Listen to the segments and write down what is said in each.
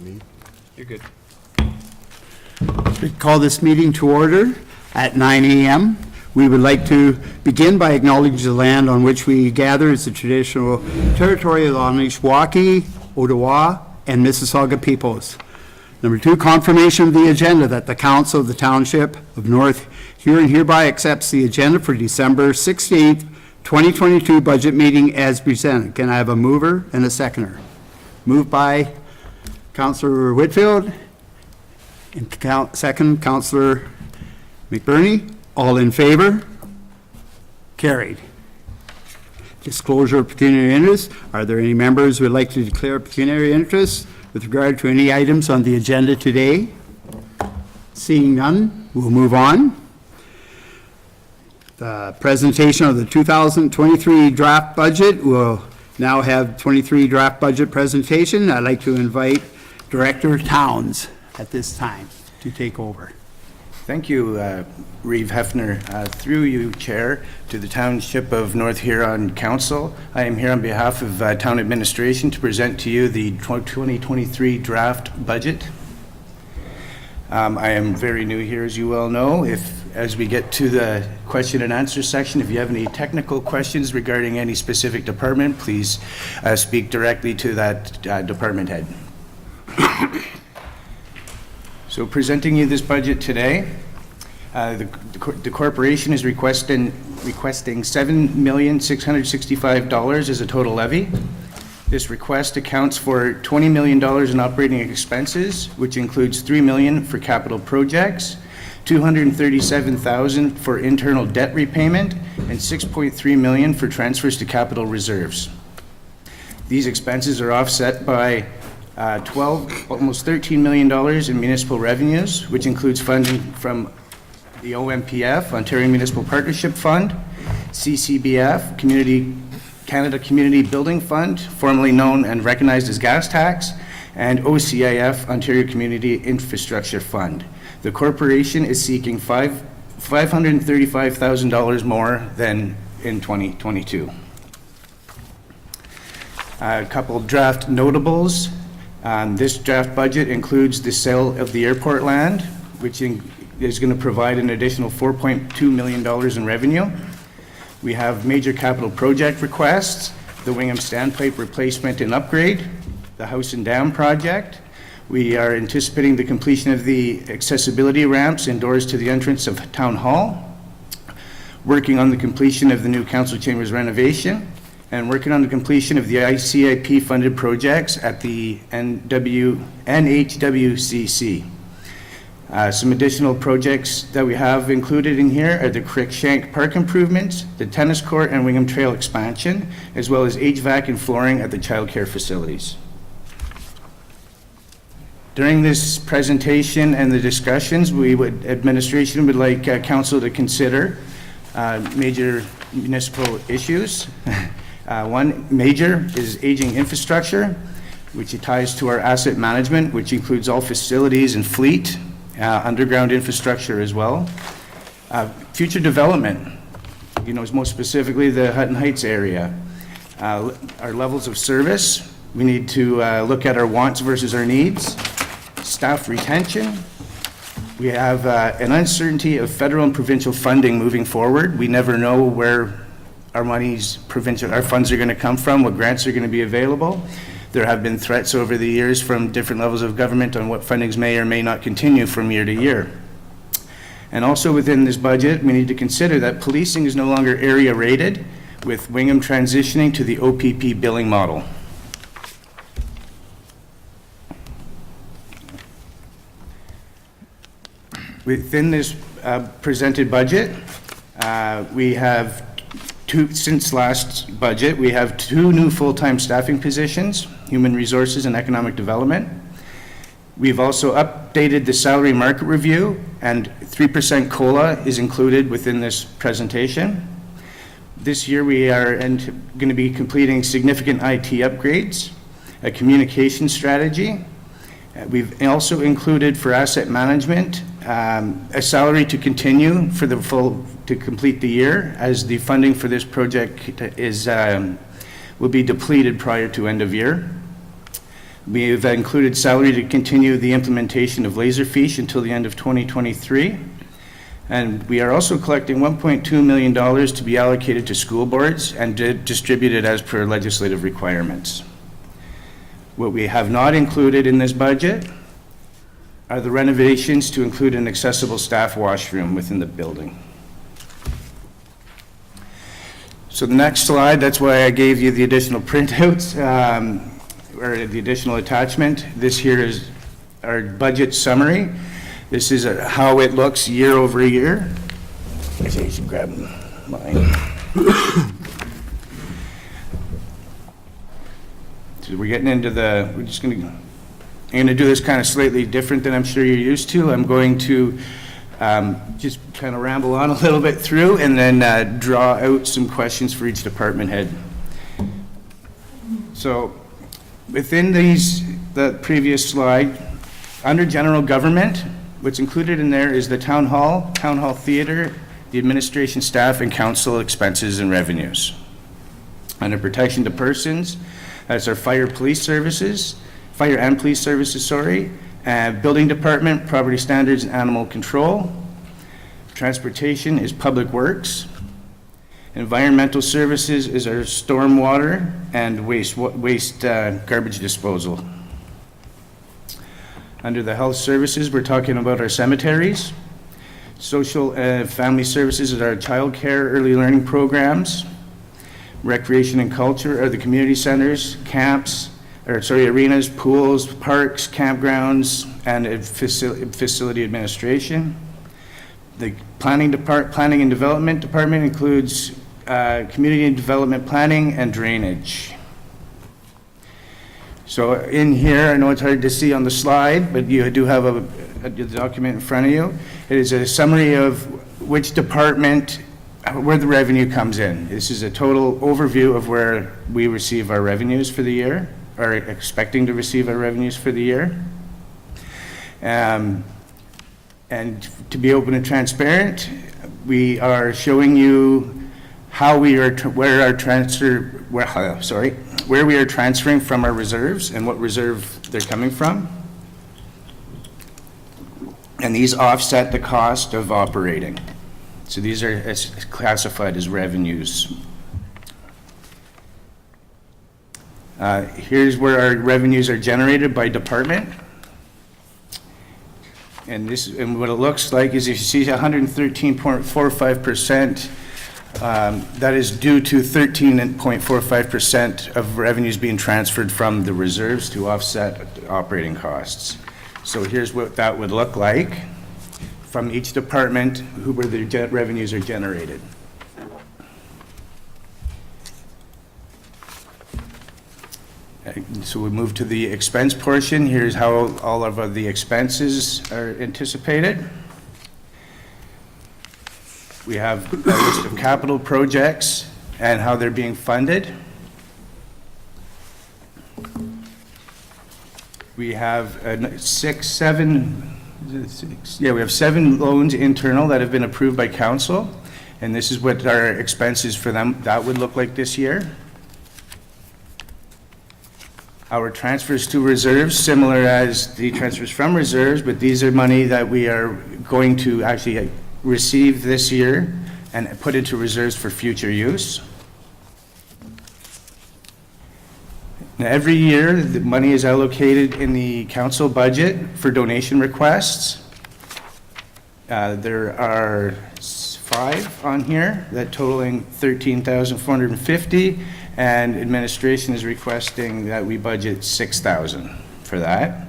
me. You're good. We call this meeting to order at 9 a.m. We would like to begin by acknowledging the land on which we gather as the traditional territory of the Anishwaukee, Ottawa, and Mississauga peoples. Number 2, confirmation of the agenda that the Council of the Township of North Huron hereby accepts the agenda for December 16th, 2022 budget meeting as presented. Can I have a mover and a seconder? Moved by Councillor Whitfield, and second, Councillor McBurney. All in favor? Carried. Disclosure of pecuniary interest. Are there any members who would like to declare pecuniary interest with regard to any items on the agenda today? Seeing none, we'll move on. The presentation of the 2023 draft budget. We'll now have 23 draft budget presentation. I'd like to invite Director Towns at this time to take over. Thank you, Reeve Hefner. Through you, Chair, to the Township of North Huron Council, I am here on behalf of Town Administration to present to you the 2023 draft budget. I am very new here, as you well know. As we get to the question and answer section, if you have any technical questions regarding any specific department, please speak directly to that department head. So presenting you this budget today, the corporation is requesting $7,665,000 as a total levy. This request accounts for $20 million in operating expenses, which includes $3 million for capital projects, $237,000 for internal debt repayment, and $6.3 million for transfers to capital reserves. These expenses are offset by almost $13 million in municipal revenues, which includes funding from the OMPF, Ontario Municipal Partnership Fund, CCBF, Canada Community Building Fund, formerly known and recognized as gas tax, and OCIF, Ontario Community Infrastructure Fund. The corporation is seeking $535,000 more than in 2022. A couple draft notables. This draft budget includes the sale of the airport land, which is going to provide an additional $4.2 million in revenue. We have major capital project requests, the Wingham Standpipe replacement and upgrade, the House and Dam project. We are anticipating the completion of the accessibility ramps indoors to the entrance of Town Hall, working on the completion of the new council chambers renovation, and working on the completion of the ICIP funded projects at the NHWCC. Some additional projects that we have included in here are the Crickshank Park improvements, the tennis court and Wingham Trail expansion, as well as HVAC and flooring at the child care facilities. During this presentation and the discussions, administration would like council to consider major municipal issues. One major is aging infrastructure, which ties to our asset management, which includes all facilities and fleet, underground infrastructure as well. Future development, most specifically the Hutton Heights area. Our levels of service, we need to look at our wants versus our needs. Staff retention. We have an uncertainty of federal and provincial funding moving forward. We never know where our funds are going to come from, what grants are going to be available. There have been threats over the years from different levels of government on what fundings may or may not continue from year to year. And also within this budget, we need to consider that policing is no longer area rated, with Wingham transitioning to the OPP billing model. Within this presented budget, we have since last budget, we have 2 new full-time staffing positions, human resources and economic development. We've also updated the salary market review, and 3% COLA is included within this presentation. This year we are going to be completing significant IT upgrades, a communication strategy. We've also included for asset management a salary to continue for to complete the year, as the funding for this project will be depleted prior to end of year. We have included salary to continue the implementation of Laserfiche until the end of 2023. And we are also collecting $1.2 million to be allocated to school boards and distributed as per legislative requirements. What we have not included in this budget are the renovations to include an accessible staff washroom within the building. So the next slide, that's why I gave you the additional printouts, or the additional attachment. This here is our budget summary. This is how it looks year over year. I say you should grab mine. So we're getting into I'm going to do this kind of slightly different than I'm sure you're used to. I'm going to just kind of ramble on a little bit through and then draw out some questions for each department head. So within the previous slide, under general government, what's included in there is the town hall theater, the administration staff, and council expenses and revenues. Under protection to persons, that's our fire and police services, building department, property standards and animal control. Transportation is public works. Environmental services is our stormwater and waste garbage disposal. Under the health services, we're talking about our cemeteries. Social and family services is our child care, early learning programs. Recreation and culture are the community centers, arenas, pools, parks, campgrounds, and facility administration. The planning and development department includes community and development planning and drainage. So in here, I know it's hard to see on the slide, but you do have a document in front of you. It is a summary of which department, where the revenue comes in. This is a total overview of where we receive our revenues for the year, or expecting to receive our revenues for the year. And to be open and transparent, we are showing you how we are, where we are transferring from our reserves and what reserve they're coming from. And these offset the cost of operating. So these are classified as revenues. Here's where our revenues are generated by department. And what it looks like is, if you see 113.45%, that is due to 13.45% of revenues being transferred from the reserves to offset operating costs. So here's what that would look like from each department, where the revenues are generated. So we move to the expense portion. Here's how all of the expenses are anticipated. We have a list of capital projects and how they're being funded. We have we have 7 loans internal that have been approved by council, and this is what our expenses for them, that would look like this year. Our transfers to reserves, similar as the transfers from reserves, but these are money that we are going to actually receive this year and put into reserves for future use. Now, every year, the money is allocated in the council budget for donation requests. There are 5 on here, that totaling $13,450, and administration is requesting that we budget $6,000 for that.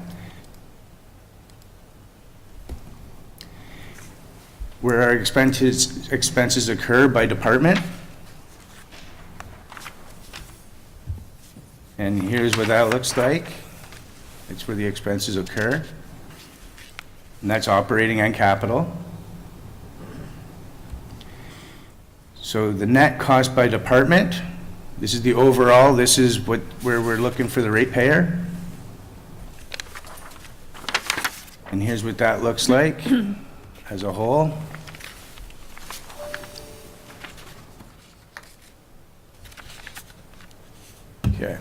Where our expenses occur by department. And here's what that looks like. It's where the expenses occur. And that's operating and capital. So the net cost by department, this is the overall, this is where we're looking for the ratepayer. And here's what that looks like as a whole. Okay.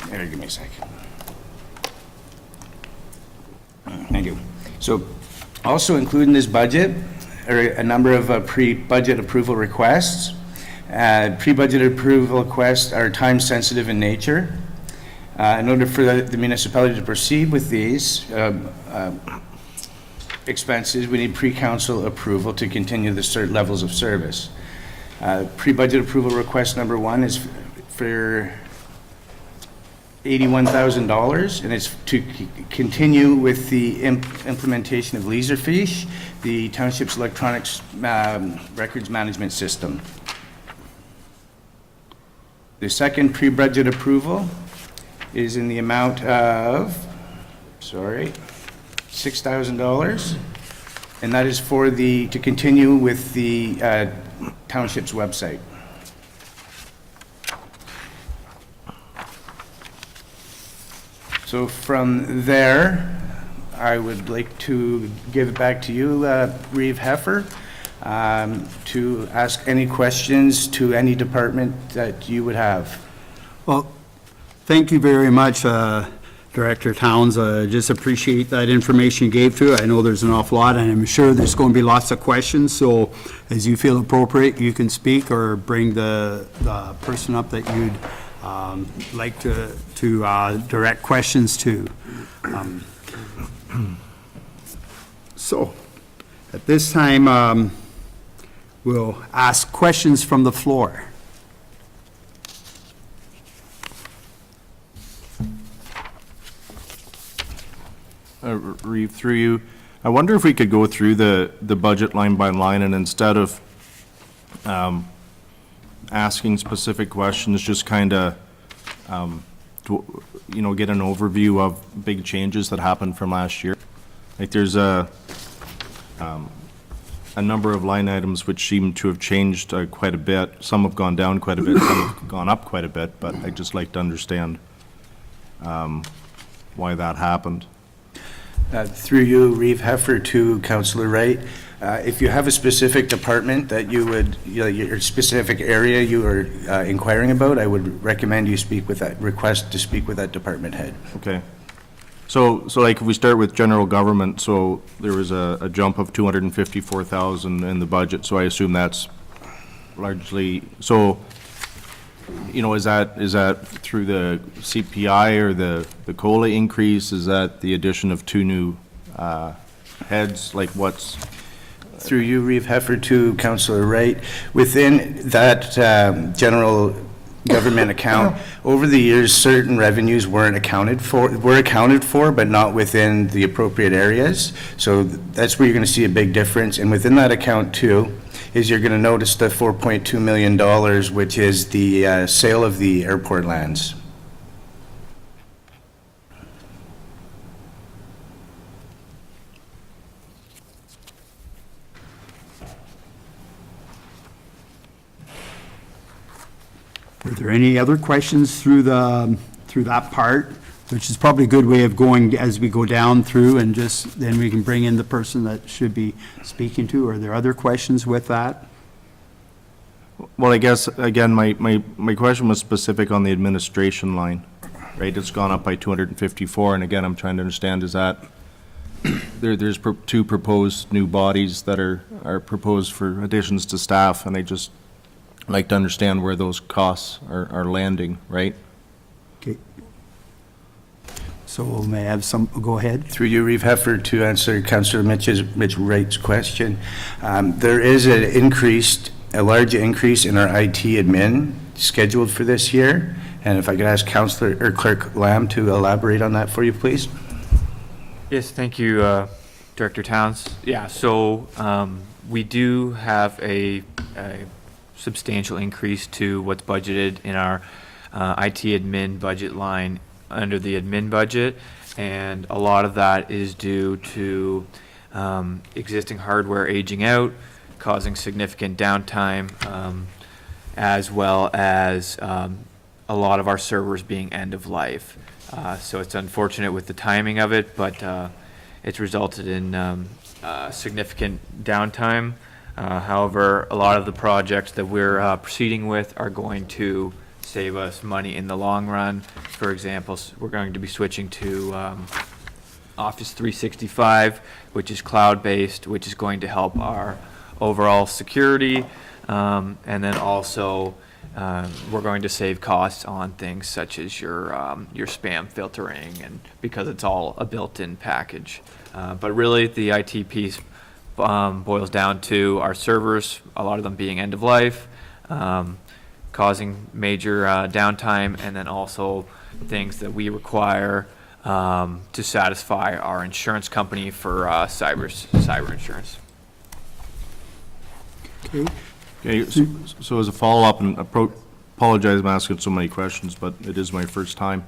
There, give me a sec. Thank you. So also included in this budget are a number of pre-budget approval requests. Pre-budget approval requests are time-sensitive in nature. In order for the municipality to proceed with these expenses, we need pre-council approval to continue the certain levels of service. Pre-budget approval request number 1 is for $81,000, and it's to continue with the implementation of Laserfiche, the township's electronics records management system. The second pre-budget approval is in the amount of, $6,000, and that is for to continue with the township's website. So from there, I would like to give it back to you, Reeve Heffer, to ask any questions to any department that you would have. Well, thank you very much, Director Towns. Just appreciate that information you gave to. I know there's an awful lot, and I'm sure there's going to be lots of questions, so as you feel appropriate, you can speak or bring the person up that you'd like to direct questions to. So, at this time, we'll ask questions from the floor. Reeve, through you, I wonder if we could go through the budget line by line, and instead of asking specific questions, just kind of, get an overview of big changes that happened from last year. Like there's a number of line items which seem to have changed quite a bit. Some have gone down quite a bit, some have gone up quite a bit, but I'd just like to understand why that happened. Through you, Reeve Heffer, to Councillor Wright. If you have a specific department that you would, your specific area you are inquiring about, I would recommend you speak with that, request to speak with that department head. Okay. So like if we start with general government, so there was a jump of 254,000 in the budget, so I assume that's largely, so, is that through the CPI or the COLA increase? Is that the addition of 2 new heads? Like what's? Through you, Reeve Heffer, to Councillor Wright. Within that general government account, over the years, certain revenues were accounted for, but not within the appropriate areas. So that's where you're going to see a big difference. And within that account too, is you're going to notice the $4.2 million, which is the sale of the airport lands. Are there any other questions through that part, which is probably a good way of going as we go down through, and just then we can bring in the person that should be speaking to? Are there other questions with that? Well, I guess, again, my question was specific on the administration line, right? It's gone up by 254, and again, I'm trying to understand, is that, there's 2 proposed new bodies that are proposed for additions to staff, and I just like to understand where those costs are landing, right? Okay. So may I have some, go ahead. Through you, Reeve Heffer, to answer Councillor Mitch Wright's question. There is a large increase in our IT admin scheduled for this year. And if I could ask Councillor or Clerk Lamb to elaborate on that for you, please. Yes, thank you, Director Towns. Yeah, so we do have a substantial increase to what's budgeted in our IT admin budget line under the admin budget, and a lot of that is due to existing hardware aging out, causing significant downtime, as well as a lot of our servers being end of life. So it's unfortunate with the timing of it, but it's resulted in significant downtime. However, a lot of the projects that we're proceeding with are going to save us money in the long run. For example, we're going to be switching to Office 365, which is cloud-based, which is going to help our overall security. And then also, we're going to save costs on things such as your spam filtering, and because it's all a built-in package. But really, the IT piece boils down to our servers, a lot of them being end of life, causing major downtime, and then also things that we require to satisfy our insurance company for cyber insurance. Okay. Okay, so as a follow-up, and apologize I'm asking so many questions, but it is my first time.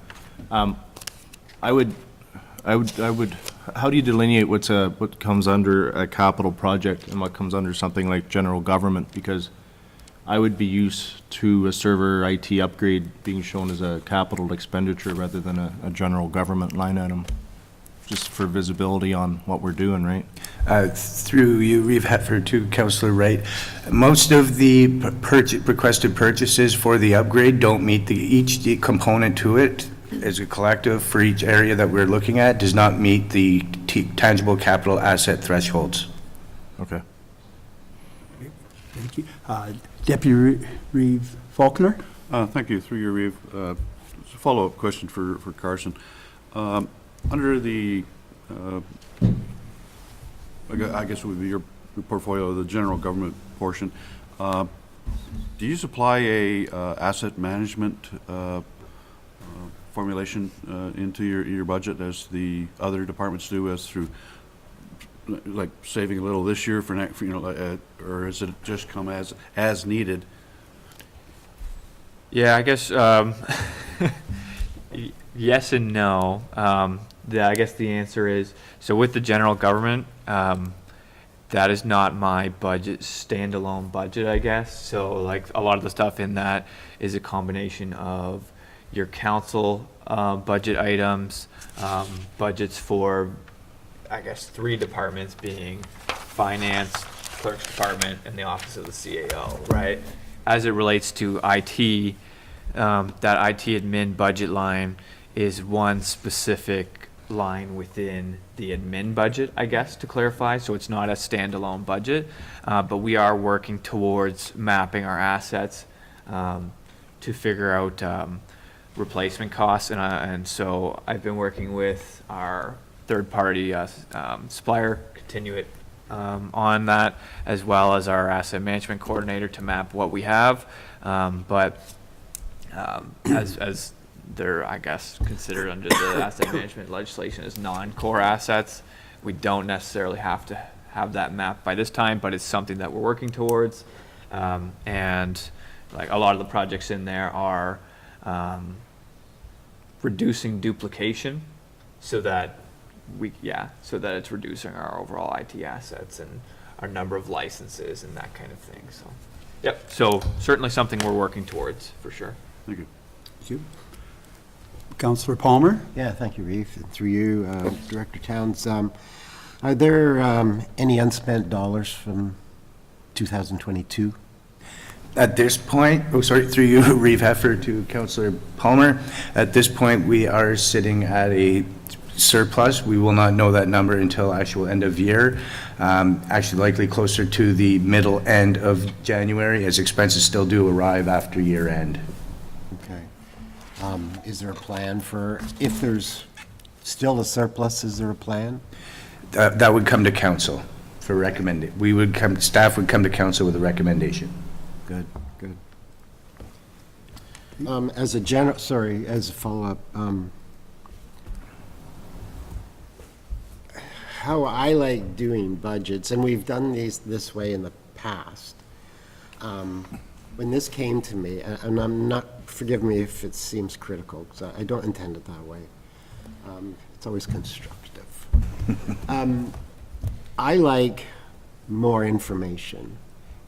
I would, how do you delineate what comes under a capital project and what comes under something like general government? Because I would be used to a server IT upgrade being shown as a capital expenditure rather than a general government line item, just for visibility on what we're doing, right? Through you, Reeve Hetford, to Councillor Wright, most of the requested purchases for the upgrade don't meet each component to it as a collective for each area that we're looking at does not meet the tangible capital asset thresholds. Okay. Thank you. Deputy Reeve Faulkner? Thank you. Through your Reeve, it's a follow-up question for Carson. Under the, I guess it would be your portfolio, the general government portion, do you supply a asset management formulation into your budget as the other departments do, as through like saving a little this year for next, or is it just come as needed? Yeah, I guess yes and no. I guess the answer is, so with the general government, that is not my budget, standalone budget, I guess. So like a lot of the stuff in that is a combination of your council budget items, budgets for, I guess, 3 departments being finance, clerk's department, and the office of the CAO, right? As it relates to IT, that IT admin budget line is one specific line within the admin budget, I guess, to clarify. So it's not a standalone budget, but we are working towards mapping our assets to figure out replacement costs. And so I've been working with our third-party supplier, Continuit, on that, as well as our asset management coordinator to map what we have. As they're, I guess, considered under the asset management legislation as non-core assets, we don't necessarily have to have that mapped by this time, but it's something that we're working towards. And like a lot of the projects in there are reducing duplication so that it's reducing our overall IT assets and our number of licenses and that kind of thing. So, yep. So certainly something we're working towards for sure. Thank you. Thank you. Councillor Palmer? Yeah, thank you, Reeve. Through you, Director Towns. Are there any unspent dollars from 2022? At this point, through you, Reeve Hetford, to Councillor Palmer, at this point, we are sitting at a surplus. We will not know that number until actual end of year, actually likely closer to the middle end of January, as expenses still do arrive after year end. Okay. Is there a plan for, if there's still a surplus, is there a plan? That would come to council for recommending. Staff would come to council with a recommendation. Good, good. As a follow-up, how I like doing budgets, and we've done these this way in the past. When this came to me, and I'm not, forgive me if it seems critical, because I don't intend it that way. It's always constructive. I like more information.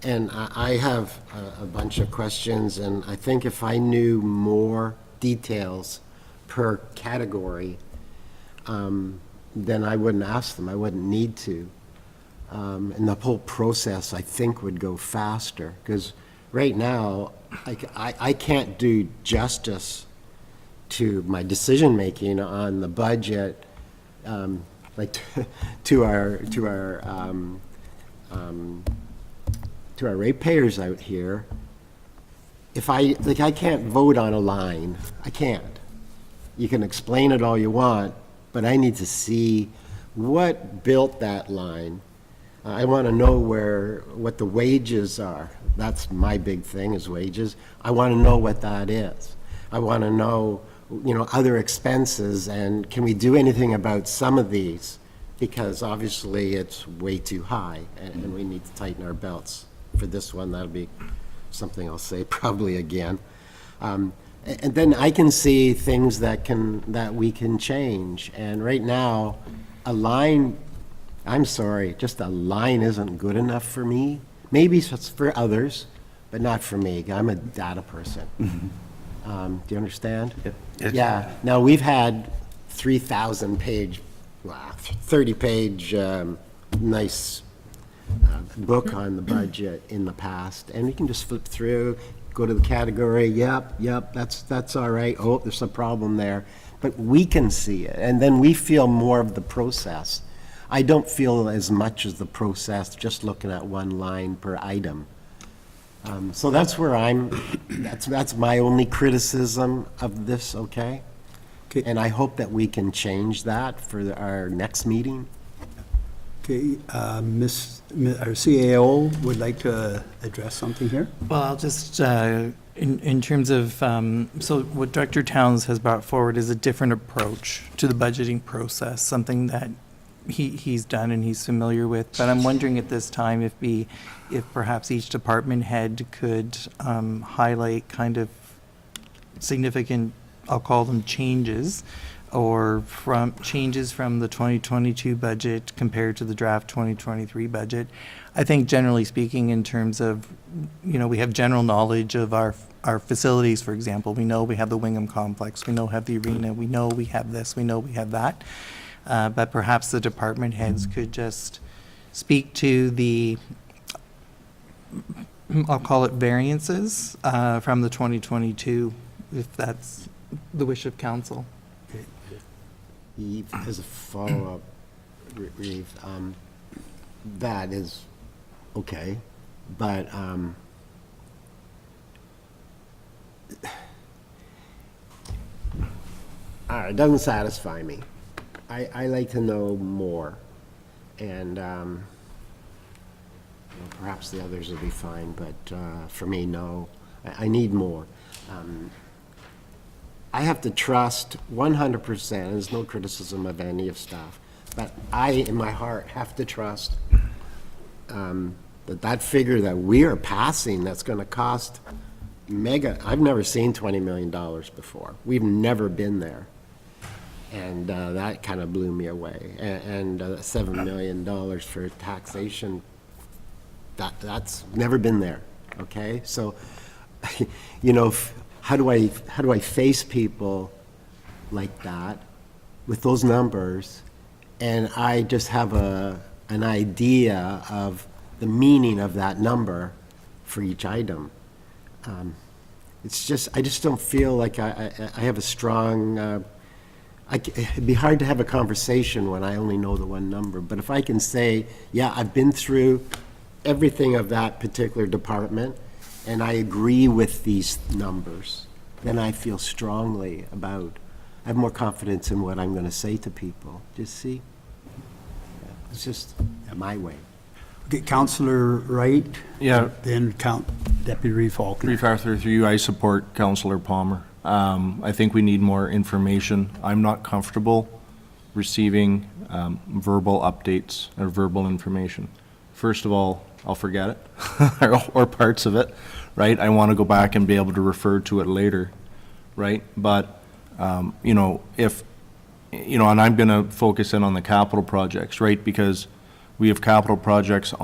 And I have a bunch of questions, and I think if I knew more details per category, then I wouldn't ask them. I wouldn't need to. And the whole process, I think, would go faster, because right now, I can't do justice to my decision-making on the budget, like to our ratepayers out here. If I can't vote on a line, I can't. You can explain it all you want, but I need to see what built that line. I want to know what the wages are. That's my big thing, is wages. I want to know what that is. I want to know, other expenses, and can we do anything about some of these? Because obviously it's way too high, and we need to tighten our belts for this one. That'll be something I'll say probably again. And then I can see things that we can change. And right now, a line, I'm sorry, just a line isn't good enough for me. Maybe it's for others, but not for me. I'm a data person. Do you understand? Yeah. Now, we've had 3,000-page, 30-page, nice book on the budget in the past, and we can just flip through, go to the category, yep, that's all right, oh, there's a problem there, but we can see it, and then we feel more of the process. I don't feel as much as the process just looking at one line per item. So that's where that's my only criticism of this, okay? Okay. And I hope that we can change that for our next meeting. Okay, our CAO would like to address something here. Well, I'll just, in terms of, so what Director Towns has brought forward is a different approach to the budgeting process, something that he's done and he's familiar with. But I'm wondering at this time if perhaps each department head could highlight kind of significant, I'll call them changes, or from changes from the 2022 budget compared to the draft 2023 budget. I think generally speaking, in terms of, we have general knowledge of our facilities, for example. We know we have the Wingham Complex, we know we have the arena, we know we have this, we know we have that. But perhaps the department heads could just speak to the, I'll call it variances from the 2022, if that's the wish of council. As a follow-up, Reeve, that is okay, but it doesn't satisfy me. I like to know more, and perhaps the others will be fine, but for me, no. I need more. I have to trust 100%, there's no criticism of any of staff, but I, in my heart, have to trust that figure that we are passing, that's going to cost I've never seen $20 million before. We've never been there. And that kind of blew me away. And $7 million for taxation, that's never been there, okay? So, how do I face people like that with those numbers, and I just have an idea of the meaning of that number for each item? It's just, I just don't feel like I have a strong, it'd be hard to have a conversation when I only know the one number. But if I can say, yeah, I've been through everything of that particular department, and I agree with these numbers, then I feel strongly about, I have more confidence in what I'm going to say to people. Just see? It's just my way. Okay, Councillor Wright. Yeah. Then Deputy Reeve Faulkner. Reeve Arthur, through you, I support Councillor Palmer. I think we need more information. I'm not comfortable receiving verbal updates or verbal information. First of all, I'll forget it, or parts of it, right? I want to go back and be able to refer to it later, right? But, if, and I'm going to focus in on the capital projects, right? Because we have capital projects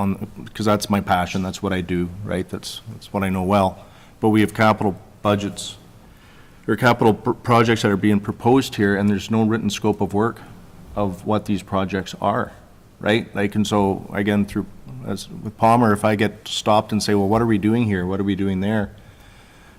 because that's my passion, that's what I do, right? That's what I know well. But we have capital budgets, or capital projects that are being proposed here, and there's no written scope of work of what these projects are, right? Like, and so, again, through, as with Palmer, if I get stopped and say, well, what are we doing here? What are we doing there?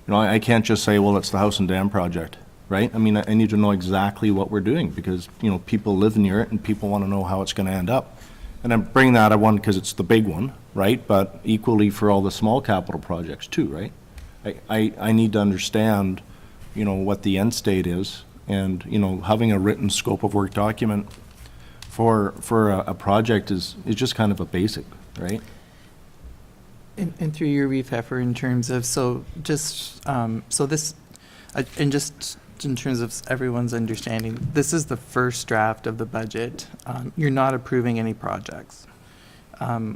You know, I can't just say, well, it's the house and dam project, right? I mean, I need to know exactly what we're doing, because, you know, people live near it and people want to know how it's going to end up. And I'm bringing that one because it's the big one, right? But equally for all the small capital projects too, right? I need to understand, you know, what the end state is, and, you know, having a written scope of work document for a project is just kind of a basic, right? And through your Reeve Heifer, in terms of, so just, so this, and just in terms of everyone's understanding, this is the first draft of the budget. You're not approving any projects.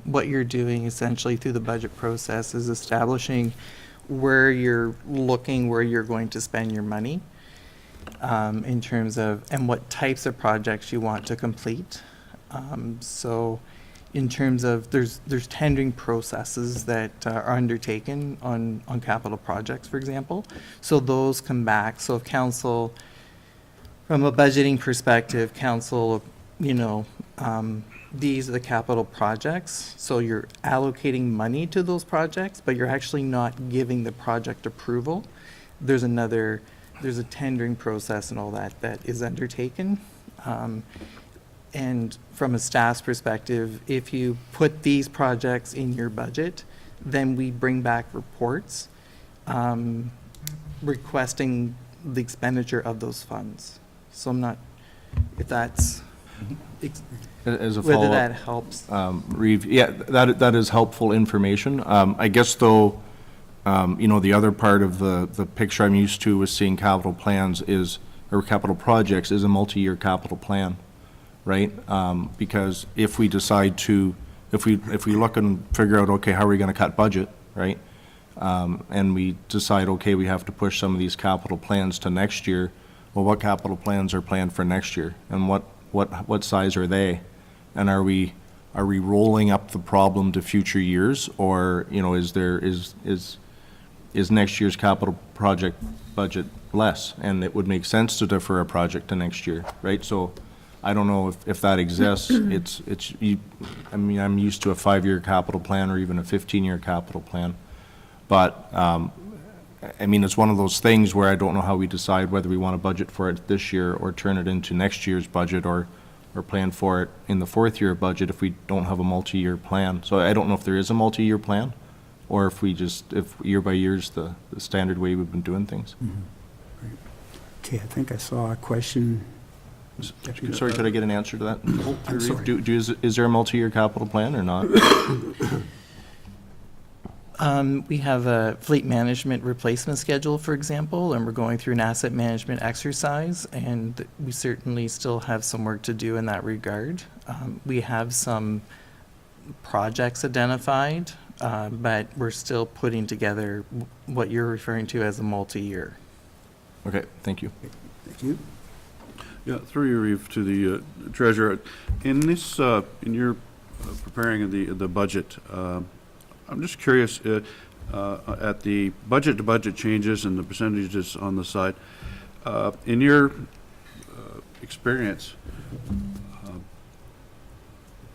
What you're doing essentially through the budget process is establishing where you're looking, where you're going to spend your money, in terms of, and what types of projects you want to complete. So in terms of, there's tendering processes that are undertaken on capital projects, for example. So those come back. So if council, from a budgeting perspective, council, you know, these are the capital projects. So you're allocating money to those projects, but you're actually not giving the project approval. There's a tendering process and all that is undertaken. And from a staff's perspective, if you put these projects in your budget, then we bring back reports requesting the expenditure of those funds. So I'm not, if that's, As a whether follow-up, that helps. Reeve, yeah, that is helpful information. I guess though, you know, the other part of the picture I'm used to with seeing capital plans is, or capital projects, is a multi-year capital plan, right? Because if we decide to, if we look and figure out, okay, how are we gonna cut budget, right? And we decide, okay, we have to push some of these capital plans to next year. Well, what capital plans are planned for next year, and what size are they? And are we rolling up the problem to future years, or, you know, is next year's capital project budget less? And it would make sense to defer a project to next year, right? So I don't know if that exists. I mean, I'm used to a 5-year capital plan or even a 15-year capital plan. But, I mean, it's one of those things where I don't know how we decide whether we want to budget for it this year or turn it into next year's budget, or plan for it in the 4th year budget if we don't have a multi-year plan. So I don't know if there is a multi-year plan, or if year by year is the standard way we've been doing things. Okay, I think I saw a question. Sorry, could I get an answer to that? I'm sorry. Is there a multi-year capital plan or not? We have a fleet management replacement schedule, for example, and we're going through an asset management exercise, and we certainly still have some work to do in that regard. We have some projects identified, but we're still putting together what you're referring to as a multi-year. Okay, thank you. Thank you. Yeah, through your Reeve to the treasurer, in this, in your preparing of the budget, I'm just curious, at the budget-to-budget changes and the percentages on the side, in your experience,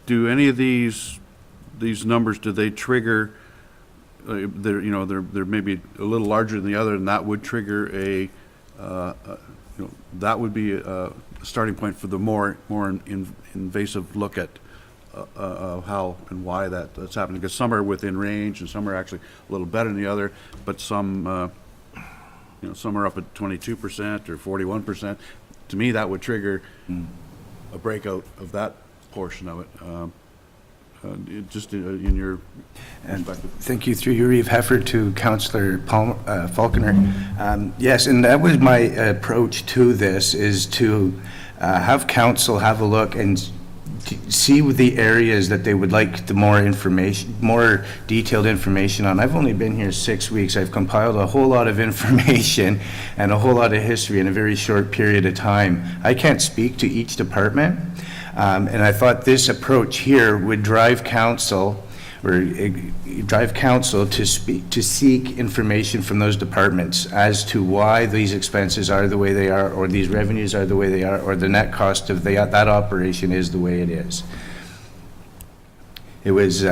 do any of these numbers, do they trigger, they're, you know, they're maybe a little larger than the other, and that would trigger you know, that would be a starting point for the more invasive look at how and why that's happening, because some are within range and some are actually a little better than the other, but some, you know, some are up at 22% or 41%. To me, that would trigger a breakout of that portion of it. Just in your perspective. Thank you, through your Reeve Heifer, to Councillor Falconer. Yes, and that was my approach to this, is to have council have a look and see the areas that they would like the more detailed information on. I've only been here 6 weeks. I've compiled a whole lot of information and a whole lot of history in a very short period of time. I can't speak to each department, and I thought this approach here would drive council to seek information from those departments as to why these expenses are the way they are, or these revenues are the way they are, or the net cost of that operation is the way it is. It was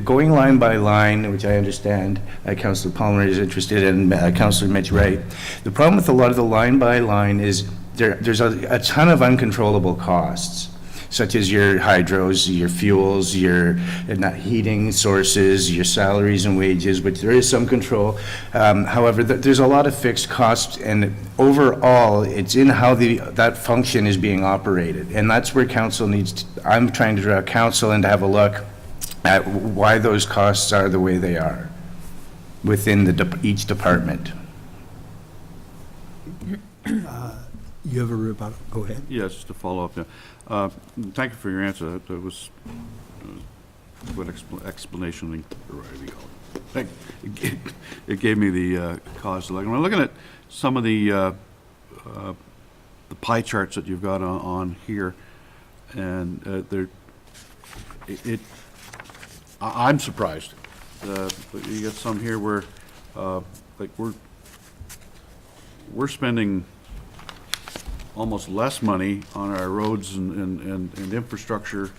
going line by line, which I understand Councillor Palmer is interested in, Councillor Mitch Wright. The problem with a lot of the line by line is there's a ton of uncontrollable costs, such as your hydros, your fuels, your heating sources, your salaries and wages, which there is some control. However, there's a lot of fixed costs, and overall, it's in how that function is being operated. And that's where council needs to, I'm trying to draw council and to have a look at why those costs are the way they are within each department. You have a rebuttal, go ahead. Yes, just to follow up, yeah. Thank you for your answer. That was a good explanation. It gave me the cause to look. When I'm looking at some of the pie charts that you've got on here, and I'm surprised. You get some here where, like, we're spending almost less money on our roads and infrastructure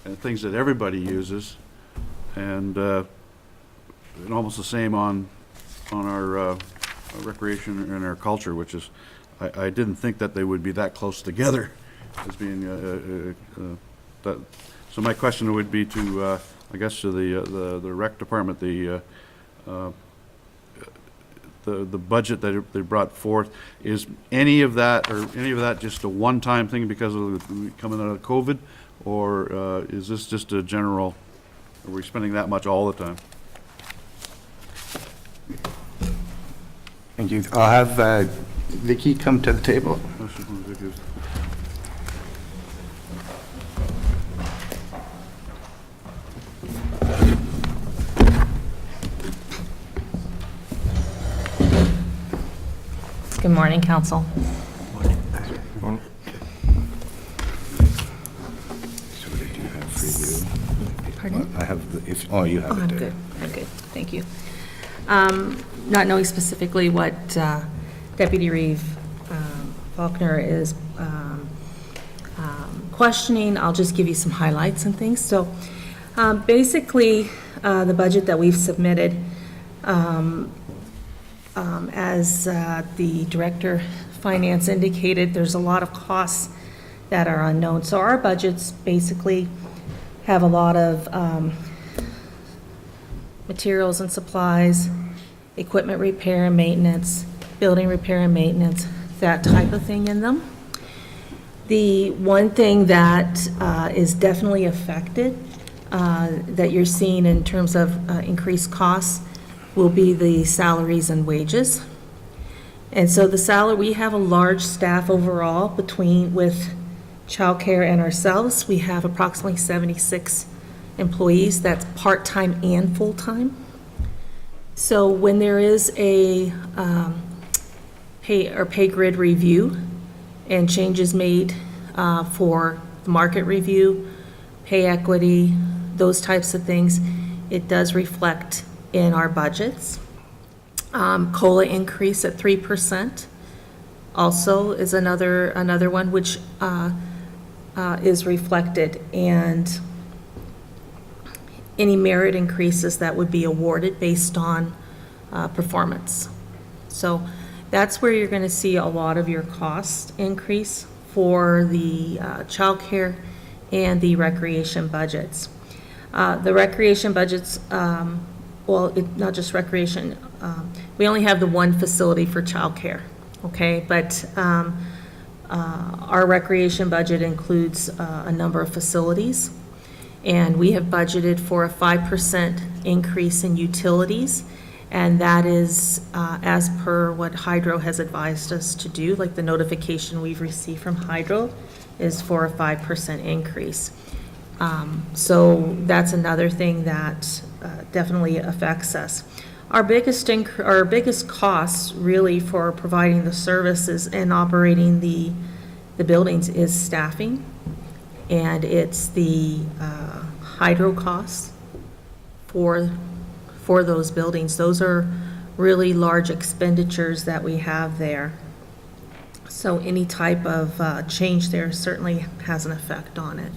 and things that everybody uses, and almost the same on our recreation and our culture, which is, I didn't think that they would be that close together as being that. So my question would be to, I guess, to the rec department, the budget that they brought forth, is any of that just a one-time thing because of coming out of COVID, or is this just a general, are we spending that much all the time? Thank you. I'll have Vicky come to the table. Good morning, council. So what did you have for you? Pardon? I have, you have Oh, it I'm there. good. I'm good. Thank you. Not knowing specifically what Deputy Reeve Faulkner is questioning, I'll just give you some highlights and things. So basically, the budget that we've submitted, as the Director of Finance indicated, there's a lot of costs that are unknown. So our budgets basically have a lot of materials and supplies, equipment repair and maintenance, building repair and maintenance, that type of thing in them. The one thing that is definitely affected, that you're seeing in terms of increased costs, will be the salaries and wages. And so the salary, we have a large staff overall with childcare and ourselves. We have approximately 76 employees, that's part-time and full-time. So when there is a pay grid review and changes made for the market review, pay equity, those types of things, it does reflect in our budgets. COLA increase at 3% also is another one which is reflected, and any merit increases that would be awarded based on performance. So that's where you're going to see a lot of your cost increase for the childcare and the recreation budgets. The recreation budgets, not just recreation, we only have the one facility for childcare, okay? But our recreation budget includes a number of facilities, and we have budgeted for a 5% increase in utilities, and that is as per what Hydro has advised us to do, like the notification we've received from Hydro is for a 5% increase. So that's another thing that definitely affects us. Our biggest costs really for providing the services and operating the buildings is staffing, and it's the Hydro costs for those buildings. Those are really large expenditures that we have there. So any type of change there certainly has an effect on it.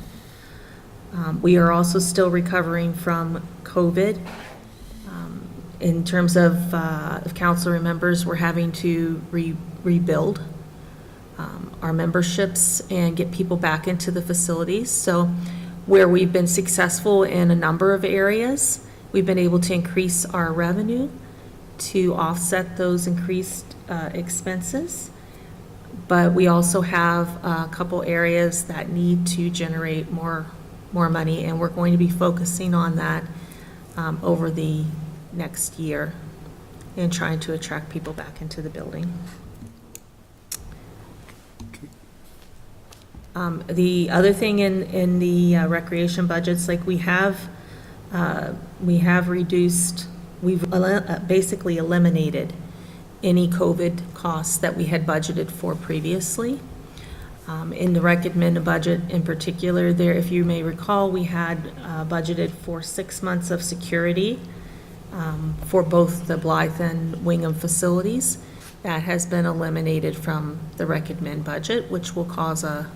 We are also still recovering from COVID. In terms of, if council remembers, we're having to rebuild our memberships and get people back into the facilities. So where we've been successful in a number of areas, we've been able to increase our revenue to offset those increased expenses. But we also have a couple areas that need to generate more money, and we're going to be focusing on that over the next year and trying to attract people back into the building. The other thing in the recreation budgets, like we have reduced, we've basically eliminated any COVID costs that we had budgeted for previously. In the recommended budget in particular, there, if you may recall, we had budgeted for 6 months of security for both the Blythe and Wingham facilities. That has been eliminated from the recommend budget, which will cause a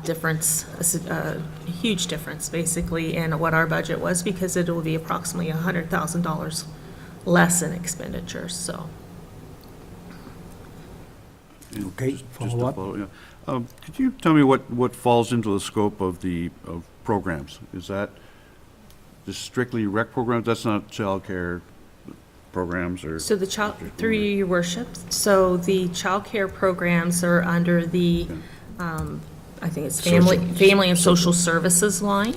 difference, a huge difference, basically, in what our budget was, because it will be approximately $100,000 less in expenditures, so. Okay, Just to follow up? yeah. Could you tell me what falls into the scope of programs? Is that just strictly rec programs? That's not childcare programs or? So the through your worship, so the childcare programs are under the, I think it's family and social services line.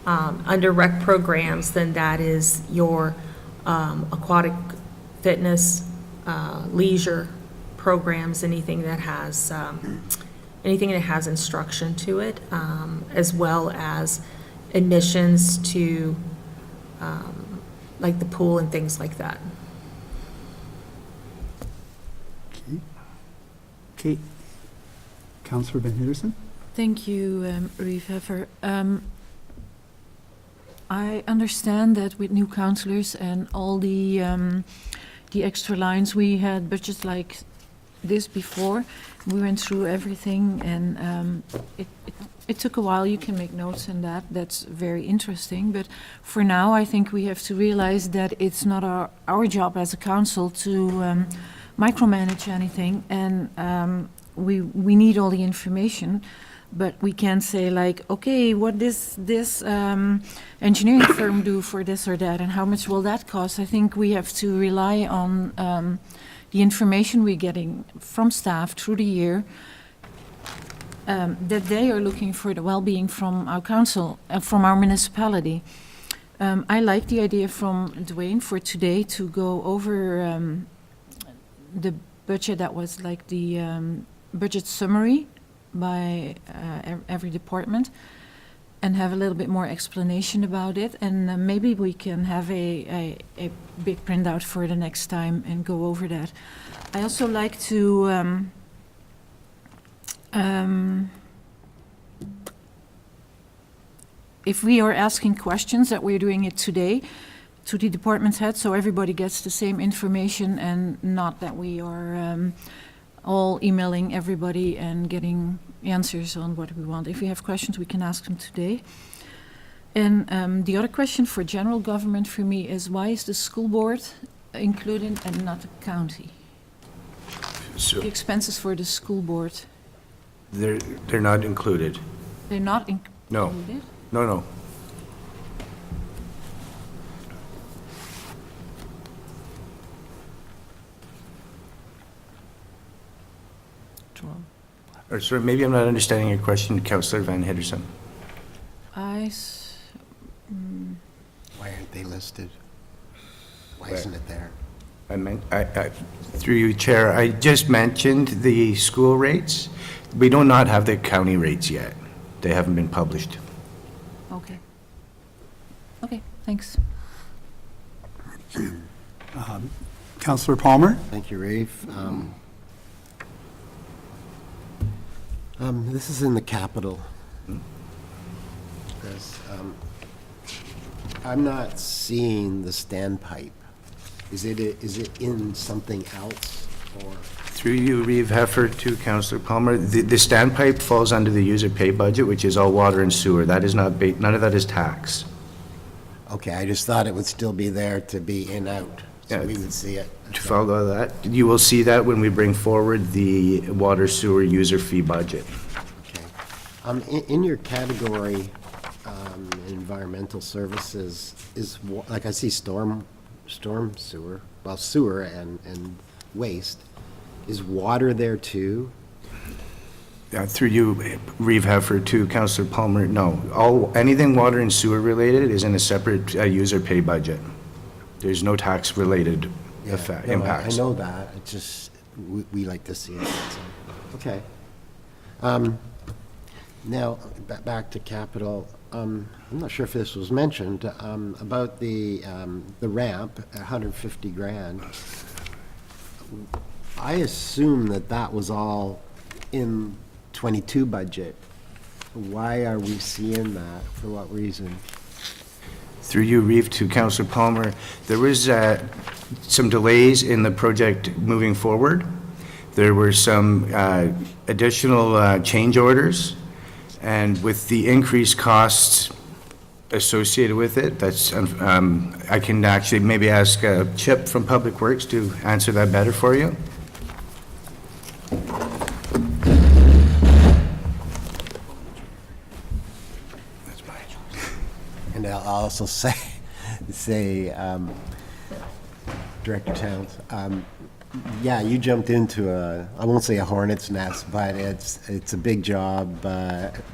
Under rec programs, then that is your aquatic fitness, leisure programs, anything that has instruction to it, as well as admissions to like the pool and things like that. Okay. Councillor Van Henderson? Thank you, Reeve Heffer. I understand that with new councillors and all the extra lines, we had budgets like this before. We went through everything, and it took a while. You can make notes in that. That's very interesting. But for now, I think we have to realize that it's not our job as a council to micromanage anything, and we need all the information. But we can't say like, okay, what does this engineering firm do for this or that, and how much will that cost? I think we have to rely on the information we're getting from staff through the year, that they are looking for the well-being from our council, from our municipality. I like the idea from Dwayne for today to go over the budget that was like the budget summary by every department, and have a little bit more explanation about it, and maybe we can have a big printout for the next time and go over that. I also like to if we are asking questions, that we're doing it today to the department head, so everybody gets the same information, and not that we are all emailing everybody and getting answers on what we want. If we have questions, we can ask them today. And the other question for general government for me is, why is the school board included and not the county? So The expenses for the school board, they're not included. they're not No. included? No. Or sorry, maybe I'm not understanding your question, Councillor Van Henderson. Why aren't they listed? Why isn't it there? Through you, Chair, I just mentioned the school rates. We do not have the county rates yet. They haven't been published. Okay. Okay, thanks. Councillor Palmer? Thank you, Rafe. This is in the capital. I'm not seeing the standpipe. Is it in something else, for. Through you, Reeve Heffer, to Councillor Palmer, the standpipe falls under the user pay budget, which is all water and sewer. That is not, none of that is tax. Okay, I just thought it would still be there to be in out, so Yeah. we would see it. To follow that, you will see that when we bring forward the water sewer user fee budget. Okay. In your category, environmental services, like I see storm sewer, well, sewer and waste. Is water there too? Through you, Reeve Heffer, to Councillor Palmer, no. Anything water and sewer related is in a separate user pay budget. There's no tax related effect, No, impacts. I know that, it just, we like to see it, so, okay. Now, back to capital, I'm not sure if this was mentioned, about the ramp, 150 grand. I assume that was all in 22 budget. Why are we seeing that? For what reason? Through you, Reeve, to Councillor Palmer, there was some delays in the project moving forward. There were some additional change orders, and with the increased costs associated with it, that's, I can actually maybe ask Chip from Public Works to answer that better for you. And I'll also say, Director Towns, yeah, you jumped into I won't say a hornet's nest, but it's a big job,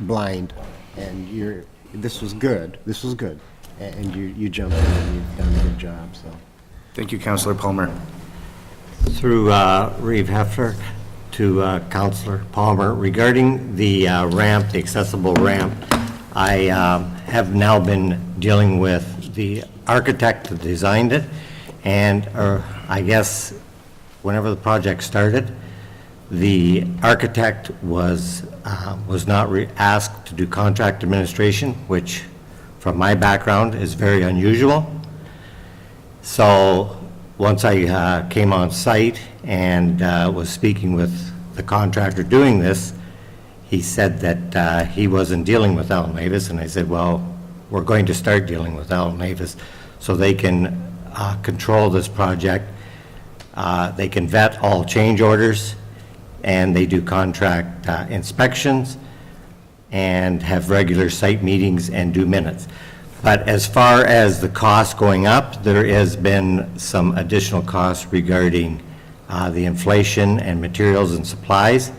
blind, and this was good, and you jumped in and you've done a good job, so. Thank you, Councillor Palmer. Through Reeve Heffer to Councillor Palmer, regarding the ramp, the accessible ramp, I have now been dealing with the architect that designed it, and I guess whenever the project started, the architect was not asked to do contract administration, which from my background is very unusual. So once I came on site and was speaking with the contractor doing this, he said that he wasn't dealing with Allen Avis, and I said, well, we're going to start dealing with Allen Avis so they can control this project. They can vet all change orders, and they do contract inspections and have regular site meetings and do minutes. But as far as the cost going up, there has been some additional costs regarding the inflation and materials and supplies,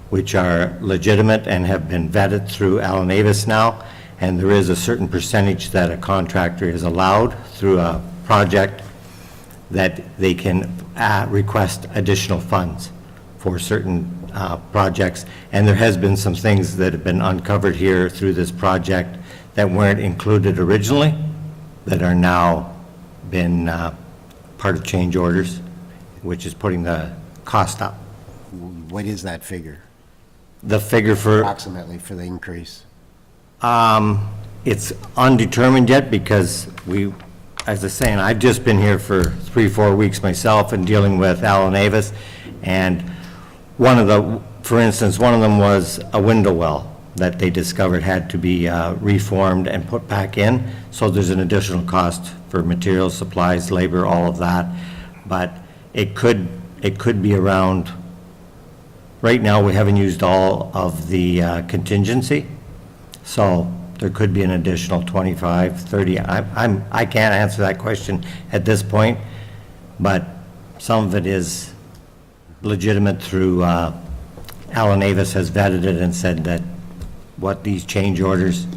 which are legitimate and have been vetted through Allen Avis now, and there is a certain percentage that a contractor is allowed through a project that they can request additional funds for certain projects. And there has been some things that have been uncovered here through this project that weren't included originally, that are now been part of change orders, which is putting the cost up. What is that figure, The figure for, approximately, for the increase? it's undetermined yet, because we, as I was saying, I've just been here for 3-4 weeks myself and dealing with Allen Avis, and for instance, one of them was a window well that they discovered had to be reformed and put back in, so there's an additional cost for materials, supplies, labor, all of that, but it could be around, right now, we haven't used all of the contingency, so there could be an additional 25, 30. I can't answer that question at this point, but some of it is legitimate through, Allen Avis has vetted it and said that what these change orders,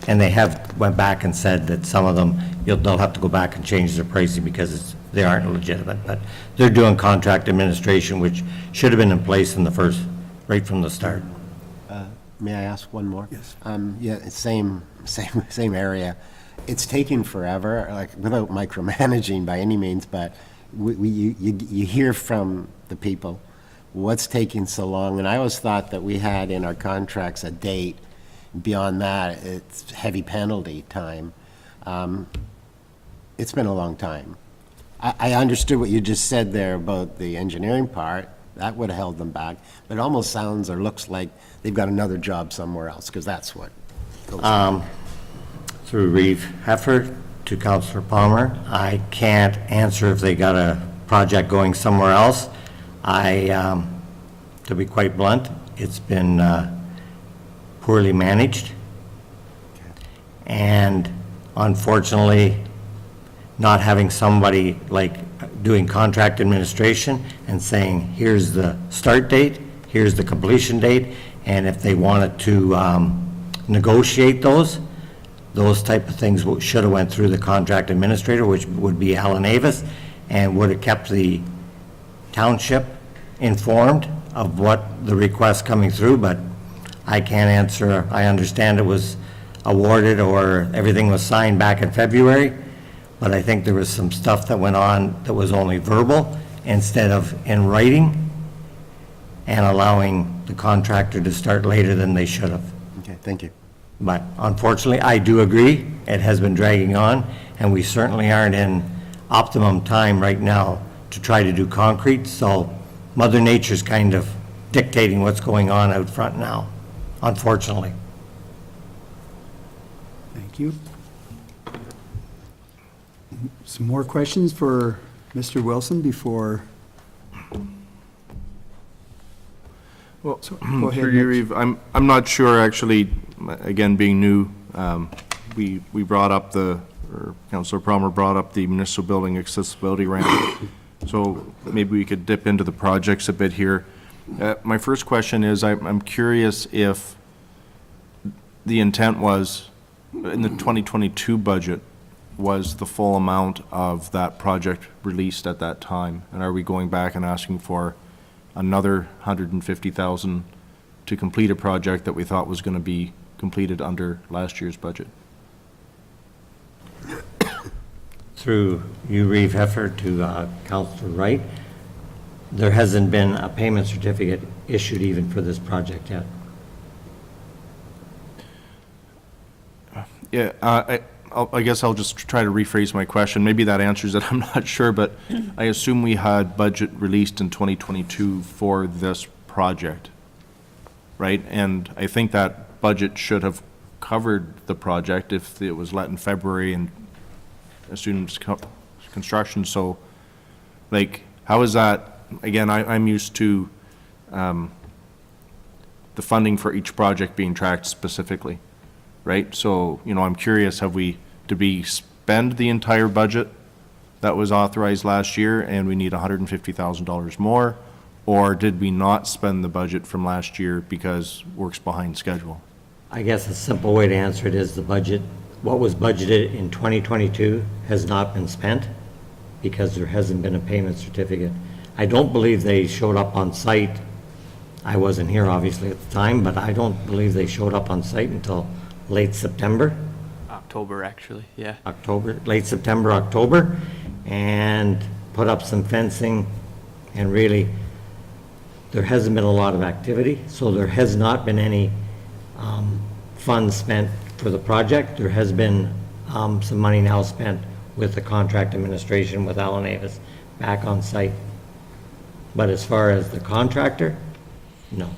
and they have went back and said that some of them, they'll have to go back and change their pricing because they aren't legitimate, but they're doing contract administration, which should have been in place right from the start. May I ask one more? Yes. Yeah, it's same area. It's taking forever, like, without micromanaging by any means, but you hear from the people, what's taking so long? And I always thought that we had in our contracts a date. Beyond that, it's heavy penalty time. It's been a long time. I understood what you just said there about the engineering part, That would have held them back. But it almost sounds or looks like they've got another job somewhere else, because that's what goes on. Through Reeve Heffer to Councillor Palmer, I can't answer if they got a project going somewhere else. To be quite blunt, it's been poorly managed. And unfortunately, not having somebody like doing contract administration and saying, here's the start date, here's the completion date, and if they wanted to negotiate those type of things should have went through the contract administrator, which would be Alan Avis, and would have kept the township informed of what the request coming through, but I can't answer. I understand it was awarded or everything was signed back in February, but I think there was some stuff that went on that was only verbal instead of in writing, and allowing the contractor to start later than they should have. Okay, thank you. But unfortunately, I do agree, it has been dragging on, and we certainly aren't in optimum time right now to try to do concrete, so Mother Nature's kind of dictating what's going on out front now, unfortunately. Thank you. Some more questions for Mr. Wilson before? Well, Go ahead, through you, Mitch. Reeve, I'm not sure, actually, again, being new, we brought up or Councillor Palmer brought up the municipal building accessibility ramp. So maybe we could dip into the projects a bit here. My first question is, I'm curious if the intent was, in the 2022 budget, was the full amount of that project released at that time? And are we going back and asking for another $150,000 to complete a project that we thought was going to be completed under last year's budget? Through you, Reeve Heffer, to Councillor Wright, there hasn't been a payment certificate issued even for this project yet. Yeah, I guess I'll just try to rephrase my question. Maybe that answers it, I'm not sure, but I assume we had budget released in 2022 for this project, right? And I think that budget should have covered the project if it was let in February and assumed construction. So, like, how is that? Again, I'm used to the funding for each project being tracked specifically, right? So, I'm curious, did we spend the entire budget that was authorized last year and we need $150,000 more? Or did we not spend the budget from last year because work's behind schedule? I guess a simple way to answer it is the budget, what was budgeted in 2022 has not been spent because there hasn't been a payment certificate. I don't believe they showed up on site. I wasn't here obviously at the time, but I don't believe they showed up on site until late September. October, actually, yeah. Late September, October, and put up some fencing, and really, there hasn't been a lot of activity, so there has not been any funds spent for the project. There has been some money now spent with the contract administration with Alan Avis back on site. But as far as the contractor, no.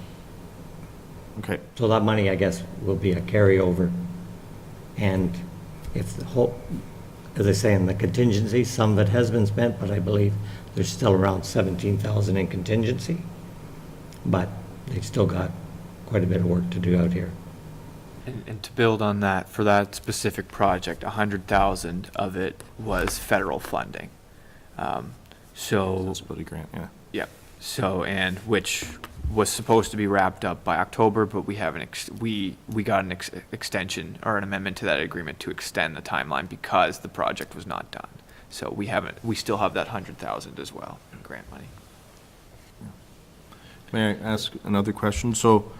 Okay. So that money, I guess, will be a carryover. And if the whole, as I say, in the contingency, some of it has been spent, but I believe there's still around 17,000 in contingency. But they've still got quite a bit of work to do out here. And to build on that, for that specific project, 100,000 of it was federal funding. So, Disability grant, yeah. yeah. So, and which was supposed to be wrapped up by October, but we haven't. We got an extension or an amendment to that agreement to extend the timeline because the project was not done. So we haven't. We still have that 100,000 as well in grant money. May I ask another question? So,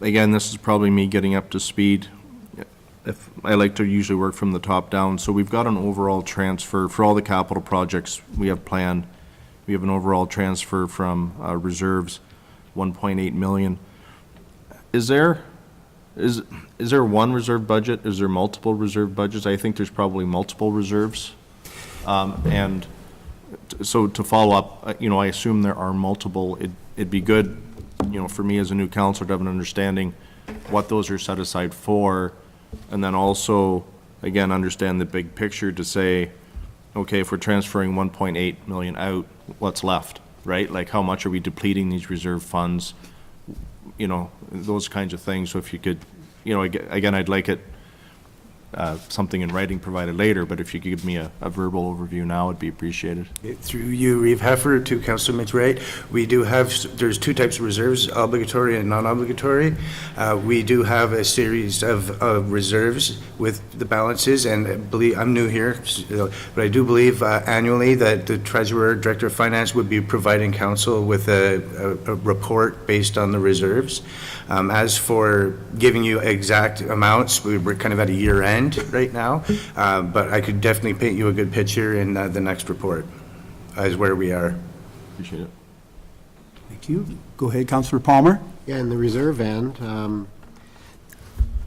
again, this is probably me getting up to speed. If I like to usually work from the top down. So we've got an overall transfer for all the capital projects we have planned. We have an overall transfer from reserves, 1.8 million. Is there one reserve budget? Is there multiple reserve budgets? I think there's probably multiple reserves. And so to follow up, you know, I assume there are multiple, it'd be good, you know, for me as a new counselor to have an understanding what those are set aside for, and then also, again, understand the big picture to say, okay, if we're transferring 1.8 million out, what's left, right? Like, how much are we depleting these reserve funds? You know, those kinds of things. So if you could, you know, again, I'd like it, something in writing provided later, but if you could give me a verbal overview now, it'd be appreciated. Through you, Reeve Heffer, to Councillor Mitch Wright. We do have, there's two types of reserves, obligatory and non-obligatory. We do have a series of reserves with the balances, and I believe, I'm new here, but I do believe annually that the Treasurer, Director of Finance would be providing council with a report based on the reserves. As for giving you exact amounts, we're kind of at a year end right now, but I could definitely paint you a good picture in the next report as where we are. Appreciate it. Thank you. Go ahead, Councillor Palmer. Yeah, in the reserve end,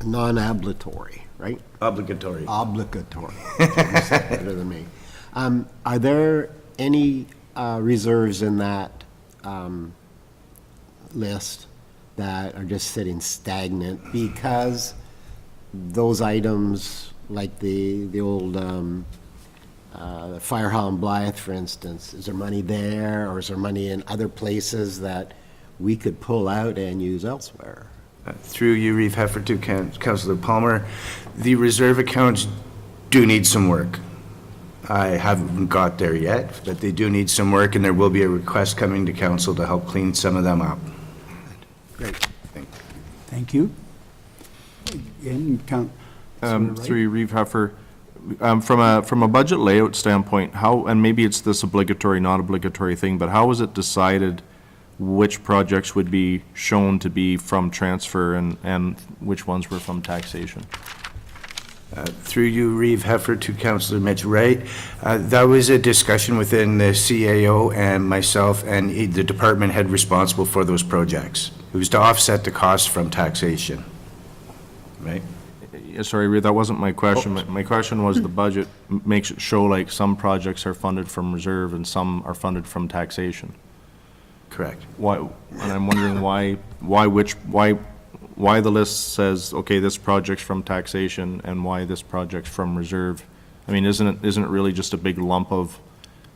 non-obligatory, right? Obligatory. Obligatory. You said better than me. Are there any reserves in that list that are just sitting stagnant because those items, like the old fire hall in Blythe, for instance, is there money there, or is there money in other places that we could pull out and use elsewhere? Through you, Reeve Heffer, to Councillor Palmer, the reserve accounts do need some work. I haven't got there yet, but they do need some work, and there will be a request coming to council to help clean some of them up. Great. Thank you. Through you, Reeve Heffer, from a budget layout standpoint, how, and maybe it's this obligatory, non-obligatory thing, but how was it decided which projects would be shown to be from transfer and which ones were from taxation? Through you, Reeve Heffer, to Councillor Mitch Wright. That was a discussion within the CAO and myself and the department head responsible for those projects. It was to offset the cost from taxation, right? Sorry, Reeve, that wasn't my question. My question was the budget makes it show like some projects are funded from reserve and some are funded from taxation. Correct. Why, and I'm wondering why the list says, okay, this project's from taxation and why this project's from reserve. I mean, isn't it really just a big lump of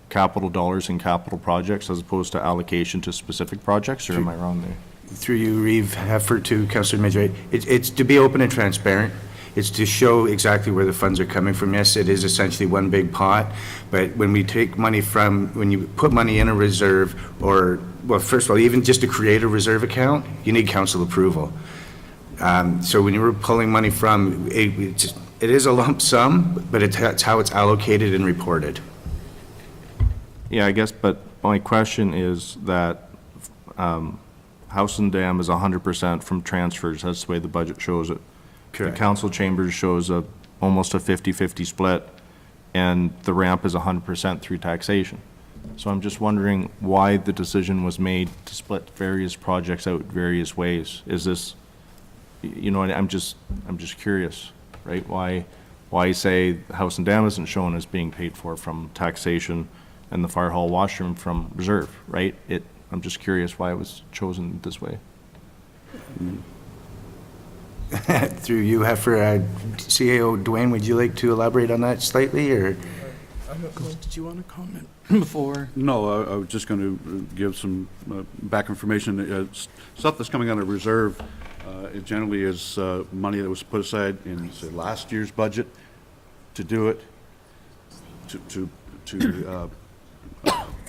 capital dollars in capital projects as opposed to allocation to specific projects, or am I wrong there? Through you, Reeve Heffer, to Councillor Mitch Wright. It's to be open and transparent. It's to show exactly where the funds are coming from. Yes, it is essentially one big pot, but when we take money from, when you put money in a reserve, or, well, first of all, even just to create a reserve account, you need council approval. So when you were pulling money from, it is a lump sum, but it's how it's allocated and reported. Yeah, I guess, but my question is that House and Dam is 100% from transfers. That's the way the budget shows it. Correct. The council chambers shows almost a 50-50 split, and the ramp is 100% through taxation. So I'm just wondering why the decision was made to split various projects out various ways. Is this, you know, I'm just curious, right? Why say House and Dam isn't shown as being paid for from taxation and the fire hall washroom from reserve, right? I'm just curious why it was chosen this way. Through you, Heffer, CAO Dwayne, would you like to elaborate on that slightly, or? Did you want to comment before? No, I was just going to give some back information. Stuff that's coming out of reserve, it generally is money that was put aside in, say, last year's budget to do it, to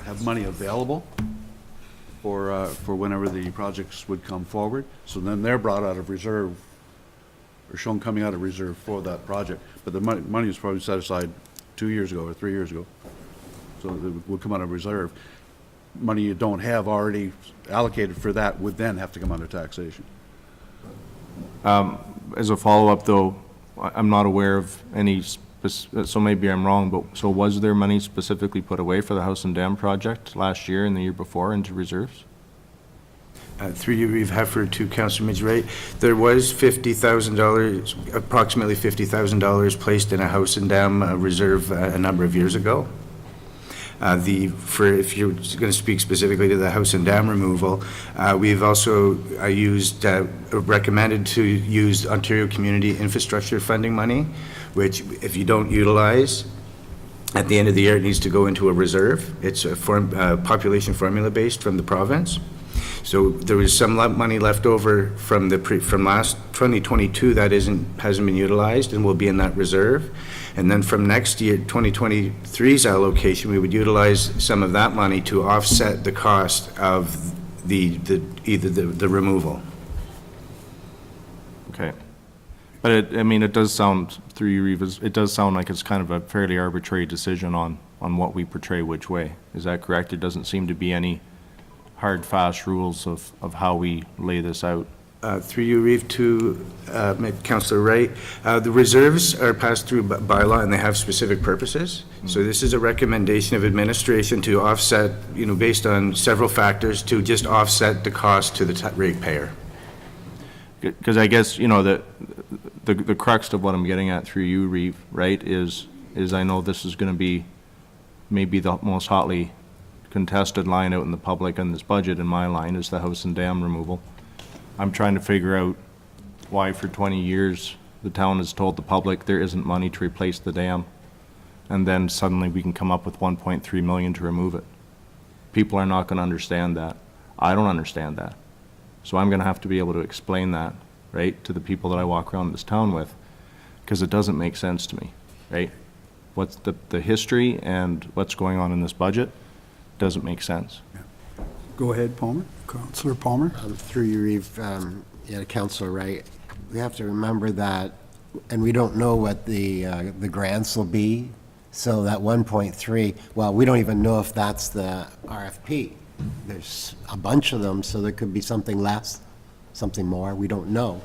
have money available for whenever the projects would come forward. So then they're brought out of reserve, or shown coming out of reserve for that project. But the money was probably set aside 2 years ago or 3 years ago. So it would come out of reserve. Money you don't have already allocated for that would then have to come under taxation. As a follow-up, though, I'm not aware of any, so maybe I'm wrong, but so was there money specifically put away for the House and Dam project last year and the year before into reserves? Through you, Reeve Heffer, to Councillor Mitch Wright. There was $50,000, approximately $50,000 placed in a House and Dam reserve a number of years ago. If you're going to speak specifically to the house and dam removal, we've also recommended to use Ontario Community Infrastructure Funding money, which if you don't utilize, at the end of the year, it needs to go into a reserve. It's a population formula based from the province. So there was some money left over from last 2022 that hasn't been utilized and will be in that reserve. And then from next year, 2023's allocation, we would utilize some of that money to offset the cost of the removal. Okay. But it does sound, through you, Reeves, it does sound like it's kind of a fairly arbitrary decision on what we portray which way. Is that correct? There doesn't seem to be any hard, fast rules of how we lay this out. Through you, Reeve, to Councillor Wright, the reserves are passed through bylaw and they have specific purposes. So this is a recommendation of administration to offset, based on several factors, to just offset the cost to the ratepayer. Because I guess, the crux of what I'm getting at through you, Reeve, right, is I know this is going to be maybe the most hotly contested line out in the public on this budget, in my line, is the house and dam removal. I'm trying to figure out why for 20 years the town has told the public there isn't money to replace the dam, and then suddenly we can come up with 1.3 million to remove it. People are not going to understand that. I don't understand that. So I'm going to have to be able to explain that, right, to the people that I walk around this town with, because it doesn't make sense to me, right? What's the history and what's going on in this budget doesn't make sense. Go ahead, Palmer. Councillor Palmer. Through you, Reeve, Councillor Wright, we have to remember that, and we don't know what the grants will be, so that 1.3, well, we don't even know if that's the RFP. There's a bunch of them, so there could be something less, something more, we don't know.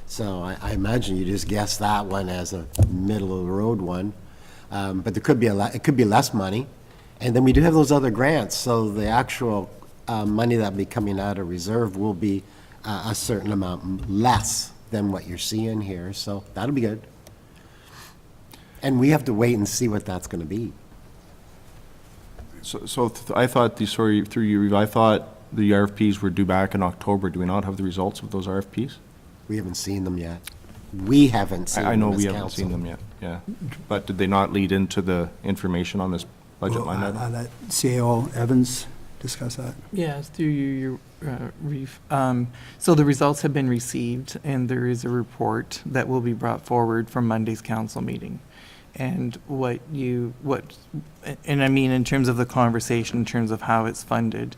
So I imagine you just guess that one as a middle-of-the-road one. But there could be it could be less money. And then we do have those other grants, so the actual money that will be coming out of reserve will be a certain amount less than what you're seeing here, so that'll be good. And we have to wait and see what that's going to be. So I thought through you, I thought the RFPs were due back in October. Do we not have the results of those RFPs? We haven't seen them yet. We haven't seen them I know as we haven't council. seen them yet, yeah. But did they not lead into the information on this budget line item? I'll let CAO Evans discuss that. Yeah, through you, Reeve. So the results have been received, and there is a report that will be brought forward from Monday's council meeting. And and I mean, in terms of the conversation, in terms of how it's funded,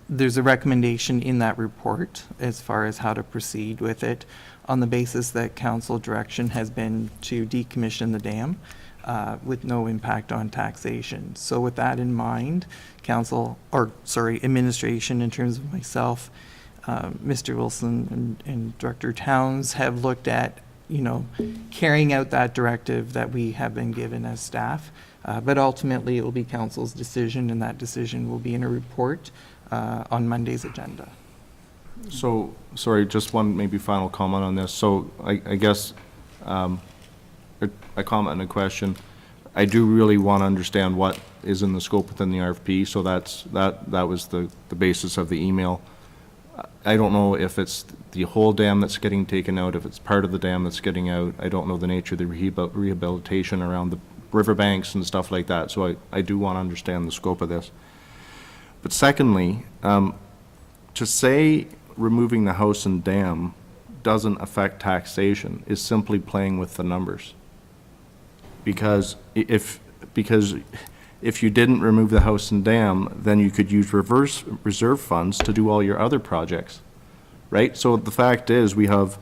there's a recommendation in that report as far as how to proceed with it, on the basis that council direction has been to decommission the dam with no impact on taxation. So with that in mind, administration, in terms of myself, Mr. Wilson and Director Towns have looked at, carrying out that directive that we have been given as staff. But ultimately, it will be council's decision, and that decision will be in a report on Monday's agenda. So, sorry, just one maybe final comment on this. So I guess a comment and a question. I do really want to understand what is in the scope within the RFP, so that was the basis of the email. I don't know if it's the whole dam that's getting taken out, if it's part of the dam that's getting out. I don't know the nature of the rehabilitation around the riverbanks and stuff like that, so I do want to understand the scope of this. But secondly, to say removing the house and dam doesn't affect taxation is simply playing with the numbers. Because if you didn't remove the house and dam, then you could use reserve funds to do all your other projects, right? So the fact is, we have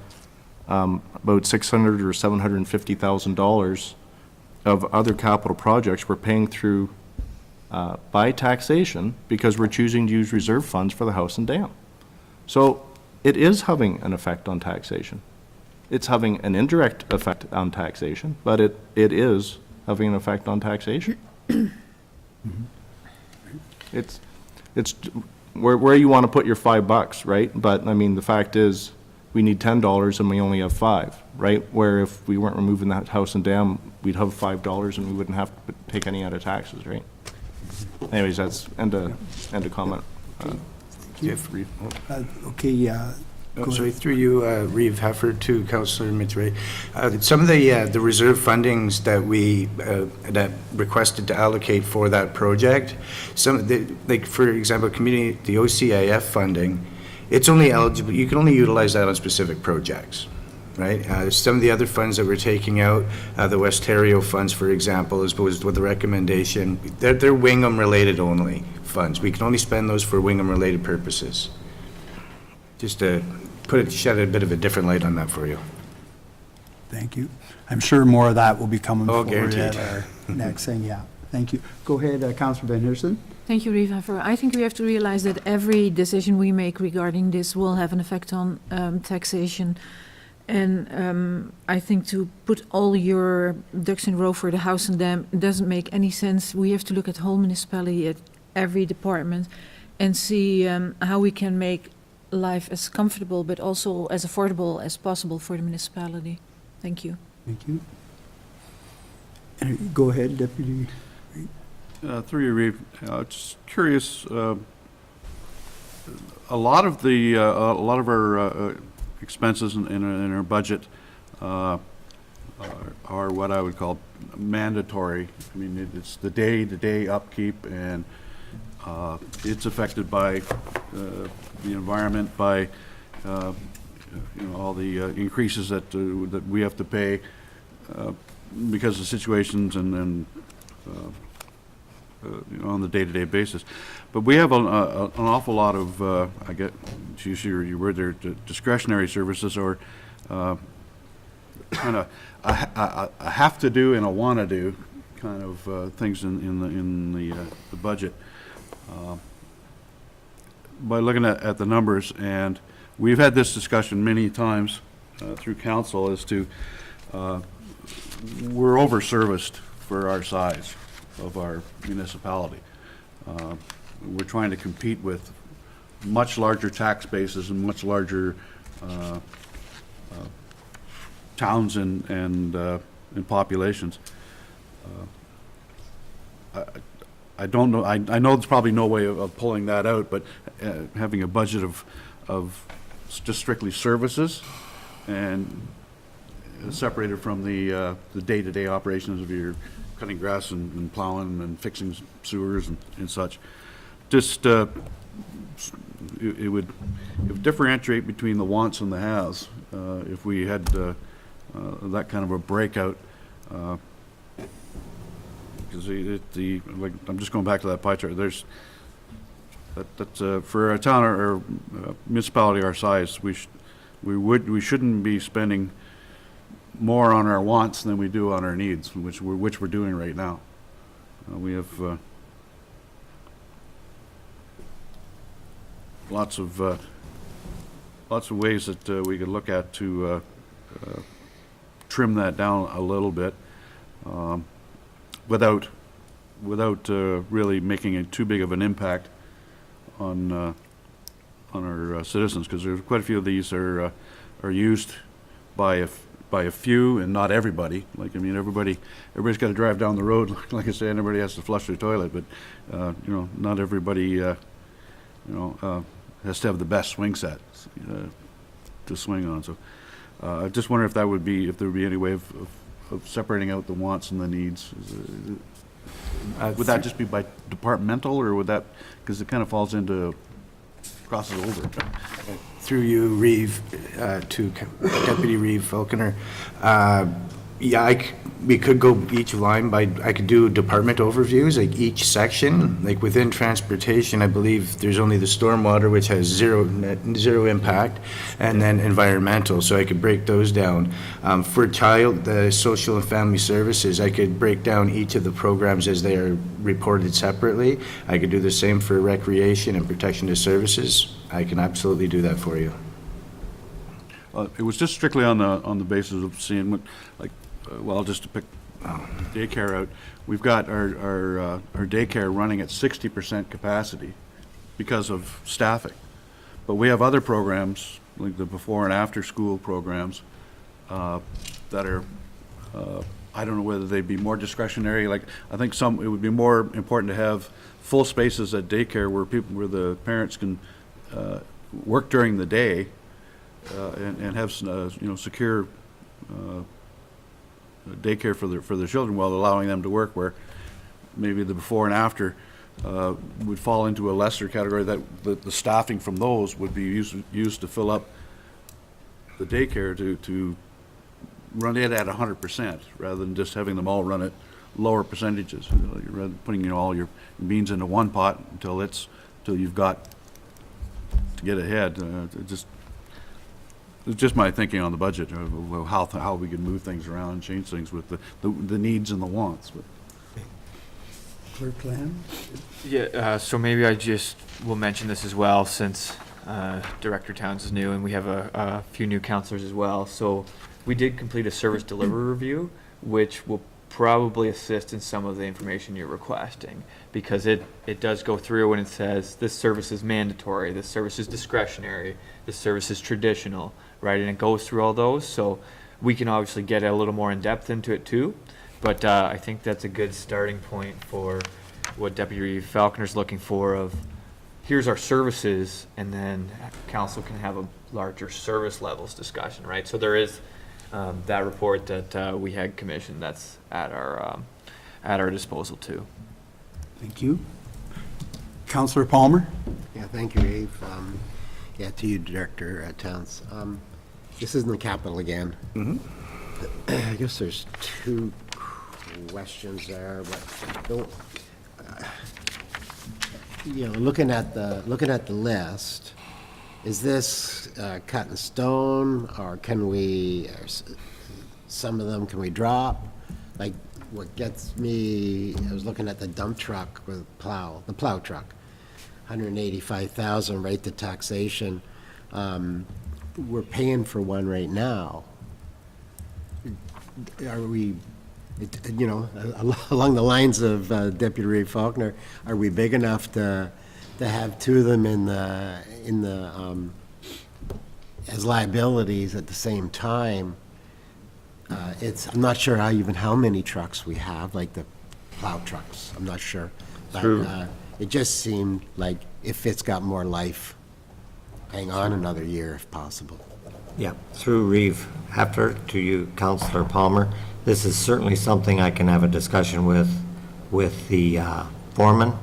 about $600,000 or $750,000 of other capital projects we're paying through by taxation because we're choosing to use reserve funds for the house and dam. So it is having an effect on taxation. It's having an indirect effect on taxation, but it is having an effect on taxation. It's where you want to put your $5, right? But I mean, the fact is, we need $10 and we only have $5, right? Where if we weren't removing that house and dam, we'd have $5 and we wouldn't have to take any out of taxes, right? anyways, that's end of comment. Jeff. Okay, Oh, sorry, through you, Reeve Heffer to Councillor Mitray. Some of the reserve fundings that we that requested to allocate for that project, like for example, the OCIF funding, it's only eligible. You can only utilize that on specific projects, right? Some of the other funds that we're taking out, the Westario funds, for example, as opposed with the recommendation, they're Wingham related only funds. We can only spend those for Wingham related purposes. Just to shed a bit of a different light on that for you. thank you. I'm sure more of that will be coming Oh, forward at guaranteed. our next thing, yeah. Thank you. Go ahead, Councillor Van Heersen. Thank you, Riva. I think we have to realize that every decision we make regarding this will have an effect on taxation. And I think to put all your ducks in a row for the house and dam doesn't make any sense. We have to look at the whole municipality, at every department, and see how we can make life as comfortable but also as affordable as possible for the municipality. Thank you. Thank you. Go ahead, Deputy. Through you, Reeve, just curious, a lot of our expenses in our budget are what I would call mandatory. I mean, it's the day-to-day upkeep, and it's affected by the environment, by all the increases that we have to pay because of situations and on the day-to-day basis. But we have an awful lot of, I get, to use your word there, discretionary services, or kind of a have to do and a want to do kind of things in the budget. By looking at the numbers, and we've had this discussion many times through council as to we're over-serviced for our size of our municipality. We're trying to compete with much larger tax bases and much larger towns and populations. I don't know. I know there's probably no way of pulling that out, but having a budget of just strictly services and separated from the day-to-day operations of your cutting grass and plowing and fixing sewers and such, just it would differentiate between the wants and the haves if we had that kind of a breakout. Because like, I'm just going back to that pie chart. There's that's for a town or municipality our size, we shouldn't be spending more on our wants than we do on our needs, which we're doing right now. We have lots of ways that we could look at to trim that down a little bit. Without really making it too big of an impact on our citizens, because there's quite a few of these are used by a few and not everybody. Like, I mean, everybody's got to drive down the road. Like I say, everybody has to flush their toilet, but not everybody has to have the best swing set to swing on. So I just wonder if there would be any way of separating out the wants and the needs. Would that just be by departmental, or would that, because it kind of falls into, crosses over? Through you, Reeve, to Deputy Reeve Falconer. Yeah, we could go each line by, I could do department overviews, like each section. Like within transportation, I believe there's only the stormwater, which has zero impact, and then environmental, so I could break those down. For the social and family services, I could break down each of the programs as they are reported separately. I could do the same for recreation and protection of services. I can absolutely do that for you. It was just strictly on the basis of seeing what, like, well, just to pick daycare out, we've got our daycare running at 60% capacity because of staffing. But we have other programs, like the before and after school programs, that are I don't know whether they'd be more discretionary, like, I think it would be more important to have full spaces at daycare where the parents can work during the day and have, secure daycare for their children while allowing them to work, where maybe the before and after would fall into a lesser category, that the staffing from those would be used to fill up the daycare to run it at 100%, rather than just having them all run at lower percentages. Rather than putting, all your beans into one pot until you've got to get ahead. It's just my thinking on the budget, of how we can move things around and change things with the needs and the wants. But Clerk Lamb? Yeah, so maybe I just will mention this as well, since Director Towns is new and we have a few new counselors as well. So we did complete a service delivery review, which will probably assist in some of the information you're requesting, because it does go through and it says this service is mandatory, this service is discretionary, this service is traditional, right? And it goes through all those, so we can obviously get a little more in depth into it too. But I think that's a good starting point for what Deputy Falconer's looking for, of here's our services, and then council can have a larger service levels discussion, right? So there is that report that we had commissioned that's at our disposal too. Thank you. Councillor Palmer? Yeah, thank you, Dave. Yeah, to you, Director Towns. This isn't the capital again. I guess there's two questions there, but don't, looking at the list, is this cut in stone, or can we, some of them can we drop? Like, what gets me, I was looking at the dump truck with the plow truck, 185,000 right to taxation. We're paying for one right now. Are we, along the lines of Deputy Ray Faulkner, are we big enough to have two of them in the as liabilities at the same time? I'm not sure how many trucks we have, like the plow trucks. I'm not sure. But it just seemed like if it's got more life, hang on another year if possible. Yeah, through Reeve Hefner to you, Councillor Palmer. This is certainly something I can have a discussion with the foremen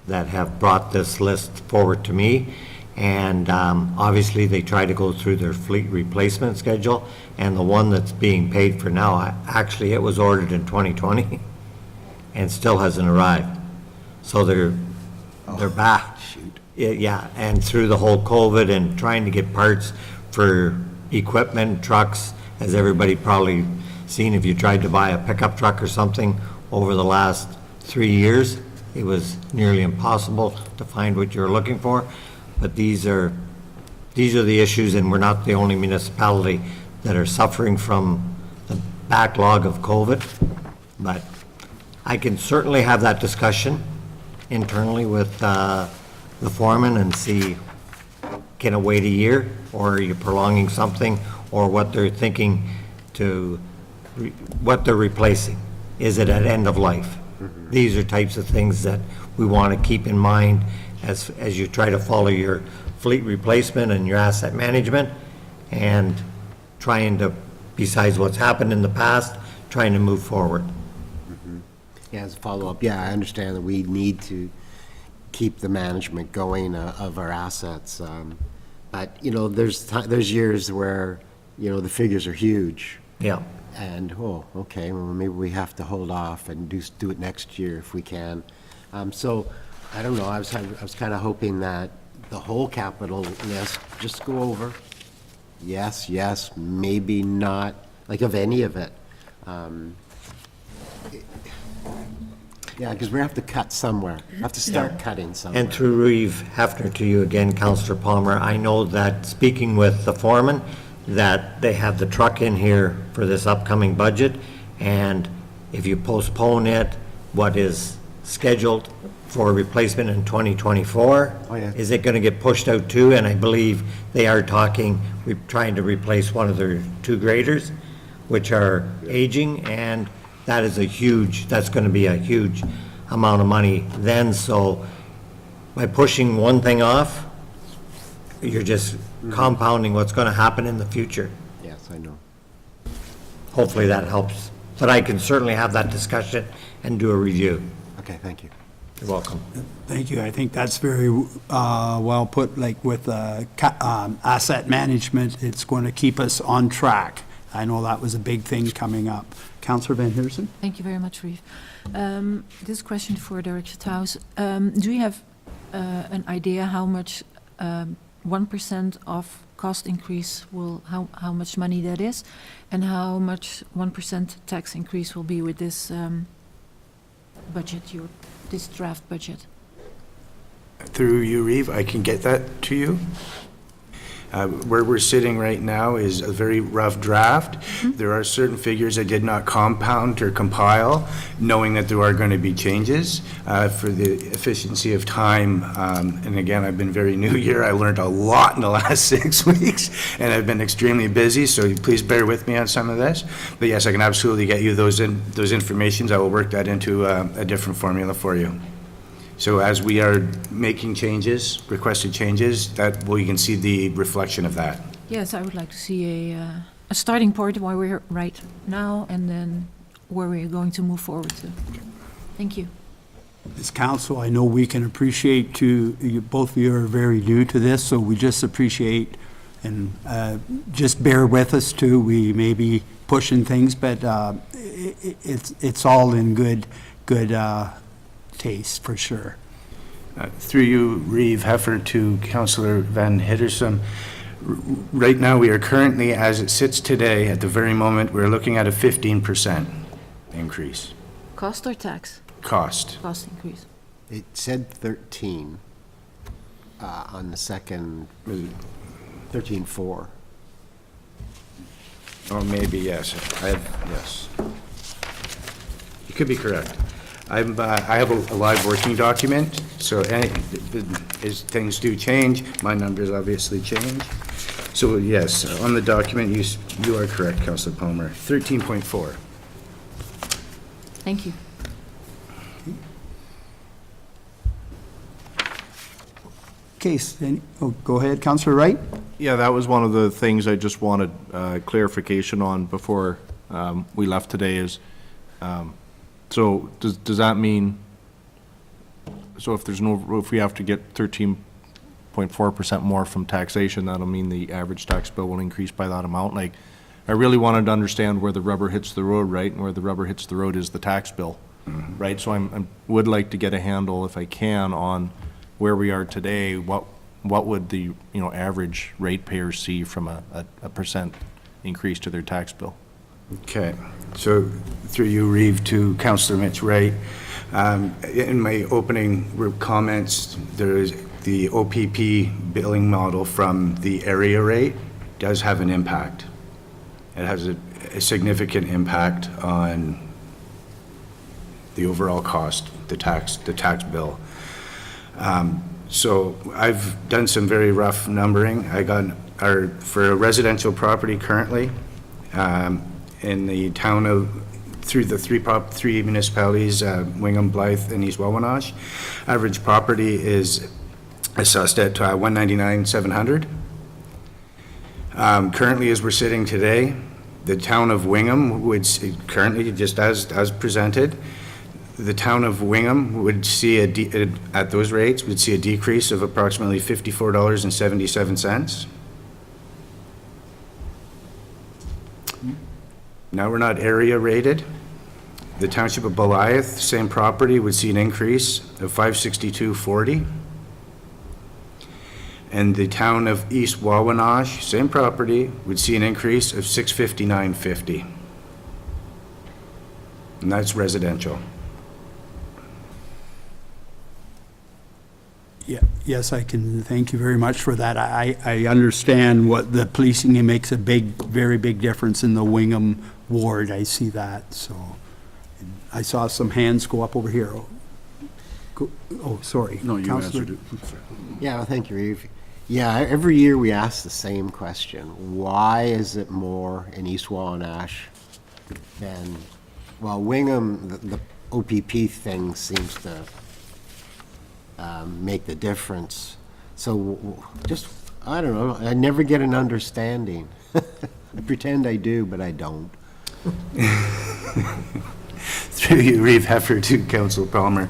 that have brought this list forward to me. And obviously, they try to go through their fleet replacement schedule. And the one that's being paid for now, actually, it was ordered in 2020 and still hasn't arrived. So they're back. Yeah, and through the whole COVID and trying to get parts for equipment, trucks, as everybody probably seen, if you tried to buy a pickup truck or something over the last 3 years, it was nearly impossible to find what you're looking for. But these are the issues, and we're not the only municipality that are suffering from the backlog of COVID. But I can certainly have that discussion internally with the foreman and see, can it wait a year, or are you prolonging something, or what they're thinking what they're replacing. Is it at end of life? These are types of things that we want to keep in mind as you try to follow your fleet replacement and your asset management, and trying to, besides what's happened in the past, trying to move forward. Yeah, as a follow-up, yeah, I understand that we need to keep the management going of our assets. But, there's years where, the figures are huge. Yeah. And, okay, well, maybe we have to hold off and do it next year if we can. So, I don't know, I was kind of hoping that the whole capital list, just go over, yes, maybe not, like of any of it. Yeah, because we have to cut somewhere. We have to start cutting somewhere. And through Reeve Hefner to you again, Councillor Palmer, I know that speaking with the foreman, that they have the truck in here for this upcoming budget, and if you postpone it, what is scheduled for replacement in 2024, is it going to get pushed out too? And I believe they are trying to replace one of their two graders, which are aging, and that is that's going to be a huge amount of money then, so by pushing one thing off, you're just compounding what's going to happen in the future. Yes, I know. Hopefully that helps, but I can certainly have that discussion and do a review. Okay, thank you. You're welcome. Thank you. I think that's very well put, like with asset management, it's going to keep us on track. I know that was a big thing coming up. Councillor Van Heersen? Thank you very much, Reeve. This question for Director Taus. Do you have an idea how much 1% of cost increase will, how much money that is, and how much 1% tax increase will be with this budget, this draft budget? Through you, Reeve, I can get that to you. Where we're sitting right now is a very rough draft. There are certain figures I did not compound or compile, knowing that there are going to be changes for the efficiency of time. And again, I've been very new here. I learned a lot in the last 6 weeks, and I've been extremely busy, so please bear with me on some of this. But yes, I can absolutely get you those informations. I will work that into a different formula for you. So as we are making changes, requested changes, you can see the reflection of that. Yes, I would like to see a starting point where we're right now and then where we're going to move forward to. Thank you. As council, I know we can appreciate both of you are very new to this, so we just appreciate and just bear with us too. We may be pushing things, but it's all in good taste for sure. Through you, Reeve Heffer, to Councillor Van Hittersum. Right now, we are currently, as it sits today, at the very moment, we're looking at a 15% increase. Cost or tax? Cost. Cost increase. It said 13 on the second, 13.4. Or maybe, yes. Yes. You could be correct. I have a live working document, so as things do change, my numbers obviously change. So yes, on the document, you are correct, Councillor Palmer, 13.4. Thank you. Case, go ahead, Councillor Wright. Yeah, that was one of the things I just wanted clarification on before we left today is, so does that mean, so if we have to get 13.4% more from taxation, that'll mean the average tax bill will increase by that amount? Like, I really wanted to understand where the rubber hits the road, right? And where the rubber hits the road is the tax bill, right? So I would like to get a handle, if I can, on where we are today. What would the, average ratepayers see from a percent increase to their tax bill? Okay, so through you, Reeve, to Councillor Mitch Wright. In my opening comments, there is the OPP billing model from the area rate does have an impact. It has a significant impact on the overall cost, the tax bill. So I've done some very rough numbering. I got for a residential property currently, in the town of, through the three municipalities, Wingham, Blythe, and East Wawanach, average property is assessed at $199,700. Currently, as we're sitting today, the town of Wingham would currently, just as presented, the town of Wingham would see at those rates would see a decrease of approximately $54.77. Now we're not area rated. The township of Blythe, same property, would see an increase of $562.40. And the town of East Wawanach, same property, would see an increase of $659.50. And that's residential. Yeah, yes, I can, thank you very much for that. I understand what the policing, it makes a very big difference in the Wingham ward. I see that, so. And I saw some hands go up over here. Oh, sorry. No, you Councillor. answered it. Yeah, well, thank you, Reeve. Yeah, every year we ask the same question. Why is it more in East Wawanach than well, Wingham, the OPP thing seems to make the difference. So just, I don't know, I never get an understanding. I pretend I do, but I don't. Through you, Reeve Heffer, to Council Palmer.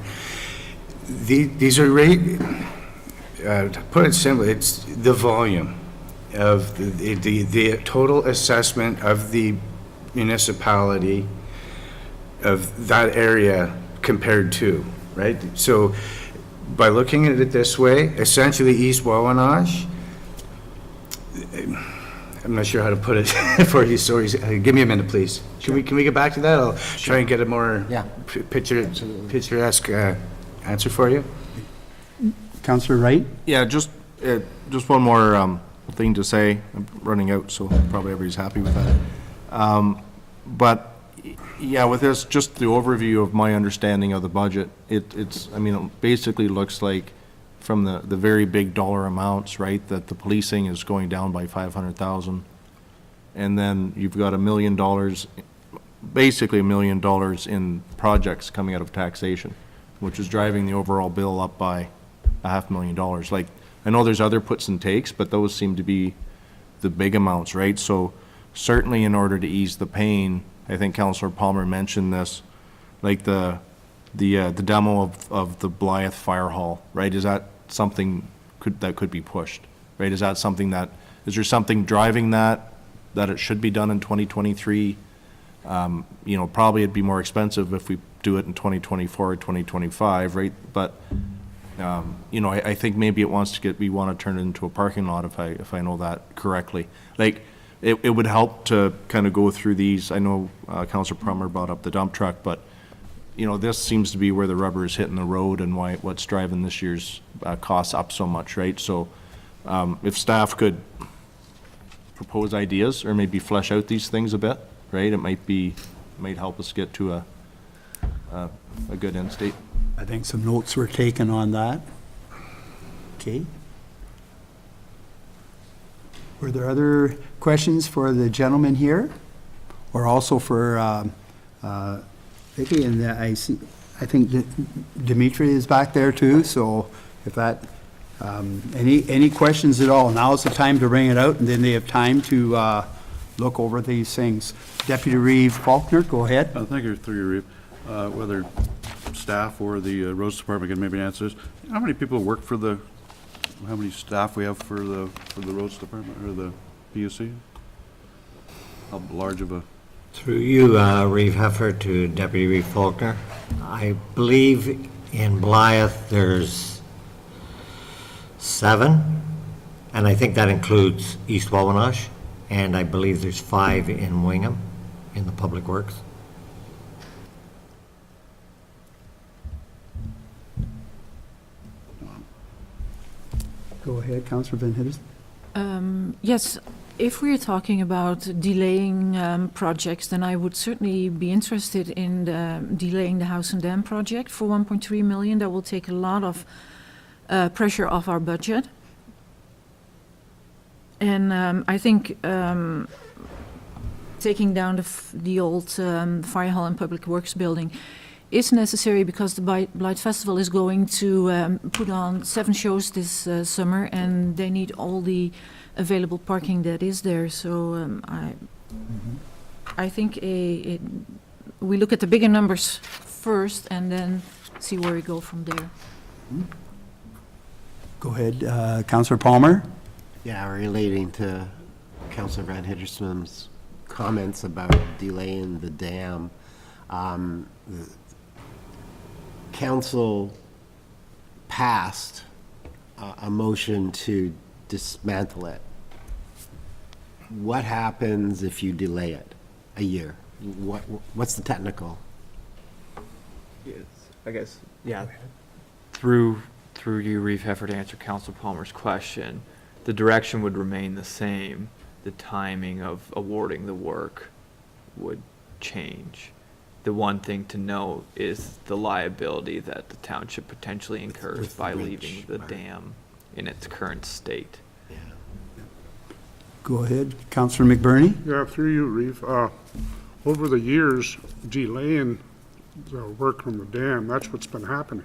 These are to put it simply, it's the volume of the total assessment of the municipality of that area compared to, right? So by looking at it this way, essentially East Wawanach, I'm not sure how to put it for you, sorry, give me a minute, please. Can we get back to that? I'll try and get a more Yeah. picturesque answer for you. Councillor Wright? Yeah, just one more thing to say. I'm running out, so probably everybody's happy with that. But, yeah, with this, just the overview of my understanding of the budget, it's, I mean, it basically looks like from the very big dollar amounts, right, that the policing is going down by 500,000. And then you've got $1 million, basically $1 million in projects coming out of taxation, which is driving the overall bill up by $500,000. Like, I know there's other puts and takes, but those seem to be the big amounts, right? So certainly in order to ease the pain, I think Councillor Palmer mentioned this, like the demo of the Blythe Fire Hall, right? Is that something that could be pushed, right? Is that something is there something driving that it should be done in 2023? You know, probably it'd be more expensive if we do it in 2024 or 2025, right? But, you know, I think maybe we want to turn it into a parking lot if I know that correctly. Like, it would help to kind of go through these. I know Councillor Palmer brought up the dump truck, but, you know, this seems to be where the rubber is hitting the road and what's driving this year's costs up so much, right? So if staff could propose ideas or maybe flesh out these things a bit, right? It might help us get to a good end state. I think some notes were taken on that. Okay. Were there other questions for the gentleman here? Or also for Vicky? And I think Dimitri is back there too, so if that, any questions at all, now's the time to bring it out, and then they have time to look over these things. Deputy Reeve Faulkner, go ahead. Thank you, through you, Reeve. Whether staff or the roads department can maybe answer this. How many people work for how many staff we have for the roads department or the PUC? How large of a? Through you, Reeve Heffer, to Deputy Reeve Faulkner. I believe in Blythe there's 7, and I think that includes East Wawanach, and I believe there's 5 in Wingham, in the Public Works. Go ahead, Councillor Van Hidders. Yes, if we're talking about delaying projects, then I would certainly be interested in delaying the House and Dam project for 1.3 million. That will take a lot of pressure off our budget. And I think taking down the old fire hall and public works building is necessary because the Blythe Festival is going to put on 7 shows this summer, and they need all the available parking that is there. So I think we look at the bigger numbers first and then see where we go from there. Go ahead, Councillor Palmer. Yeah, relating to Councillor Van Hittersman's comments about delaying the dam. Council passed a motion to dismantle it. What happens if you delay it a year? What's the technical? Yes, I guess, yeah. Through you, Reeve Heffer, to answer Council Palmer's question, the direction would remain the same. The timing of awarding the work would change. The one thing to note is the liability that the township potentially incurs With the by bridge, leaving the right. dam in its current state. Go ahead, Councillor McBurney. Yeah, through you, Reeve. over the years, delaying the work on the dam, that's what's been happening.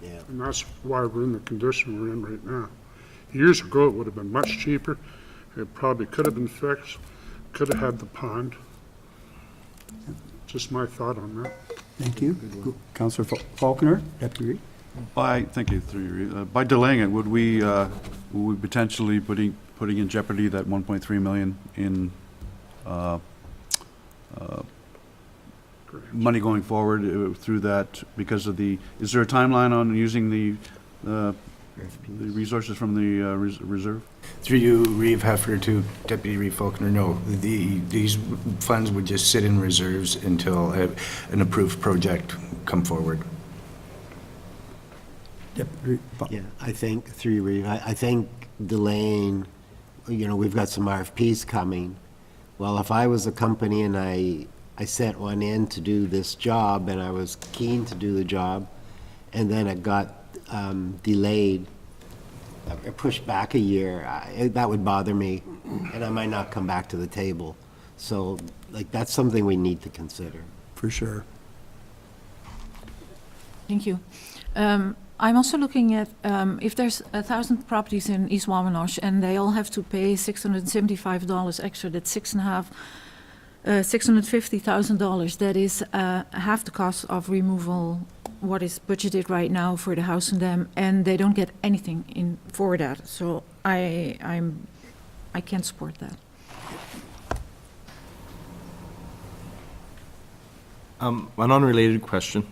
Yeah. And that's why we're in the condition we're in right now. Years ago, it would have been much cheaper. It probably could have been fixed, could have had the pond. Just my thought on that. Thank you. Councillor Faulkner, Deputy Reid. Thank you, through you. By delaying it, would we potentially putting in jeopardy that 1.3 million in money going forward through that because of is there a timeline on using the resources from the reserve? Through you, Reeve Heffer to Deputy Reeve Faulkner, no, these funds would just sit in reserves until an approved project come forward. Yeah, I think, through you, Reeve, I think delaying, we've got some RFPs coming. Well, if I was a company and I sent one in to do this job and I was keen to do the job, and then it got delayed, pushed back a year, that would bother me, and I might not come back to the table. So, that's something we need to consider. For sure. Thank you. I'm also looking at if there's 1,000 properties in East Wampanoag and they all have to pay $675 extra, that's $650,000. That is half the cost of removal, what is budgeted right now for the house and dam, and they don't get anything in for that. So I can't support that. An unrelated question.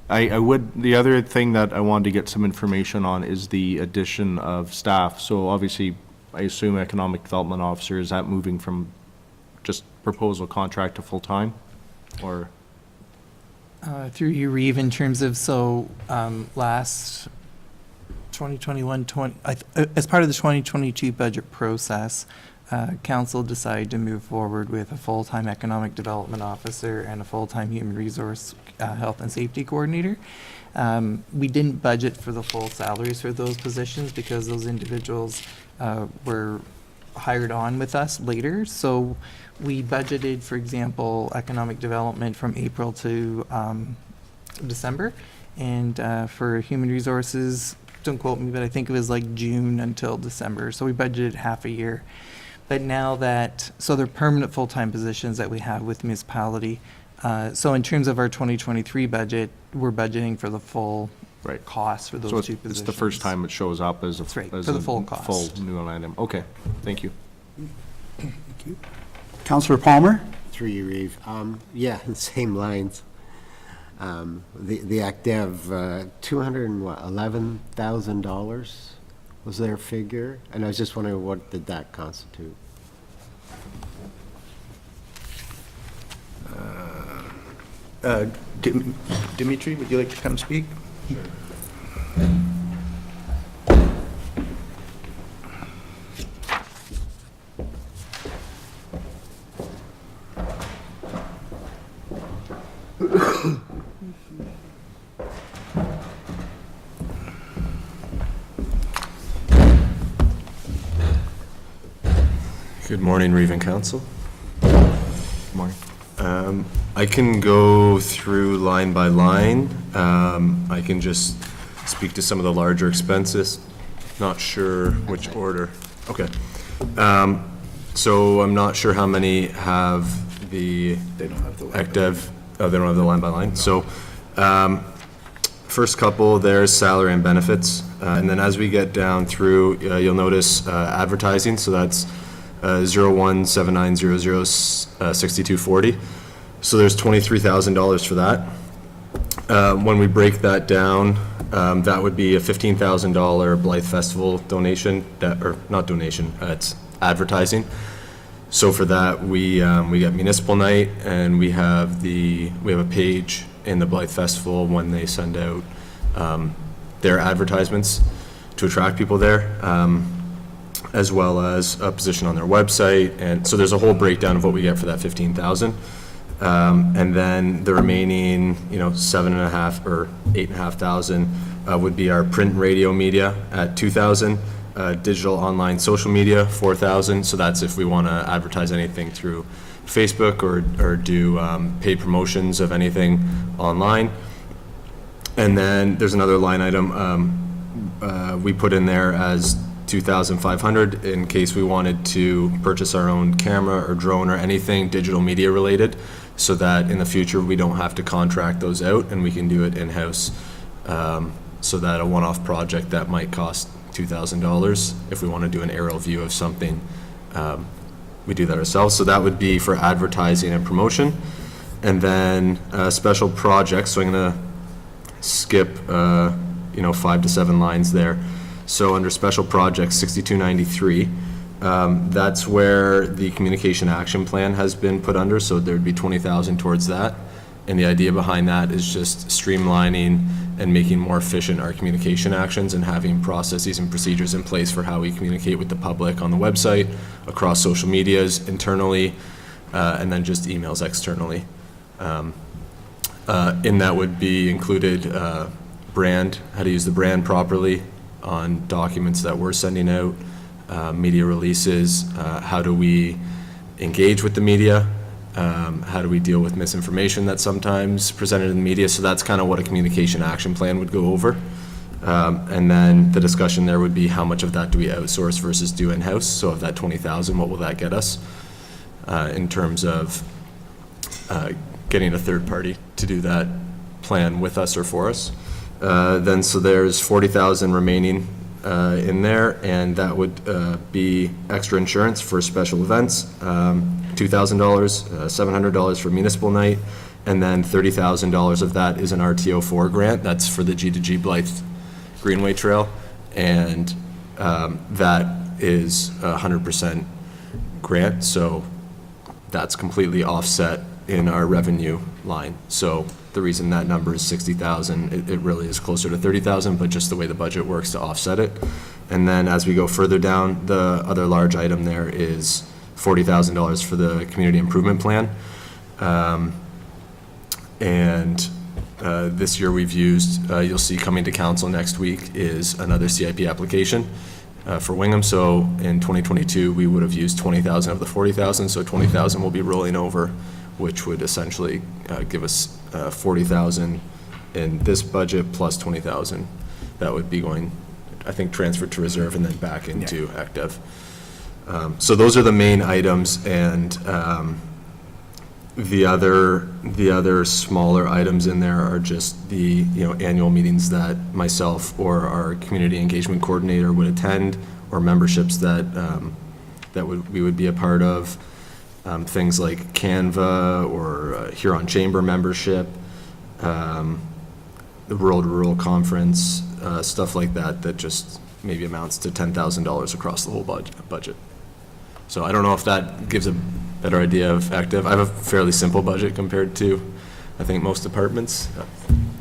The other thing that I wanted to get some information on is the addition of staff. So obviously, I assume economic development officer, is that moving from just proposal contract to full-time, or? Through you, Reeve, in terms of, last 2021, as part of the 2022 budget process, council decided to move forward with a full-time economic development officer and a full-time human resource health and safety coordinator. We didn't budget for the full salaries for those positions because those individuals were hired on with us later. So we budgeted, for example, economic development from April to December. And for human resources, don't quote me, but I think it was like June until December. So we budgeted half a year. But now so they're permanent full-time positions that we have with municipality. So in terms of our 2023 budget, we're budgeting for the full cost for those two positions. It's the first time it shows up as That's right, as for the a full cost. full new line item. Okay, thank you. Thank you. Councillor Palmer? Through you, Reeve. Yeah, same lines. The ACDEV, $211,000 was their figure, and I was just wondering, what did that constitute? Dimitri, would you like to come speak? Good morning, Reeve and Council. Good morning. I can go through line by line. I can just speak to some of the larger expenses. Not sure which order. Okay. So I'm not sure how many have the ACDEV. Oh, they don't have the line by line. So first couple, there's salary and benefits. And then as we get down through, you'll notice advertising. So that's 0179006240. So there's $23,000 for that. When we break that down, that would be a $15,000 Blythe Festival donation, or not donation, it's advertising. So for that, we get Municipal Night, and we have a page in the Blythe Festival when they send out their advertisements to attract people there, as well as a position on their website. And so there's a whole breakdown of what we get for that $15,000. And then the remaining, $7,500 or $8,500 would be our print and radio media at $2,000, digital online social media $4,000. So that's if we want to advertise anything through Facebook or do paid promotions of anything online. And then there's another line item we put in there as 2,500 in case we wanted to purchase our own camera or drone or anything digital media related, so that in the future we don't have to contract those out and we can do it in-house. So that a one-off project that might cost $2,000, if we want to do an aerial view of something, we do that ourselves. So that would be for advertising and promotion. And then special projects, so I'm going to skip 5 to 7 lines there. So under special projects, 6293, that's where the communication action plan has been put under, so there'd be 20,000 towards that. And the idea behind that is just streamlining and making more efficient our communication actions and having processes and procedures in place for how we communicate with the public on the website, across social medias, internally, and then just emails externally. In that would be included brand, how to use the brand properly on documents that we're sending out, media releases, how do we engage with the media, how do we deal with misinformation that's sometimes presented in the media. So that's kind of what a communication action plan would go over. And then the discussion there would be how much of that do we outsource versus do in-house. So of that 20,000, what will that get us in terms of getting a third party to do that plan with us or for us. Then so there's 40,000 remaining in there, and that would be extra insurance for special events, $2,000, $700 for municipal night, and then $30,000 of that is an RTO4 grant. That's for the G2G Blythe Greenway Trail, and that is 100% grant, so that's completely offset in our revenue line. So the reason that number is 60,000, it really is closer to 30,000, but just the way the budget works to offset it. And then as we go further down, the other large item there is $40,000 for the community improvement plan. This year we've used, you'll see coming to council next week is another CIP application for Wingham. So in 2022, we would have used 20,000 of the 40,000, so 20,000 will be rolling over, which would essentially give us 40,000 in this budget plus 20,000. That would be going, I think, transferred to reserve and then back into ActDev. So those are the main items, and the other smaller items in there are just the annual meetings that myself or our community engagement coordinator would attend, or memberships that we would be a part of. Things like Canva or Huron Chamber membership, the Rural to Rural Conference, stuff like that, that just maybe amounts to $10,000 across the whole budget. So I don't know if that gives a better idea of ActDev. I have a fairly simple budget compared to, I think, most departments.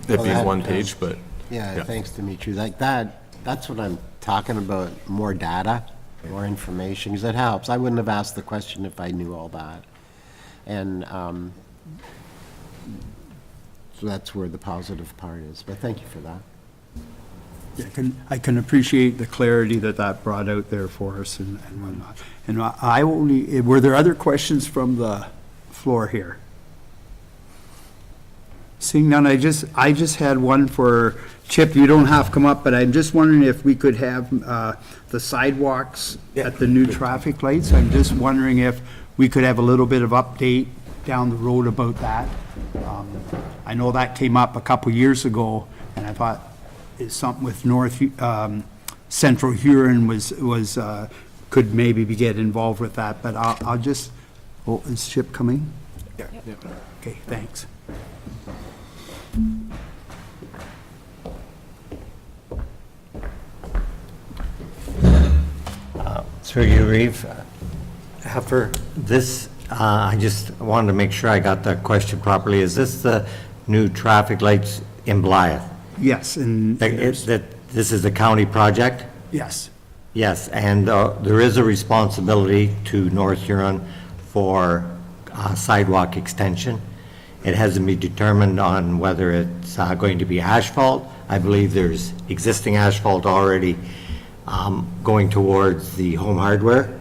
It being one page, but. Yeah, thanks, Dimitri. Like that's what I'm talking about, more data, more information, because it helps. I wouldn't have asked the question if I knew all that. And so that's where the positive part is. But thank you for that. I can appreciate the clarity that brought out there for us and whatnot. And were there other questions from the floor here? Seeing none, I just had one for Chip. You don't have to come up, but I'm just wondering if we could have the sidewalks at the new traffic lights. I'm just wondering if we could have a little bit of update down the road about that. I know that came up a couple years ago, and I thought it's something with Central Huron could maybe get involved with that, but I'll just, is Chip coming? Yeah. Okay, thanks. Through you, Reeve. For this, I just wanted to make sure I got that question properly. Is this the new traffic lights in Blythe? Yes, and. This is a county project? Yes. Yes, and there is a responsibility to North Huron for sidewalk extension. It hasn't been determined on whether it's going to be asphalt. I believe there's existing asphalt already going towards the Home Hardware.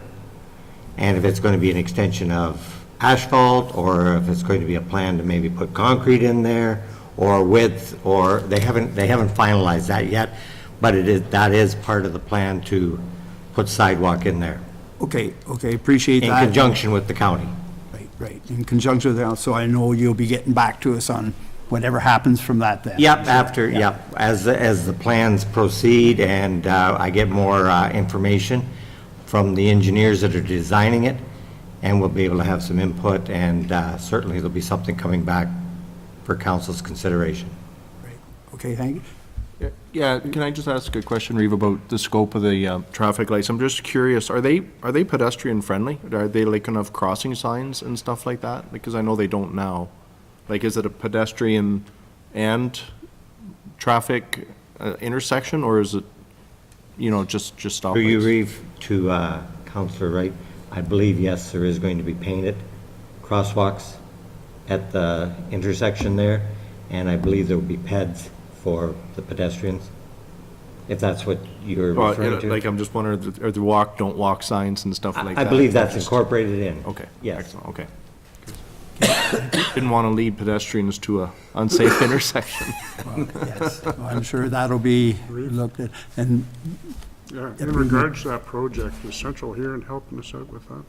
And if it's going to be an extension of asphalt, or if it's going to be a plan to maybe put concrete in there, or width, or they haven't finalized that yet, but that is part of the plan to put sidewalk in there, Okay, appreciate in that. conjunction with the county. Right, in conjunction with that, so I know you'll be getting back to us on whatever happens from that then. Yep, as the plans proceed and I get more information from the engineers that are designing it, and we'll be able to have some input, and certainly there'll be something coming back for council's consideration. Okay, thank you. Yeah, can I just ask a question, Reeve, about the scope of the traffic lights? I'm just curious, are they pedestrian friendly? Are they like gonna have crossing signs and stuff like that? Because I know they don't now. Like, is it a pedestrian and traffic intersection, or is it, just stoplights? Through you, Reeve, to Councillor Wright, I believe, yes, there is going to be painted crosswalks at the intersection there, and I believe there will be PEDs for the pedestrians, if that's what you're referring to. Like, I'm just wondering, are the walk, don't walk signs and stuff like I that? believe that's incorporated in. Okay. Yes. Excellent, okay. Didn't want to lead pedestrians to a unsafe intersection. Well, yes, well, I'm sure that'll be looked at, and Yeah, in regards to that project, is Central Huron helping us out with that?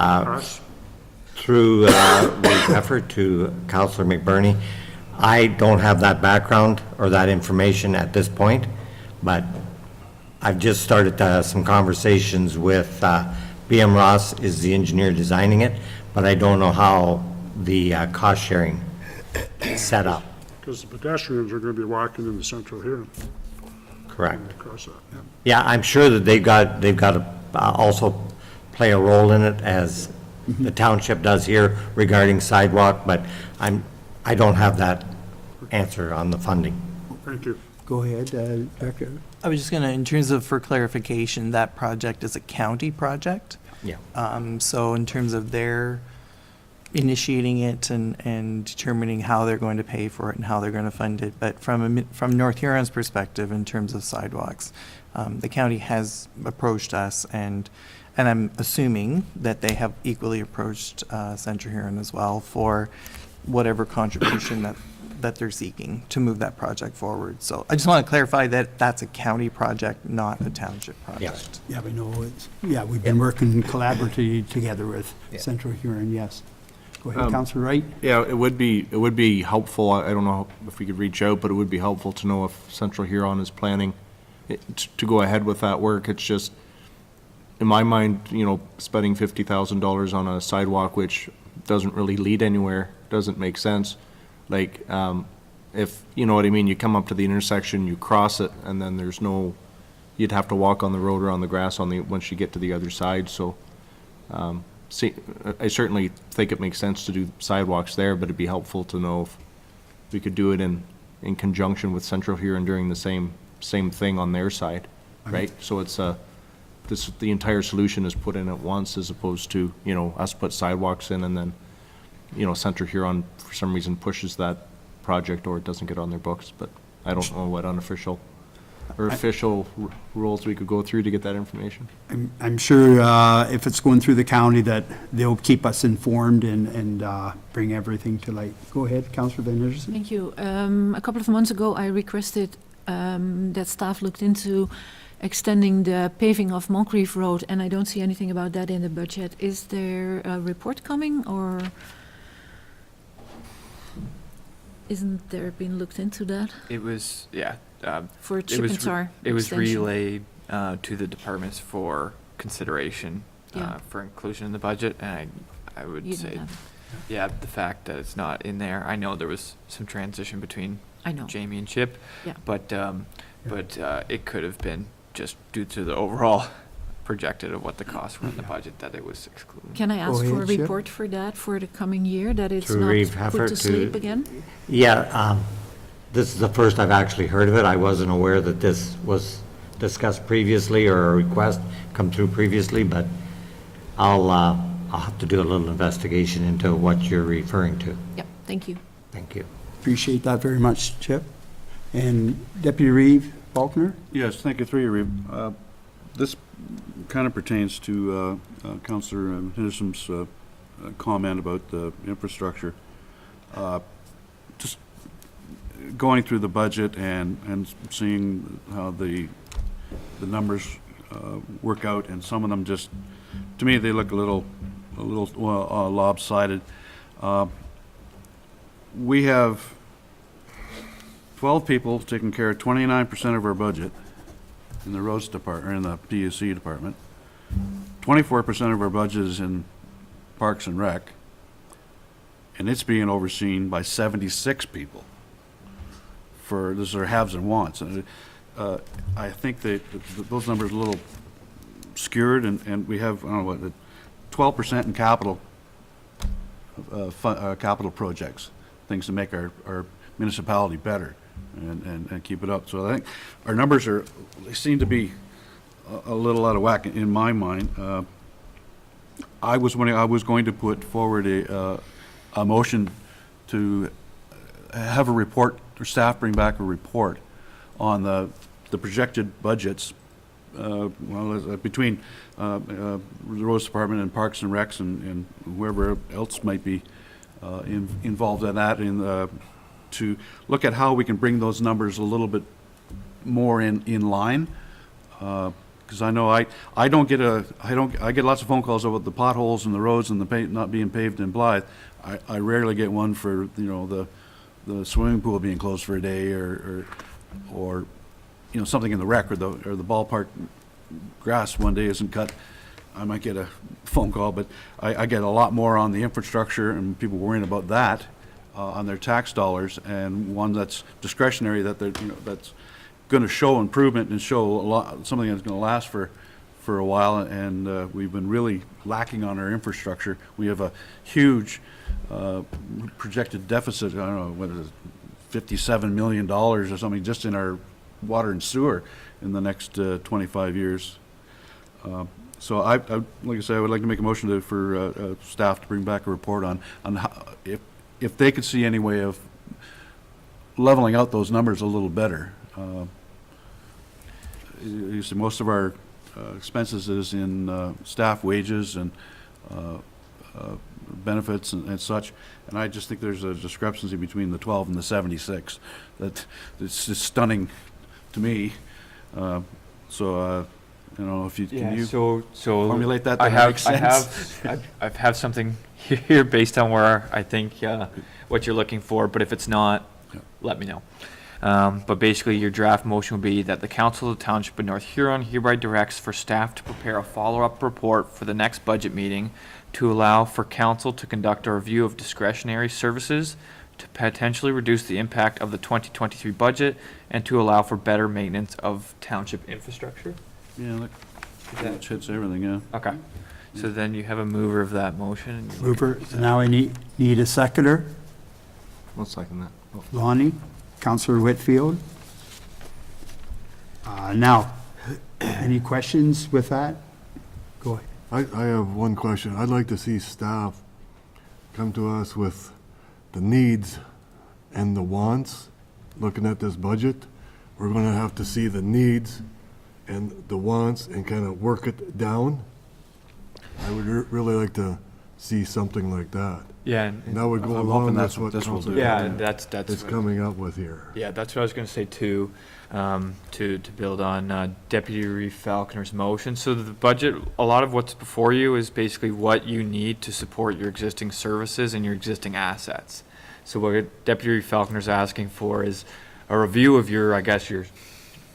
Us? Through the effort to Councillor McBurney, I don't have that background or that information at this point, but I've just started some conversations with BM Ross is the engineer designing it, but I don't know how the cost sharing is set up. Because the pedestrians are going to be walking in the Central Huron. Correct. Across that, yeah. Yeah, I'm sure that they've got to also play a role in it, as the township does here regarding sidewalk, but I don't have that answer on the funding. Thank you. go ahead, Director. I was just gonna, in terms of, for clarification, that project is a county project. Yeah. So in terms of their initiating it and determining how they're going to pay for it and how they're going to fund it, but from North Huron's perspective, in terms of sidewalks, the county has approached us, and I'm assuming that they have equally approached Central Huron as well for whatever contribution that they're seeking to move that project forward. So I just want to clarify that that's a county project, not a township project. Yeah, we know it's, yeah, we've been working collaboratively together with Central Huron, yes. Go ahead, Councillor Wright. Yeah, it would be helpful, I don't know if we could reach out, but it would be helpful to know if Central Huron is planning to go ahead with that work. It's just, in my mind, spending $50,000 on a sidewalk, which doesn't really lead anywhere, doesn't make sense. Like, if, you know what I mean, you come up to the intersection, you cross it, and then there's no, you'd have to walk on the road or on the grass once you get to the other side, so, I certainly think it makes sense to do sidewalks there, but it'd be helpful to know if we could do it in conjunction with Central Huron during the same thing on their side, right? So it's the entire solution is put in at once, as opposed to, us put sidewalks in and then, Central Huron for some reason pushes that project or it doesn't get on their books, but I don't know what unofficial or official rules we could go through to get that information. I'm sure if it's going through the county that they'll keep us informed and bring everything to light. Go ahead, Councillor Van Henderson. Thank you. A couple of months ago, I requested that staff looked into extending the paving of Moncrief Road, and I don't see anything about that in the budget. Is there a report coming, or isn't there been looked into that? It was, yeah. For Chippensar It was extension. relayed to the departments for consideration Yeah. for inclusion in the budget, and I would You don't say, have it. yeah, the fact that it's not in there. I know there was some transition between I know. Jamie and Chip, Yeah. but it could have been just due to the overall projected of what the costs were in the budget that it was excluded. Can I ask for a ahead, Chip. report for that for the coming year, that it's Through not Reeve put Heffer to to- sleep again? Yeah, this is the first I've actually heard of it. I wasn't aware that this was discussed previously or a request come through previously, but I'll have to do a little investigation into what you're referring to. Yep, thank you. Thank you. Appreciate that very much, Chip. And Deputy Reeve Faulkner? Yes, thank you, through you, Reeve. This kind of pertains to Councillor Henderson's comment about the infrastructure. Just going through the budget and seeing how the numbers work out, and some of them just, to me, they look a little lopsided. We have 12 people taking care of 29% of our budget in the roads department, or in the PUC department. 24% of our budget is in Parks and Rec, and it's being overseen by 76 people. For, those are haves and wants. And I think that those numbers are a little skewed, and we have, I don't know, what, 12% in capital, capital projects, things to make our municipality better and keep it up. So I think our numbers they seem to be a little out of whack in my mind. I was going to put forward a motion to have a report, or staff bring back a report on the projected budgets, between the roads department and Parks and Recs and whoever else might be involved in that, to look at how we can bring those numbers a little bit more in line. Because I know I get lots of phone calls about the potholes and the roads and the not being paved in Blythe. I rarely get one for, the swimming pool being closed for a day, or something in the rec, or the ballpark grass one day isn't cut. I might get a phone call, but I get a lot more on the infrastructure and people worrying about that on their tax dollars, and one that's discretionary, that that's going to show improvement and show something that's going to last for a while. And we've been really lacking on our infrastructure. We have a huge projected deficit. I don't know what it is, $57 million or something, just in our water and sewer in the next 25 years. So like I say, I would like to make a motion for staff to bring back a report on how, if they could see any way of leveling out those numbers a little better. You see, most of our expenses is in staff wages and benefits and such, and I just think there's a discrepancy between the 12 and the 76 that it's just stunning to me. If you can you formulate that makes sense. I have something here based on where I think what you're looking for, but if it's not, let me know. But basically, your draft motion would be that the Council of the Township of North Huron hereby directs for staff to prepare a follow-up report for the next budget meeting to allow for council to conduct a review of discretionary services to potentially reduce the impact of the 2023 budget and to allow for better maintenance of township infrastructure. Yeah, look, that hits everything, yeah. Okay. So then you have a mover of that motion. And you're Mover, now I need a seconder. I'll second that. Lonnie, Councillor Whitfield. Now, any questions with that? Go ahead. I have one question. I'd like to see staff come to us with the needs and the wants. Looking at this budget, we're going to have to see the needs and the wants and kind of work it down. I would really like to see something like that. Yeah, And that would go I'm along hoping with that's what what this will Councilor do. yeah, Palmer that's is coming up with here. Yeah, that's what I was going to say too, to build on Deputy Reeve Falconer's motion. So the budget, a lot of what's before you is basically what you need to support your existing services and your existing assets. So what Deputy Reeve Falconer's asking for is a review of your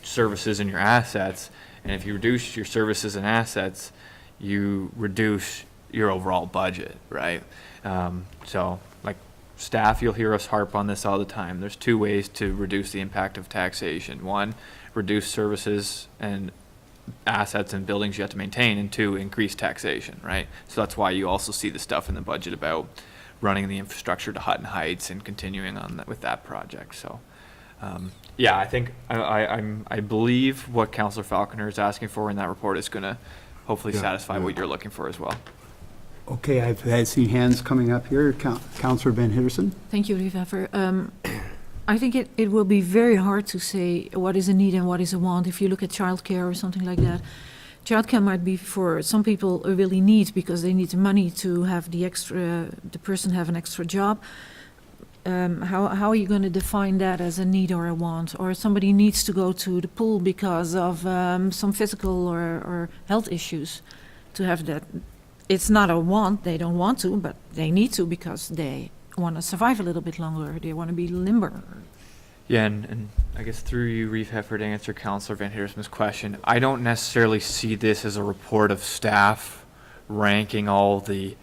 services and your assets. And if you reduce your services and assets, you reduce your overall budget, right? So like staff, you'll hear us harp on this all the time. There's two ways to reduce the impact of taxation. One, reduce services and assets and buildings you have to maintain, and two, increase taxation, right? So that's why you also see the stuff in the budget about running the infrastructure to Hutton Heights and continuing on with that project. So I think I believe what Councillor Falconer is asking for in that report is going to hopefully satisfy what you're looking for as well. Okay, I've seen hands coming up here. Councillor Ben Henderson. Thank you, River. I think it will be very hard to say what is a need and what is a want if you look at childcare or something like that. childcare might be for some people a really need because they need the money to have the person have an extra job. How are you going to define that as a need or a want? Or somebody needs to go to the pool because of some physical or health issues to have that. It's not a want, they don't want to, but they need to because they want to survive a little bit longer. They want to be limber. Yeah, and I guess through you, Reeve Heffer, to answer Councillor Van Heersman's question, I don't necessarily see this as a report of staff ranking all the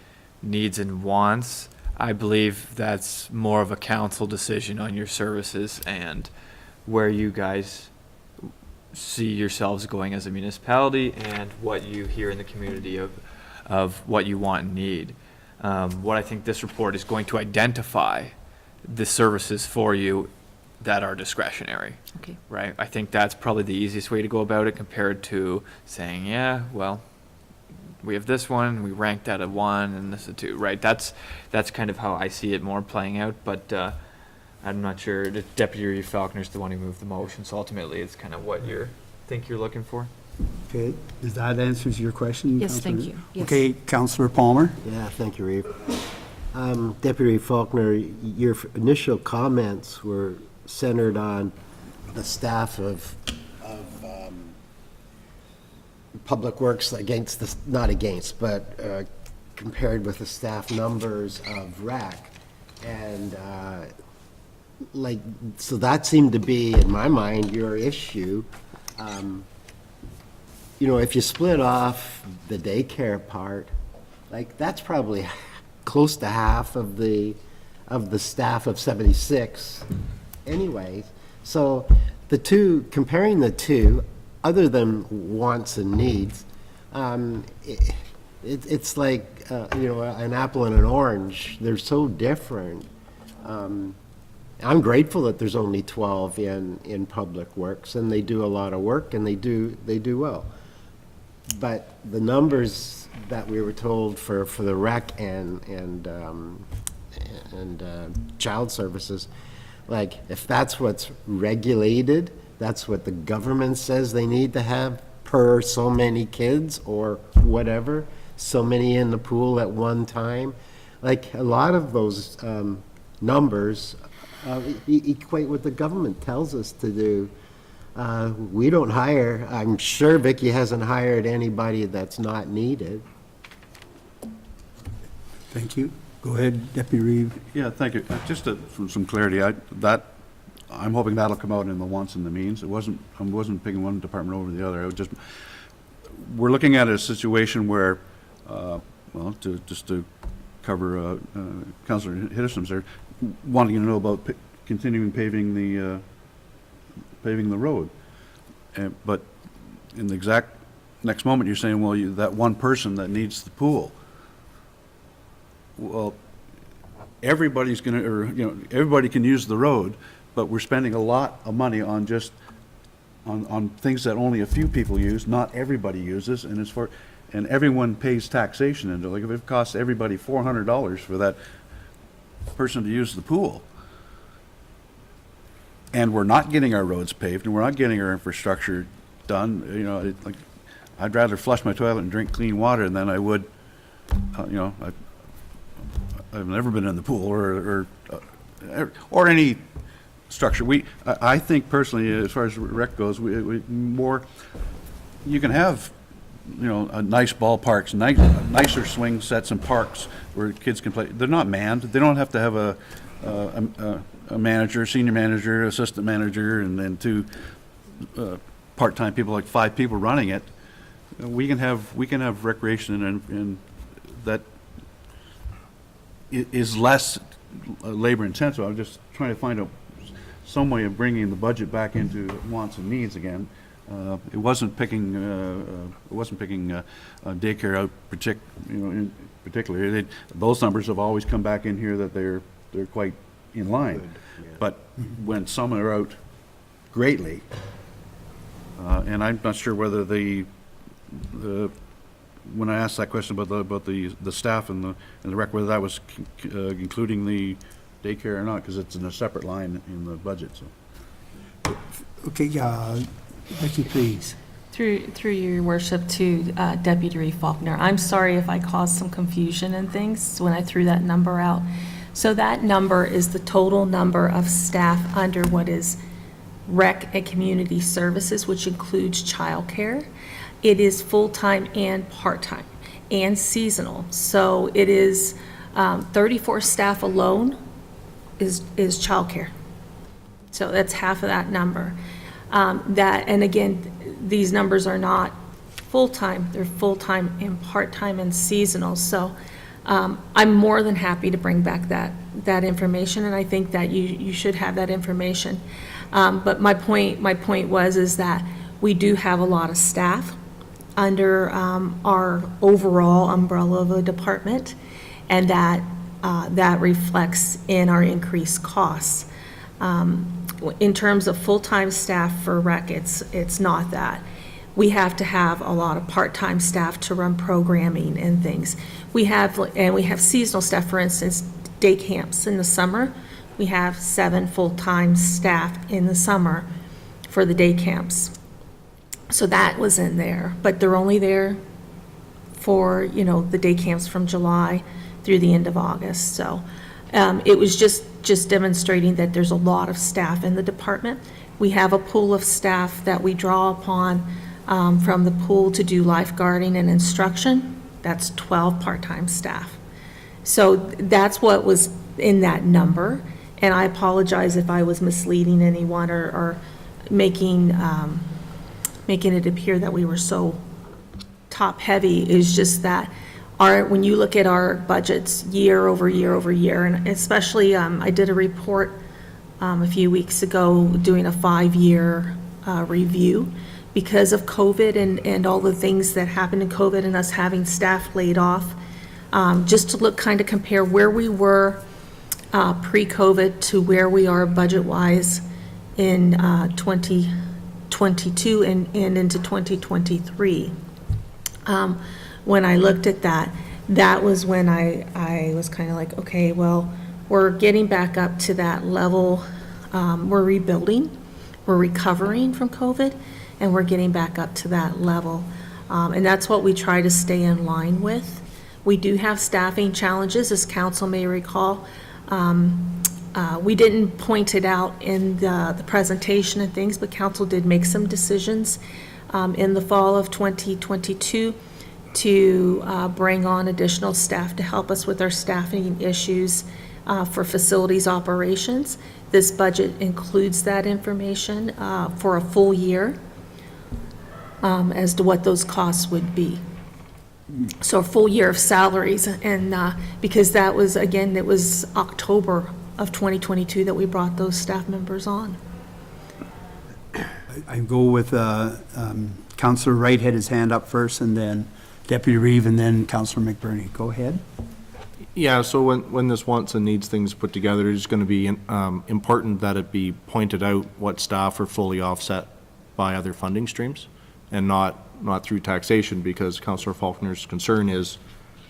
needs and wants. I believe that's more of a council decision on your services and where you guys see yourselves going as a municipality and what you hear in the community of what you want and need. What I think this report is going to identify the services for you that are discretionary. Okay. Right? I think that's probably the easiest way to go about it compared to saying, yeah, well, we have this one, we ranked at a 1 and this a 2, right? That's kind of how I see it more playing out, but I'm not sure. The Deputy Falconer's the one who moved the motion, so ultimately it's kind of what you're looking for. Okay, does that answers your question? Yes, thank Councillor? you. Yes. Okay, Councillor Palmer? Yeah, thank you, Reeve. Deputy Faulkner, your initial comments were centered on the staff of Public Works against the, not against, but compared with the staff numbers of RAC. And so that seemed to be, in my mind, your issue. If you split off the daycare part, that's probably close to half of the staff of 76 anyways. So comparing the two, other than wants and needs, it's like, an apple and an orange. They're so different. I'm grateful that there's only 12 in Public Works, and they do a lot of work, and they do well. But the numbers that we were told for the rec and child services, if that's what's regulated, that's what the government says they need to have per so many kids or whatever, so many in the pool at one time. A lot of those numbers equate what the government tells us to do. We don't hire, I'm sure Vicky hasn't hired anybody that's not needed. Thank you. Go ahead, Deputy Reeve. Yeah, thank you. Just for some clarity, I'm hoping that'll come out in the wants and the means. I wasn't picking one department over the other. We're looking at a situation where, to cover Councillor Hitterson's there, wanting to know about continuing paving the road. But in the exact next moment, you're saying, well, that one person that needs the pool. Well, everybody can use the road, but we're spending a lot of money on just on things that only a few people use, not everybody uses, and everyone pays taxation into it. If it costs everybody $400 for that person to use the pool, and we're not getting our roads paved, and we're not getting our infrastructure done, I'd rather flush my toilet and drink clean water than I would, I've never been in the pool or any structure. I think personally, as far as rec goes, you can have, nice ballparks, nicer swing sets and parks where kids can play. They're not manned. They don't have to have a manager, senior manager, assistant manager, and then two part-time people, 5 people running it. We can have recreation and that is less labor intensive. I'm just trying to find some way of bringing the budget back into wants and needs again. It wasn't picking daycare out in particular. Those numbers have always come back in here that they're quite in line. Good, yeah. But when some are out greatly, and I'm not sure whether when I asked that question about the staff and the rec, whether that was including the daycare or not, because it's in a separate line in the budget. So. Okay, Becky, please. Through your worship to Deputy Reeve Faulkner, I'm sorry if I caused some confusion and things when I threw that number out. So that number is the total number of staff under what is rec and community services, which includes childcare. It is full-time and part-time and seasonal. So it is 34 staff alone is childcare. So that's half of that number. And again, these numbers are not full-time, they're full-time and part-time and seasonal. So I'm more than happy to bring back that information, and I think that you should have that information. But my point is that we do have a lot of staff under our overall umbrella of a department, and that reflects in our increased costs. In terms of full-time staff for rec, it's not that. We have to have a lot of part-time staff to run programming and things. We have seasonal staff, for instance, day camps in the summer. We have 7 full-time staff in the summer for the day camps. So that was in there, but they're only there for, the day camps from July through the end of August. So it was just demonstrating that there's a lot of staff in the department. We have a pool of staff that we draw upon from the pool to do lifeguarding and instruction. That's 12 part-time staff. So that's what was in that number. And I apologize if I was misleading anyone or making it appear that we were so top-heavy. Is just that when you look at our budgets year over year over year, and especially I did a report a few weeks ago doing a 5-year review because of COVID and all the things that happened in COVID and us having staff laid off, just to compare where we were pre-COVID to where we are budget-wise in 2022 and into 2023. When I looked at that was when I was kind of like, okay, well, we're getting back up to that level. We're rebuilding, we're recovering from COVID, and we're getting back up to that level. And that's what we try to stay in line with. We do have staffing challenges, as council may recall. We didn't point it out in the presentation and things, but council did make some decisions in the fall of 2022 to bring on additional staff to help us with our staffing issues for facilities operations. This budget includes that information for a full year as to what those costs would be. So a full year of salaries, and because that was, again, it was October of 2022 that we brought those staff members on. I go with Councillor Wright had his hand up first, and then Deputy Reeve, and then Councillor McBurney. Go ahead. Yeah, so when this wants and needs things put together, it's going to be important that it be pointed out what staff are fully offset by other funding streams and not through taxation, because Councillor Faulkner's concern is,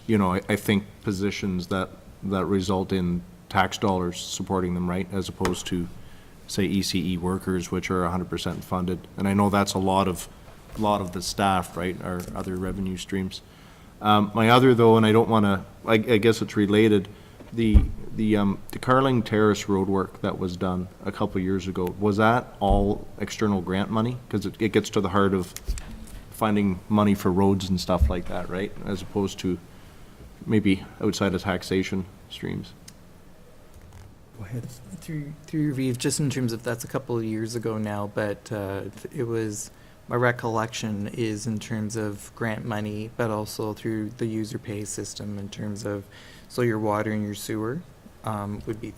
I think positions that result in tax dollars supporting them, right, as opposed to, say, ECE workers, which are 100% funded. And I know that's a lot of the staff, right, are other revenue streams. My other, though, and I don't want to, I guess it's related, the Carling Terrace road work that was done a couple of years ago, was that all external grant money? Because it gets to the heart of finding money for roads and stuff like that, right, as opposed to maybe outside of taxation streams. Go ahead. Through Reeve, just in terms of, that's a couple of years ago now, but it was, my recollection is in terms of grant money, but also through the user pay system in terms of, so your water and your sewer would be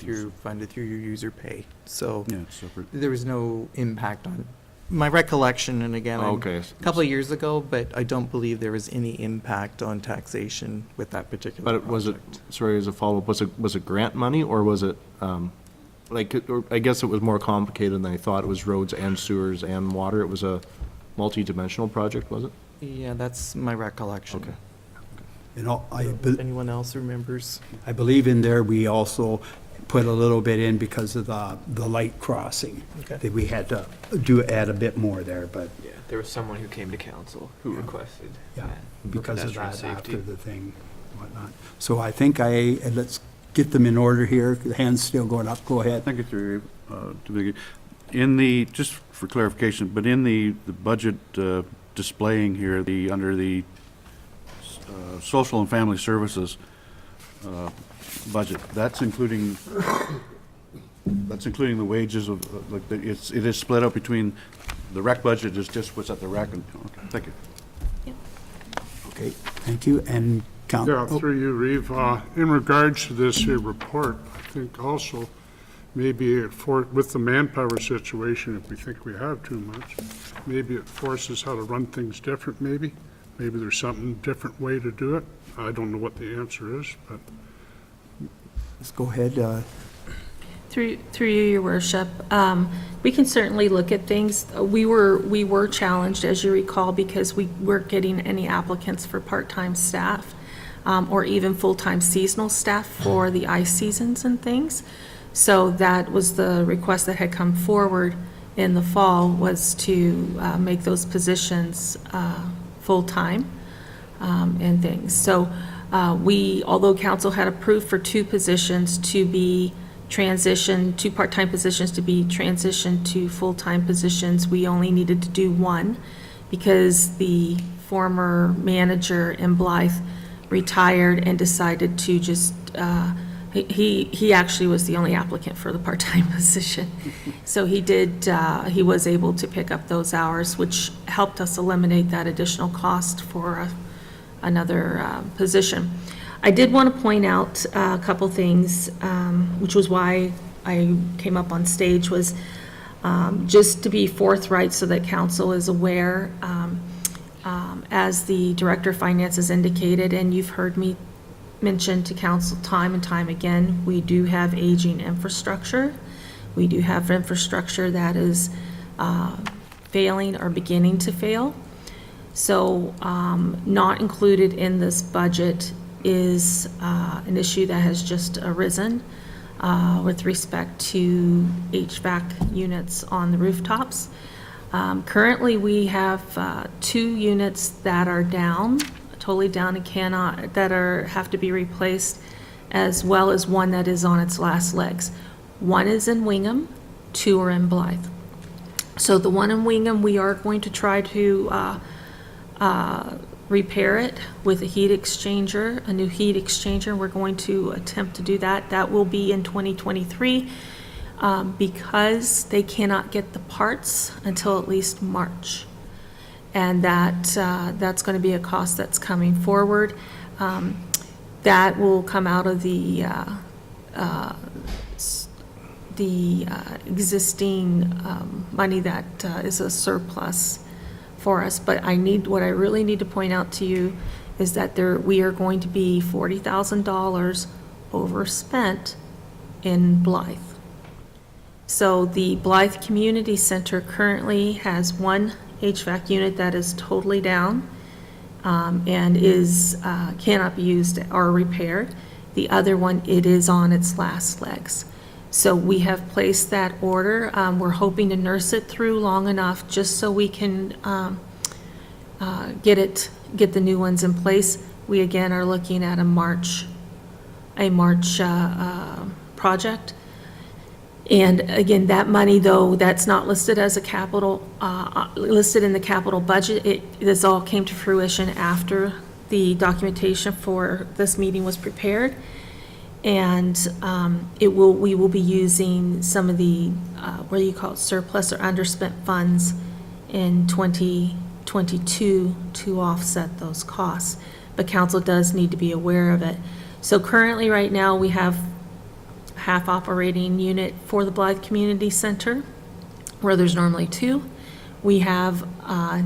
funded through your user pay. So Yeah, it's separate. there was no impact on, my recollection, and again, Okay. a couple of years ago, but I don't believe there was any impact on taxation with that particular But was it, project. sorry, as a follow-up, was it grant money, or was it, or I guess it was more complicated than I thought. It was roads and sewers and water. It was a multi-dimensional project, was it? Yeah, that's my recollection. Okay. You know, If anyone else remembers? I believe in there, we also put a little bit in because of the light crossing. Okay. That we had to add a bit more there, but Yeah, there was someone who came to council who requested yeah, that. because of pedestrian that safety. after the thing, whatnot. So I think let's get them in order here. The hand's still going up. Go ahead. Thank you, Through you, to begin. In the, just for clarification, but in the budget displaying here, under the social and family services budget, that's including the wages of, like, it is split up between, the rec budget is just what's at the rec, and, okay, thank you. Okay, thank you. And Yeah, through you, Reeve. In regards to this here report, I think also maybe with the manpower situation, if we think we have too much, maybe it forces how to run things different, maybe. Maybe there's something different way to do it. I don't know what the answer is, but let's go ahead. Through you, your worship, we can certainly look at things. We were challenged, as you recall, because we weren't getting any applicants for part-time staff, or even full-time seasonal staff for the ice seasons and things. So that was the request that had come forward in the fall, was to make those positions full-time and things. So although council had approved for two positions to be transitioned, two part-time positions to be transitioned to full-time positions, we only needed to do one because the former manager in Blythe retired and decided to just, he actually was the only applicant for the part-time position. So he was able to pick up those hours, which helped us eliminate that additional cost for another position. I did want to point out a couple things, which was why I came up on stage, was just to be forthright so that council is aware, as the Director of Finance has indicated, and you've heard me mention to council time and time again, we do have aging infrastructure. We do have infrastructure that is failing or beginning to fail. So not included in this budget is an issue that has just arisen with respect to HVAC units on the rooftops. Currently, we have 2 units that are down, totally down and have to be replaced, as well as one that is on its last legs. One is in Wingham, 2 are in Blythe. So the one in Wingham, we are going to try to repair it with a heat exchanger, a new heat exchanger. We're going to attempt to do that. That will be in 2023 because they cannot get the parts until at least March. And that's going to be a cost that's coming forward. That will come out of the existing money that is a surplus for us. But what I really need to point out to you is that we are going to be $40,000 overspent in Blythe. So the Blythe Community Center currently has one HVAC unit that is totally down and cannot be used or repaired. The other one, it is on its last legs. So we have placed that order. We're hoping to nurse it through long enough just so we can get the new ones in place. We again are looking at a March project. And again, that money, though, that's not listed as a capital, listed in the capital budget. This all came to fruition after the documentation for this meeting was prepared. And we will be using some of the, what do you call it, surplus or underspent funds in 2022 to offset those costs. But council does need to be aware of it. So currently, right now, we have half operating unit for the Blythe Community Center, where there's normally 2. We have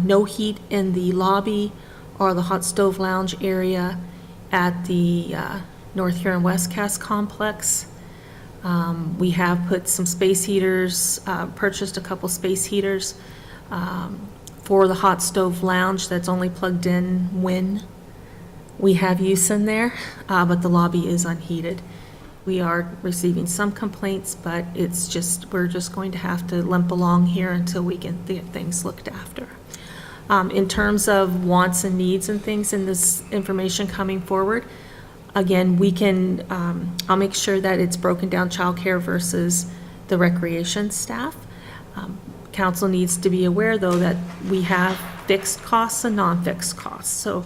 no heat in the lobby or the hot stove lounge area at the North Huron Westcast complex. We have put some space heaters, purchased a couple space heaters for the hot stove lounge that's only plugged in when we have use in there, but the lobby is unheated. We are receiving some complaints, but it's just, we're just going to have to limp along here until we get things looked after. In terms of wants and needs and things in this information coming forward, again, we can, I'll make sure that it's broken down childcare versus the recreation staff. Council needs to be aware, though, that we have fixed costs and non-fixed costs. So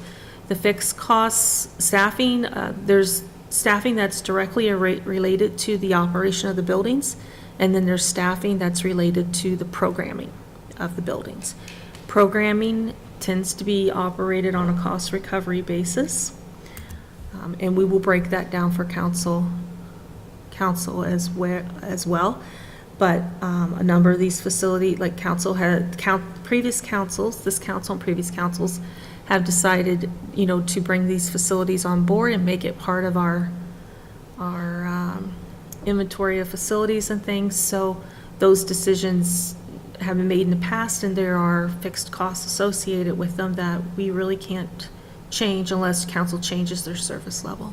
the fixed costs, staffing, there's staffing that's directly related to the operation of the buildings, and then there's staffing that's related to the programming of the buildings. Programming tends to be operated on a cost recovery basis, and we will break that down for council as well. But a number of these facilities, like previous councils, this council and previous councils have decided, to bring these facilities on board and make it part of our inventory of facilities and things. So those decisions have been made in the past, and there are fixed costs associated with them that we really can't change unless council changes their service level.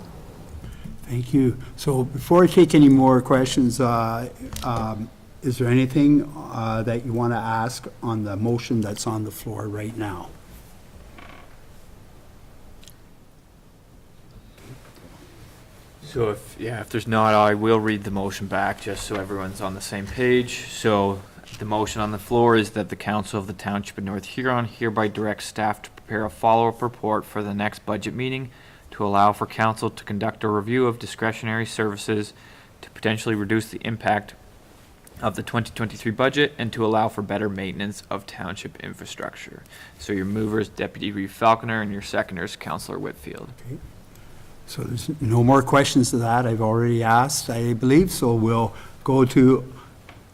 Thank you. So before I take any more questions, is there anything that you want to ask on the motion that's on the floor right now? So if there's not, I will read the motion back just so everyone's on the same page. So the motion on the floor is that the Council of the Township of North Huron hereby directs staff to prepare a follow-up report for the next budget meeting to allow for council to conduct a review of discretionary services to potentially reduce the impact of the 2023 budget and to allow for better maintenance of township infrastructure. So your movers, Deputy Reeve Falconer, and your seconders, Councillor Whitfield. Okay. So there's no more questions to that. I've already asked, I believe, so we'll go to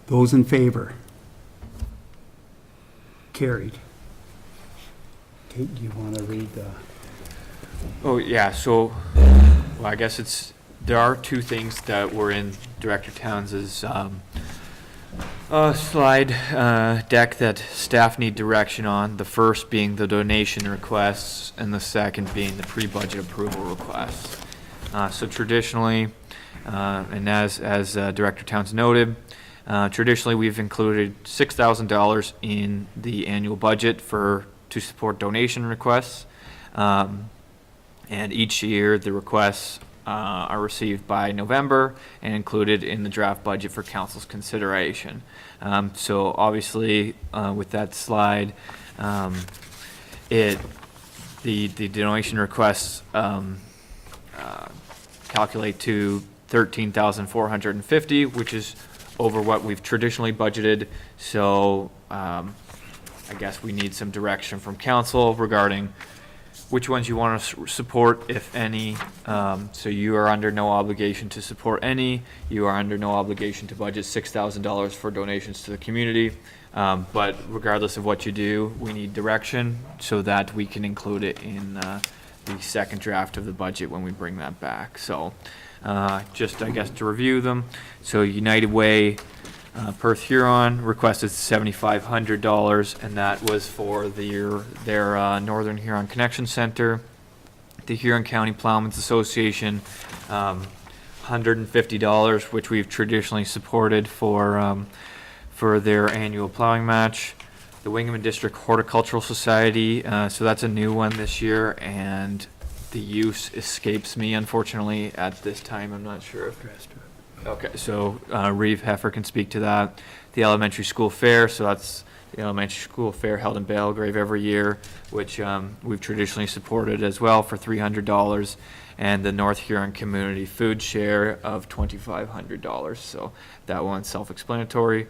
those in favor. Carried. Okay, do you want to read the... Oh, yeah, so, well, I guess there are two things that were in Director Towns's slide deck that staff need direction on. The first being the donation requests, and the second being the pre-budget approval requests. So traditionally, and as Director Towns noted, traditionally we've included $6,000 in the annual budget to support donation requests. And each year the requests are received by November and included in the draft budget for council's consideration. So obviously, with that slide, the donation requests calculate to $13,450, which is over what we've traditionally budgeted. So I guess we need some direction from council regarding which ones you want to support, if any. So you are under no obligation to support any. You are under no obligation to budget $6,000 for donations to the community. But regardless of what you do, we need direction so that we can include it in the second draft of the budget when we bring that back. So just, I guess, to review them. So United Way, Perth Huron requested $7,500, and that was for their Northern Huron Connection Center. The Huron County Plowmen's Association, $150, which we've traditionally supported for their annual plowing match. The Wingham District Horticultural Society, so that's a new one this year, and the use escapes me, unfortunately, at this time. I'm not sure if... Okay, so Reeve Heffer can speak to that. The elementary school fair, so that's the elementary school fair held in Belgrave every year, which we've traditionally supported as well for $300, and the North Huron Community Food Share of $2,500. So that one's self-explanatory.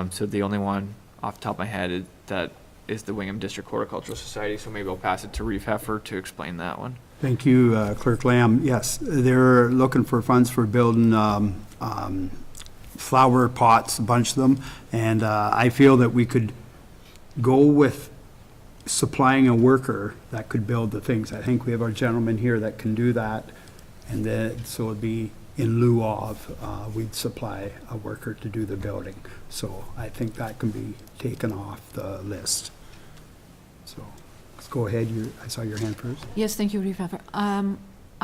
So the only one off the top of my head that is the Wingham District Horticultural Society, so maybe I'll pass it to Reeve Heffer to explain that one. Thank you, Clerk Lamb. Yes, they're looking for funds for building flower pots, a bunch of them, and I feel that we could go with supplying a worker that could build the things. I think we have our gentleman here that can do that, and then so it'd be in lieu of we'd supply a worker to do the building. So I think that can be taken off the list. So let's go ahead. I saw your hand first. Yes, thank you, Reeve Heffer.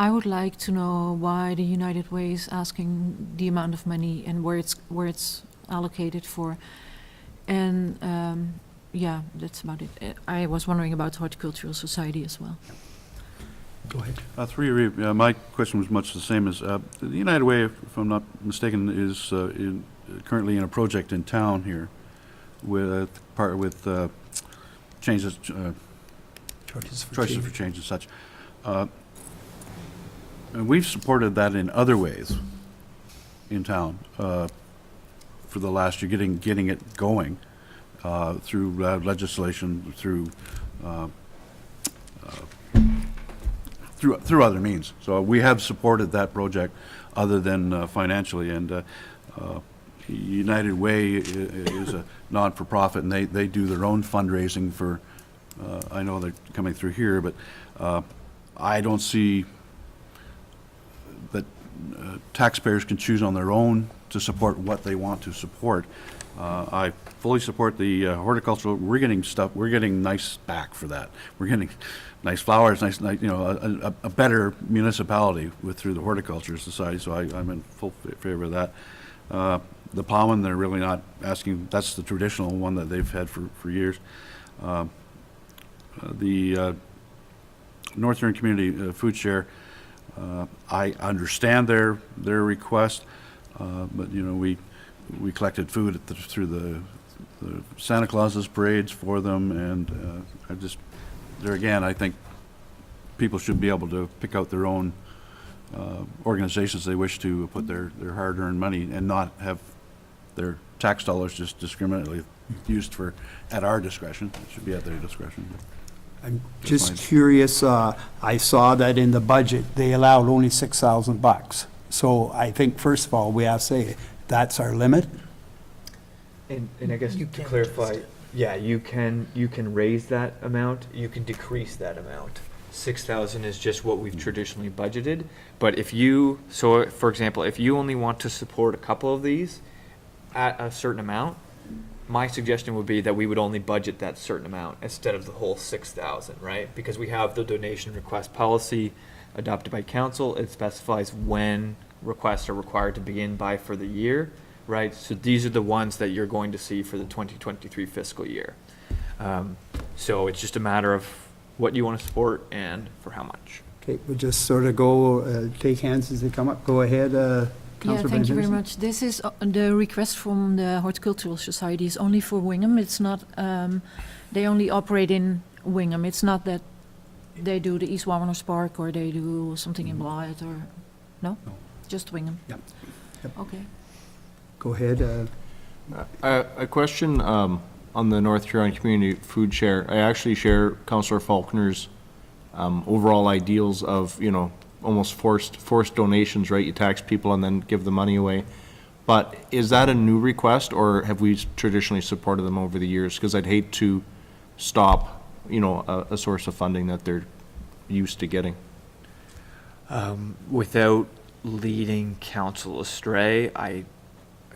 I would like to know why the United Way is asking the amount of money and where it's allocated for. And yeah, that's about it. I was wondering about the Horticultural Society as well. Go ahead. Through you, Reeve, my question was much the same as, the United Way, if I'm not mistaken, is currently in a project in town here with changes, Choices for choices change. for change and such. And we've supported that in other ways in town for the last year, getting it going through legislation, through other means. So we have supported that project other than financially. And United Way is a non-for-profit, and they do their own fundraising for, I know they're coming through here, but I don't see that taxpayers can choose on their own to support what they want to support. I fully support the horticultural. We're getting nice back for that. We're getting nice flowers, nice, you know, a better municipality through the Horticulture Society, so I'm in full favor of that. The Pollen, they're really not asking, that's the traditional one that they've had for years. The Northern Community Food Share, I understand their request, but you know, we collected food through the Santa Claus's parades for them, and there again, I think people should be able to pick out their own organizations they wish to put their hard-earned money and not have their tax dollars just discriminately used at our discretion. It should be at their discretion. I'm just curious, I saw that in the budget, they allowed only $6,000. So I think, first of all, we have to say, that's our limit. And I guess to clarify, yeah, you can raise that amount, you can decrease that amount. 6,000 is just what we've traditionally budgeted, but so for example, if you only want to support a couple of these at a certain amount, my suggestion would be that we would only budget that certain amount instead of the whole 6,000, right? Because we have the donation request policy adopted by council. It specifies when requests are required to begin by for the year, right? So these are the ones that you're going to see for the 2023 fiscal year. So it's just a matter of what you want to support and for how much. Okay, we'll just sort of go, take hands as they come up. Go ahead, Yeah, Councillor thank you very Benjamin. much. This is the request from the Horticultural Society is only for Wingham. It's not, they only operate in Wingham. It's not that they do the East Wammoners Park or they do something in Blythe or, no? Just Wingham? Yep. Okay. Go ahead. A question on the North Huron Community Food Share. I actually share Councillor Faulkner's overall ideals of, you know, almost forced donations, right? You tax people and then give the money away. But is that a new request, or have we traditionally supported them over the years? Because I'd hate to stop, you know, a source of funding that they're used to getting. Without leading council astray, I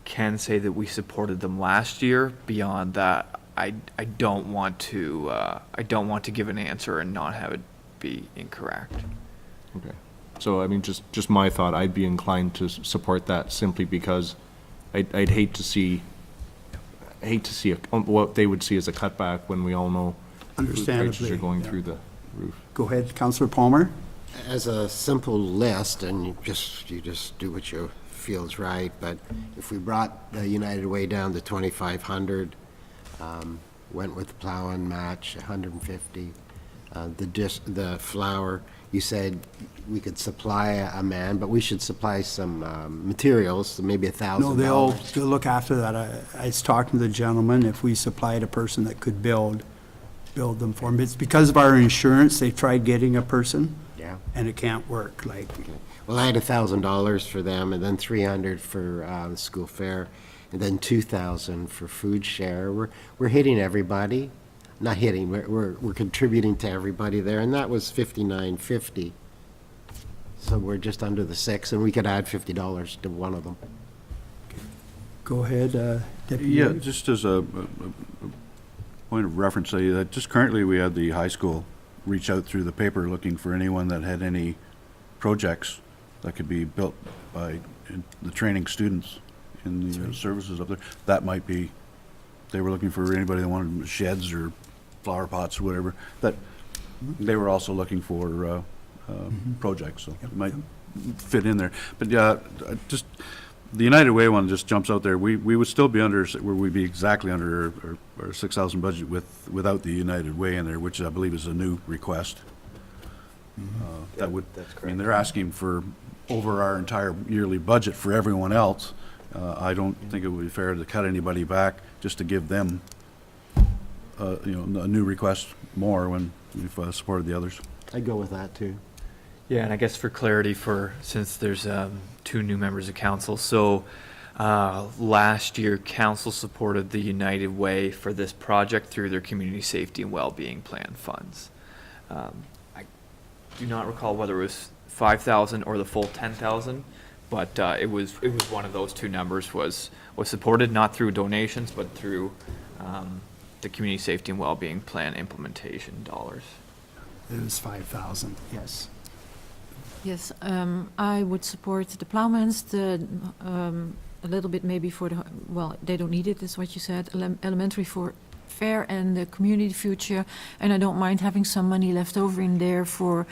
can say that we supported them last year. Beyond that, I don't want to give an answer and not have it be incorrect. Okay. So, I mean, just my thought, I'd be inclined to support that simply because I'd hate to see what they would see as a cutback when we all know food prices Understandably, are going yeah. through the roof. Go ahead, Councillor Palmer. As a simple list, and you just do what you feel is right, but if we brought the United Way down to 2,500, went with the plow and match, 150, the flour, you said we could supply a man, but we should supply some materials, so maybe $1,000. No, they'll look after that. I was talking to the gentleman, if we supplied a person that could build them for them. It's because of our insurance, they've tried getting a person. Yeah. And it can't work, like. Well, I had $1,000 for them, and then $300 for the school fair, and then $2,000 for food share. We're hitting everybody. Not hitting, we're contributing to everybody there, and that was $59.50. So we're just under the 6, and we could add $50 to one of them. Go ahead, Deputy Yeah, Mayor. just as a point of reference, just currently we had the high school reach out through the paper looking for anyone that had any projects that could be built by the training students in the services up there. That might be, they were looking for anybody that wanted sheds or flower pots or whatever, that they were also looking for projects, so it might fit in there. But yeah, just, the United Way one just jumps out there. We would still be under, where we'd be exactly under our 6,000 budget without the United Way in there, which I believe is a new request. That would, I mean, they're asking for over our entire yearly budget for everyone else. I don't think it would be fair to cut anybody back just to give them, you know, a new request more when we've supported the others. I'd go with that, too. Yeah, and I guess for clarity, since there's two new members of council, so last year, council supported the United Way for this project through their community safety and well-being plan funds. I do not recall whether it was 5,000 or the full 10,000, but it was one of those two numbers was supported, not through donations, but through the community safety and well-being plan implementation dollars. It was 5,000, yes. Yes, I would support the Plowmans, a little bit maybe for the, well, they don't need it, is what you said, elementary for fair and the community future, and I don't mind having some money left over in there for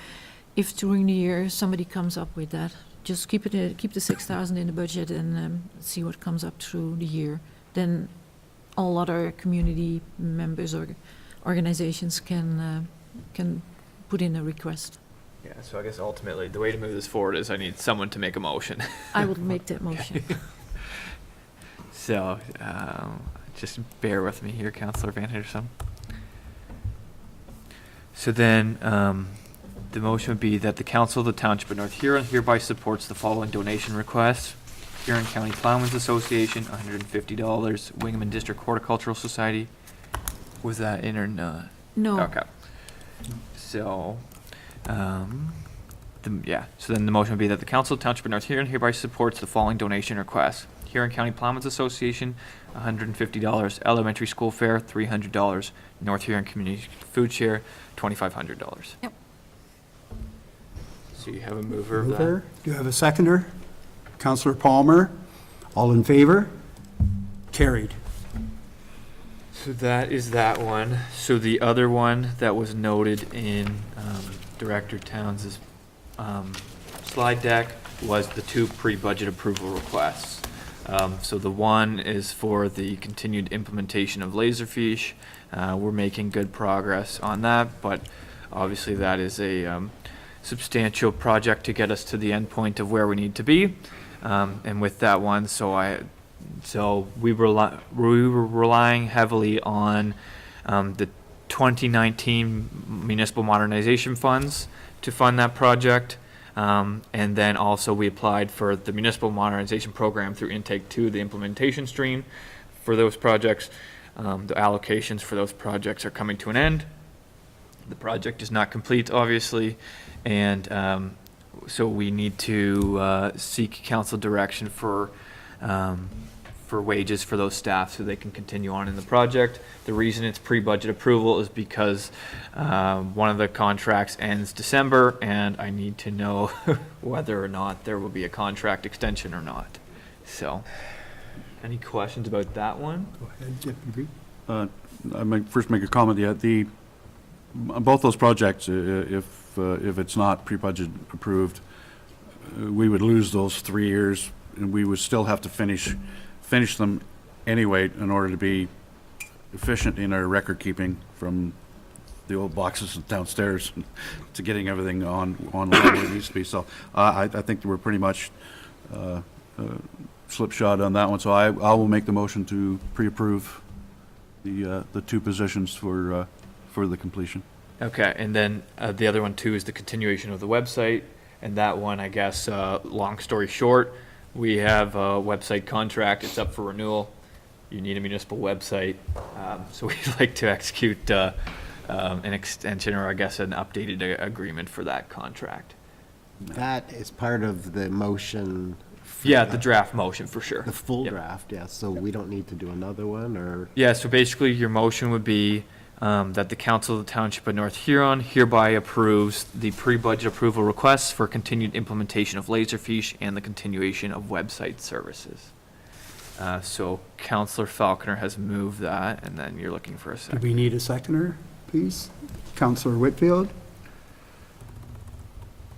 if during the year somebody comes up with that. Just keep the 6,000 in the budget and see what comes up through the year. Then all other community members or organizations can put in a request. Yeah, so I guess ultimately, the way to move this forward is I need someone to make a motion. I will make that motion. So, just bear with me here, Councillor Van Henderson. So then, the motion would be that the Council of the Township of North Huron hereby supports the following donation requests. Huron County Plowmen's Association, $150. Wingaman District Horticultural Society. Was that in or not? No. Okay. So, so then the motion would be that the Council of Township of North Huron hereby supports the following donation requests. Huron County Plowmen's Association, $150. Elementary School Fair, $300. North Huron Community Food Share, $2,500. Yep. So you have a mover of Mover. Do you have a seconder? Councillor Palmer, all in favor? Carried. So that is that one. So the other one that was noted in Director Towns' slide deck was the two pre-budget approval requests. So the one is for the continued implementation of Laserfish. We're making good progress on that, but obviously that is a substantial project to get us to the end point of where we need to be. And with that one, so we were relying heavily on the 2019 municipal modernization funds to fund that project. And then also we applied for the municipal modernization program through Intake 2, the implementation stream for those projects. The allocations for those projects are coming to an end. The project is not complete, obviously, and so we need to seek council direction for wages for those staff so they can continue on in the project. The reason it's pre-budget approval is because one of the contracts ends December, and I need to know whether or not there will be a contract extension or not. So, any questions about that one? Go ahead, Deputy. I might first make a comment. Yeah, both those projects, if it's not pre-budget approved, we would lose those 3 years, and we would still have to finish them anyway in order to be efficient in our record keeping from the old boxes downstairs to getting everything online where it needs to be. So I think we're pretty much slipshod on that one. So I will make the motion to pre-approve the two positions for the completion. Okay, and then the other one too is the continuation of the website, and that one, I guess, long story short, we have a website contract, it's up for renewal. You need a municipal website, so we'd like to execute an extension, or I guess an updated agreement for that contract. That is part of the motion. Yeah, the draft motion for sure. The full Yep. draft, yeah, so we don't need to do another one, or? Yeah, so basically your motion would be that the Council of the Township of North Huron hereby approves the pre-budget approval requests for continued implementation of Laserfiche and the continuation of website services. So Councillor Falconer has moved that, and then you're looking for a Do second. we need a seconder, please? Counselor Whitfield?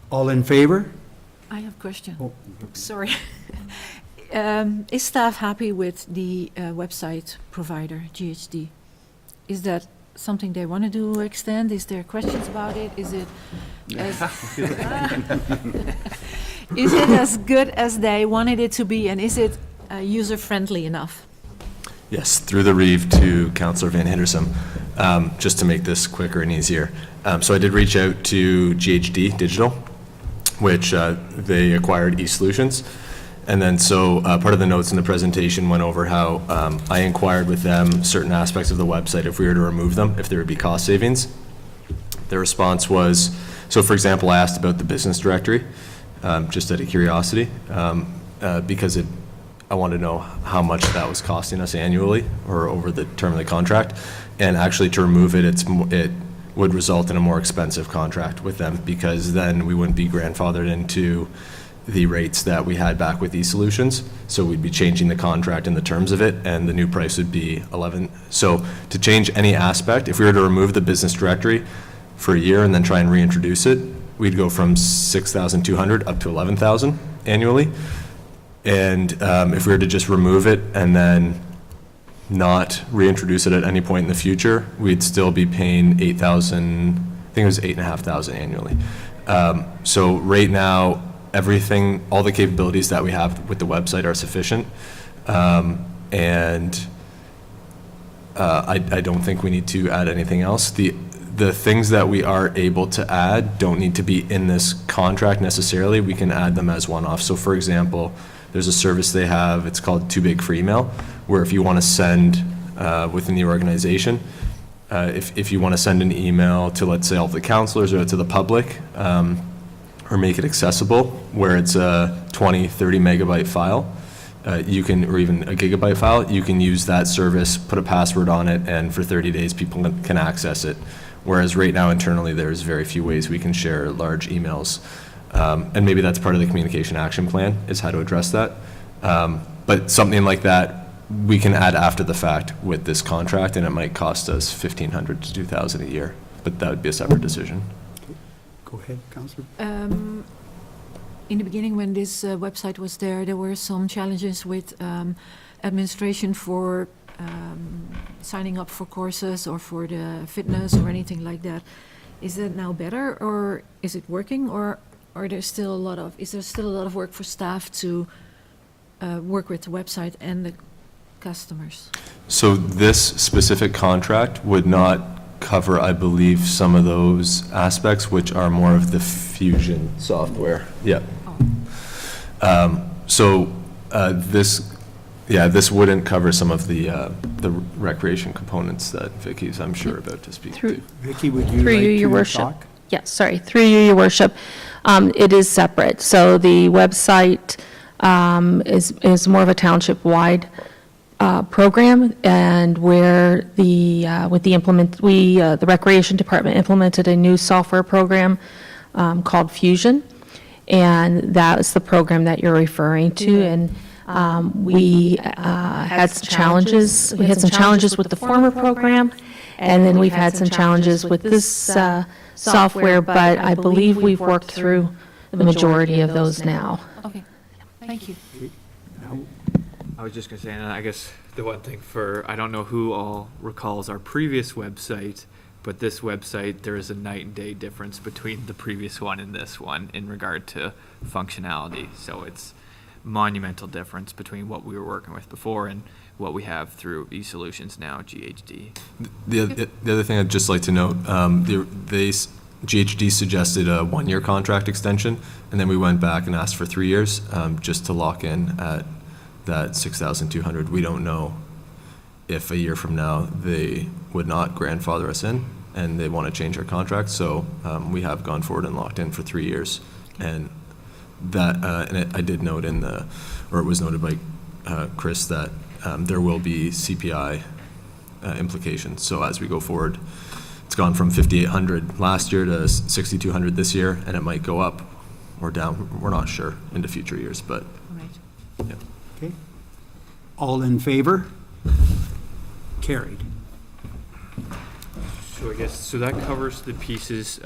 All in favor? I have a question. Oh. Sorry. Is staff happy with the website provider, GHD? Is that something they want to do extend? Is there questions about it? Is it is it as good as they wanted it to be, and is it user-friendly enough? Yes, through the Reeve to Councillor Van Henderson, just to make this quicker and easier. So I did reach out to GHD Digital, which they acquired eSolutions. And then so part of the notes in the presentation went over how I inquired with them certain aspects of the website if we were to remove them, if there would be cost savings. Their response was, so for example, I asked about the business directory, just out of curiosity, because I wanted to know how much that was costing us annually or over the term of the contract. And actually to remove it, it would result in a more expensive contract with them, because then we wouldn't be grandfathered into the rates that we had back with eSolutions. So we'd be changing the contract and the terms of it, and the new price would be 11. So to change any aspect, if we were to remove the business directory for a year and then try and reintroduce it, we'd go from 6,200 up to 11,000 annually. And if we were to just remove it and then not reintroduce it at any point in the future, we'd still be paying 8,000, I think it was 8,500 annually. So right now, everything, all the capabilities that we have with the website are sufficient. And I don't think we need to add anything else. The things that we are able to add don't need to be in this contract necessarily. We can add them as one-off. So for example, there's a service they have, it's called Too Big for Email, where if you want to send within the organization, if you want to send an email to, let's say, all the councilors or to the public, or make it accessible, where it's a 20, 30 megabyte file, you can, or even a gigabyte file, you can use that service, put a password on it, and for 30 days people can access it. Whereas right now internally there's very few ways we can share large emails. And maybe that's part of the communication action plan, is how to address that. But something like that we can add after the fact with this contract, and it might cost us $1,500 to $2,000 a year, but that would be a separate decision. Go ahead, Councillor. In the beginning, when this website was there were some challenges with administration for signing up for courses or for the fitness or anything like that. Is that now better, or is it working, or is there still a lot of work for staff to work with the website and the customers? So this specific contract would not cover, I believe, some of those aspects, which are more of the Fusion software. Yeah. This wouldn't cover some of the recreation components that Vicky's, I'm sure, about to speak to. Vicky, would you Through like you, Your to Worship. talk? Yes, sorry, through you, Your Worship. It is separate. So the website is more of a township-wide program, and where the Recreation Department implemented a new software program called Fusion, and that is the program that you're referring to. And we had some challenges. We had some challenges with the former program, and then we've had some challenges with this software, but I believe we've worked through the majority of those now. Okay, thank you. I was just going to say, and I guess the one thing I don't know who all recalls our previous website, but this website, there is a night and day difference between the previous one and this one in regard to functionality. So it's monumental difference between what we were working with before and what we have through eSolutions now, GHD. The other thing I'd just like to note, GHD suggested a 1-year contract extension, and then we went back and asked for 3 years, just to lock in at that 6,200. We don't know if a year from now they would not grandfather us in and they want to change our contract. So we have gone forward and locked in for 3 years. And that, I did note it was noted by Chris that there will be CPI implications. So as we go forward, it's gone from 5,800 last year to 6,200 this year, and it might go up or down. We're not sure into future years, but Right. yeah. Okay. All in favor? Carried. So I guess, so that covers the pieces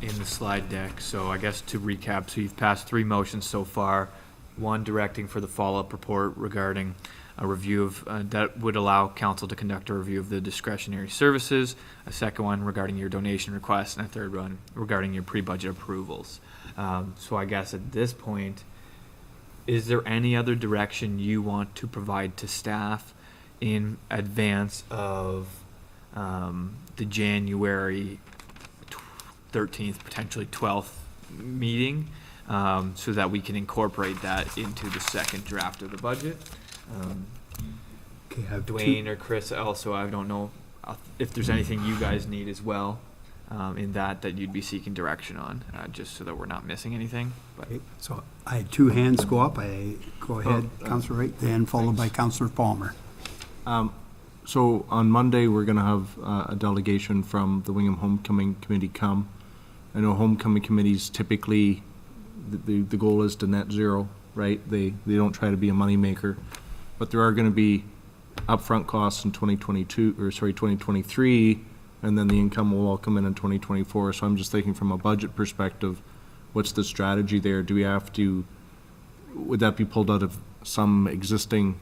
in the slide deck. So I guess to recap, so you've passed 3 motions so far. One directing for the follow-up report regarding a review of, that would allow council to conduct a review of the discretionary services. A second one regarding your donation requests, and a third one regarding your pre-budget approvals. So I guess at this point, is there any other direction you want to provide to staff in advance of the January 13th, potentially 12th meeting, so that we can incorporate that into the second draft of the budget? Okay, I have Dwayne or Chris also, I don't know if there's anything you guys need as well in that you'd be seeking direction on, just so that we're not missing anything. But Okay, so I had 2 hands go up. Go ahead, Councillor Wright, then followed by Councillor Palmer. So on Monday, we're going to have a delegation from the Wingham Homecoming Committee come. I know homecoming committees typically, the goal is to net zero, right? They don't try to be a moneymaker. But there are going to be upfront costs in 2023, and then the income will all come in 2024. So I'm just thinking from a budget perspective, what's the strategy there? Do we have to, would that be pulled out of some existing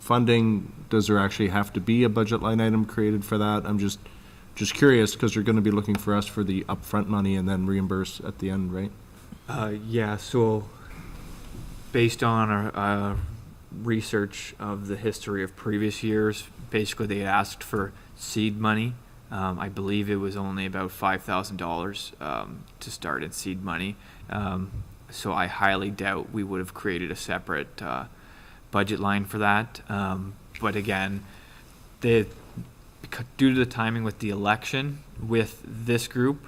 funding? Does there actually have to be a budget line item created for that? I'm just curious, because you're going to be looking for us for the upfront money and then reimburse at the end, right? yeah, so based on our research of the history of previous years, basically they asked for seed money. I believe it was only about $5,000 to start in seed money. So I highly doubt we would have created a separate budget line for that. But again, due to the timing with the election, with this group,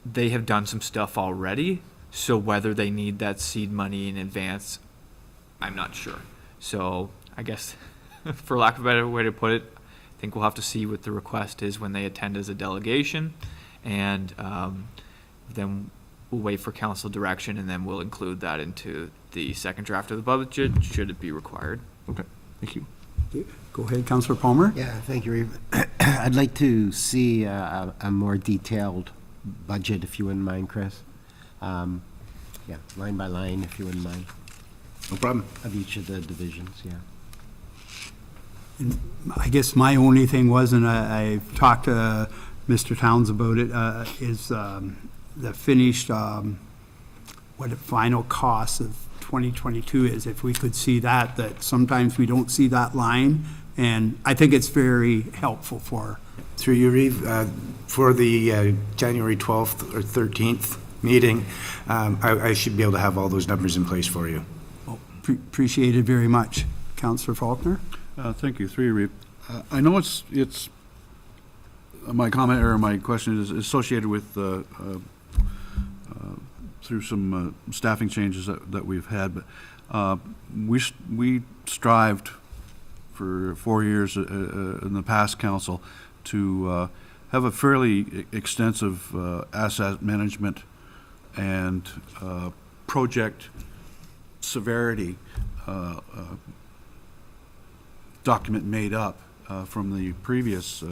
they have done some stuff already. So whether they need that seed money in advance, I'm not sure. So I guess, for lack of a better way to put it, I think we'll have to see what the request is when they attend as a delegation. And then we'll wait for council direction, and then we'll include that into the second draft of the budget, should it be required. Okay, thank you. Go ahead, Councillor Palmer. Yeah, thank you, Reeve. I'd like to see a more detailed budget, if you wouldn't mind, Chris. Yeah, line by line, if you wouldn't mind, No problem. of each of the divisions, yeah. And I guess my only thing was, and I've talked to Mr. Towns about it, is the finished, what the final cost of 2022 is. If we could see that sometimes we don't see that line, and I think it's very helpful for. Through you, Reeve, for the January 12th or 13th meeting, I should be able to have all those numbers in place for you. Appreciate it very much. Councillor Faulkner? Thank you, through you, Reeve. I know it's my comment or my question is associated with through some staffing changes that we've had, but we strived for 4 years in the past council to have a fairly extensive asset management and project severity document made up from the previous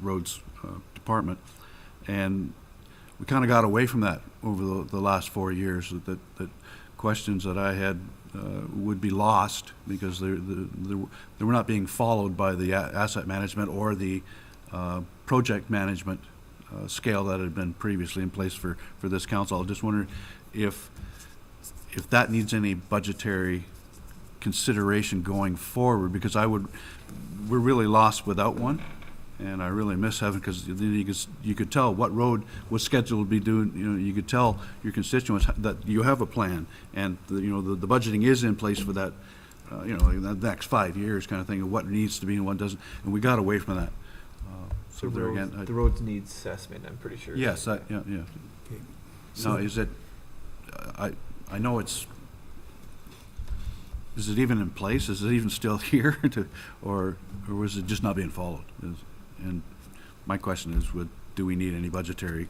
roads department, and we kind of got away from that over the last 4 years. That questions that I had would be lost because they were not being followed by the asset management or the project management scale that had been previously in place for this council. I just wonder if that needs any budgetary consideration going forward, because we're really lost without one, and I really miss having, because you could tell what road was scheduled to be doing. You could tell your constituents that you have a plan, and the budgeting is in place for that, the next 5 years kind of thing, of what needs to be and what doesn't, and we got away from that. So there again, The roads needs assessment, I'm pretty sure. yes, yeah. So- Now, is it? I know it's Is it even in place? Is it even still here or was it just not being followed? And my question is, do we need any budgetary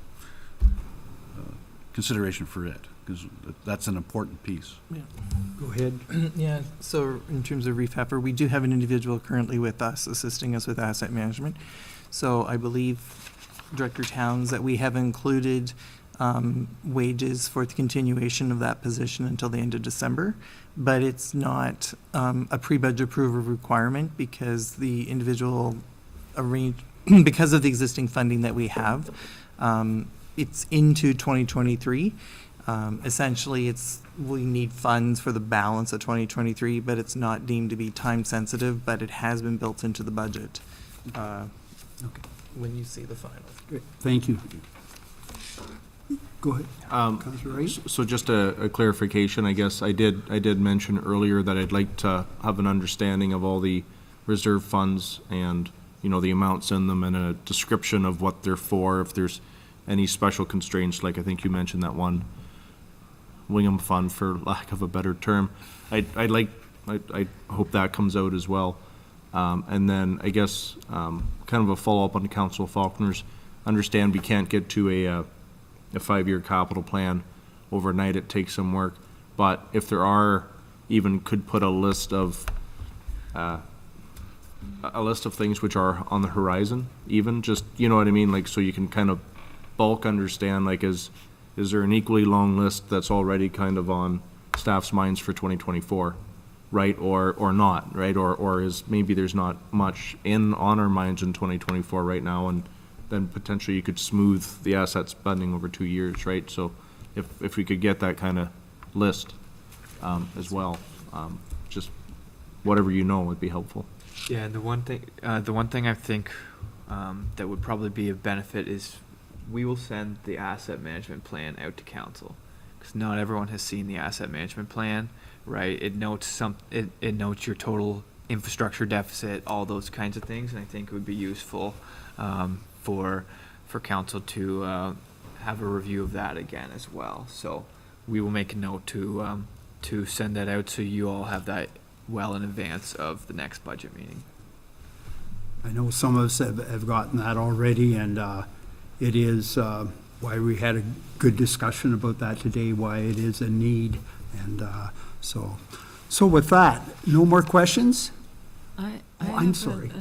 consideration for it? Because that's an important piece. Go ahead. Yeah, so in terms of Reef Heifer, we do have an individual currently with us, assisting us with asset management. So I believe, Director Towns, that we have included wages for the continuation of that position until the end of December, but it's not a pre-budget approval requirement because the individual because of the existing funding that we have, it's into 2023. Essentially, we need funds for the balance of 2023, but it's not deemed to be time sensitive, but it has been built into the budget. When you see the final. Great, thank you. Go ahead. Councilor Wright? So just a clarification, I guess, I did mention earlier that I'd like to have an understanding of all the reserve funds and, you know, the amounts in them and a description of what they're for, if there's any special constraints, like I think you mentioned that one Wingham Fund, for lack of a better term. I hope that comes out as well. And then I guess kind of a follow-up on Council Faulkner's, understand we can't get to a 5-year capital plan overnight. It takes some work. But if there are, even could put a list of things which are on the horizon, even just, you know what I mean? Like, so you can kind of bulk understand, like, is there an equally long list that's already kind of on staff's minds for 2024, right? Or not, right? Or is maybe there's not much on our minds in 2024 right now, and then potentially you could smooth the asset spending over 2 years, right? So if we could get that kind of list as well, just whatever you know would be helpful. Yeah, and the one thing I think that would probably be of benefit is we will send the asset management plan out to council, because not everyone has seen the asset management plan, right? It notes it notes your total infrastructure deficit, all those kinds of things, and I think it would be useful for council to have a review of that again as well. So we will make a note to send that out so you all have that well in advance of the next budget meeting. I know some of us have gotten that already, and it is why we had a good discussion about that today, why it is a need. And so with that, no more questions? I'm sorry.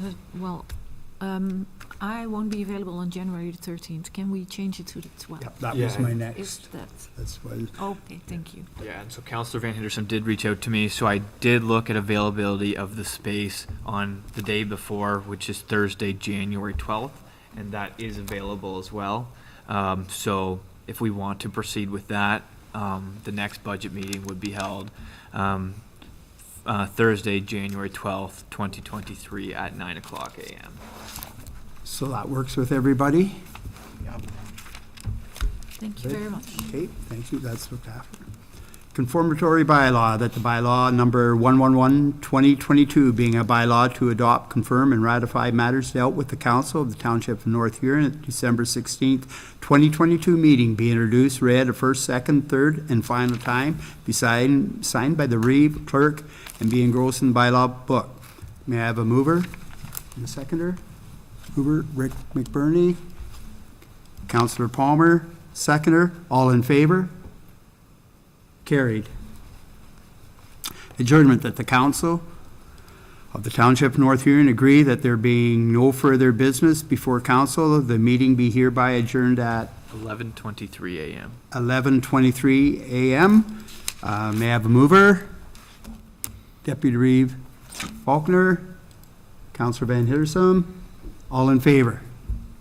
I won't be available on January the 13th. Can we change it to the 12th? Yep, that was my next. Is that? That's why. Okay, thank you. Yeah, and so Councillor Van Henderson did reach out to me, so I did look at availability of the space on the day before, which is Thursday, January 12th, and that is available as well. So if we want to proceed with that, the next budget meeting would be held Thursday, January 12th, 2023 at 9:00 a.m. So that works with everybody? Thank you very much. Okay, thank you, that's looked after. Conformatory bylaw, that the bylaw number 111-2022 being a bylaw to adopt, confirm, and ratify matters dealt with the council of the Township of North Huron at December 16th, 2022 meeting be introduced, read a first, second, third, and final time, be signed by the Reeve clerk, and be engrossed in the bylaw book. May I have a mover and a seconder? Mover, Rick McBurney. Councillor Palmer, seconder. All in favor? Carried. Adjournment, that the council of the Township of North Huron agree that there being no further business before council, the meeting be hereby adjourned at 11:23 a.m. 11:23 a.m. May I have a mover? Deputy Reeve Faulkner, Councillor Van Henderson, all in favor?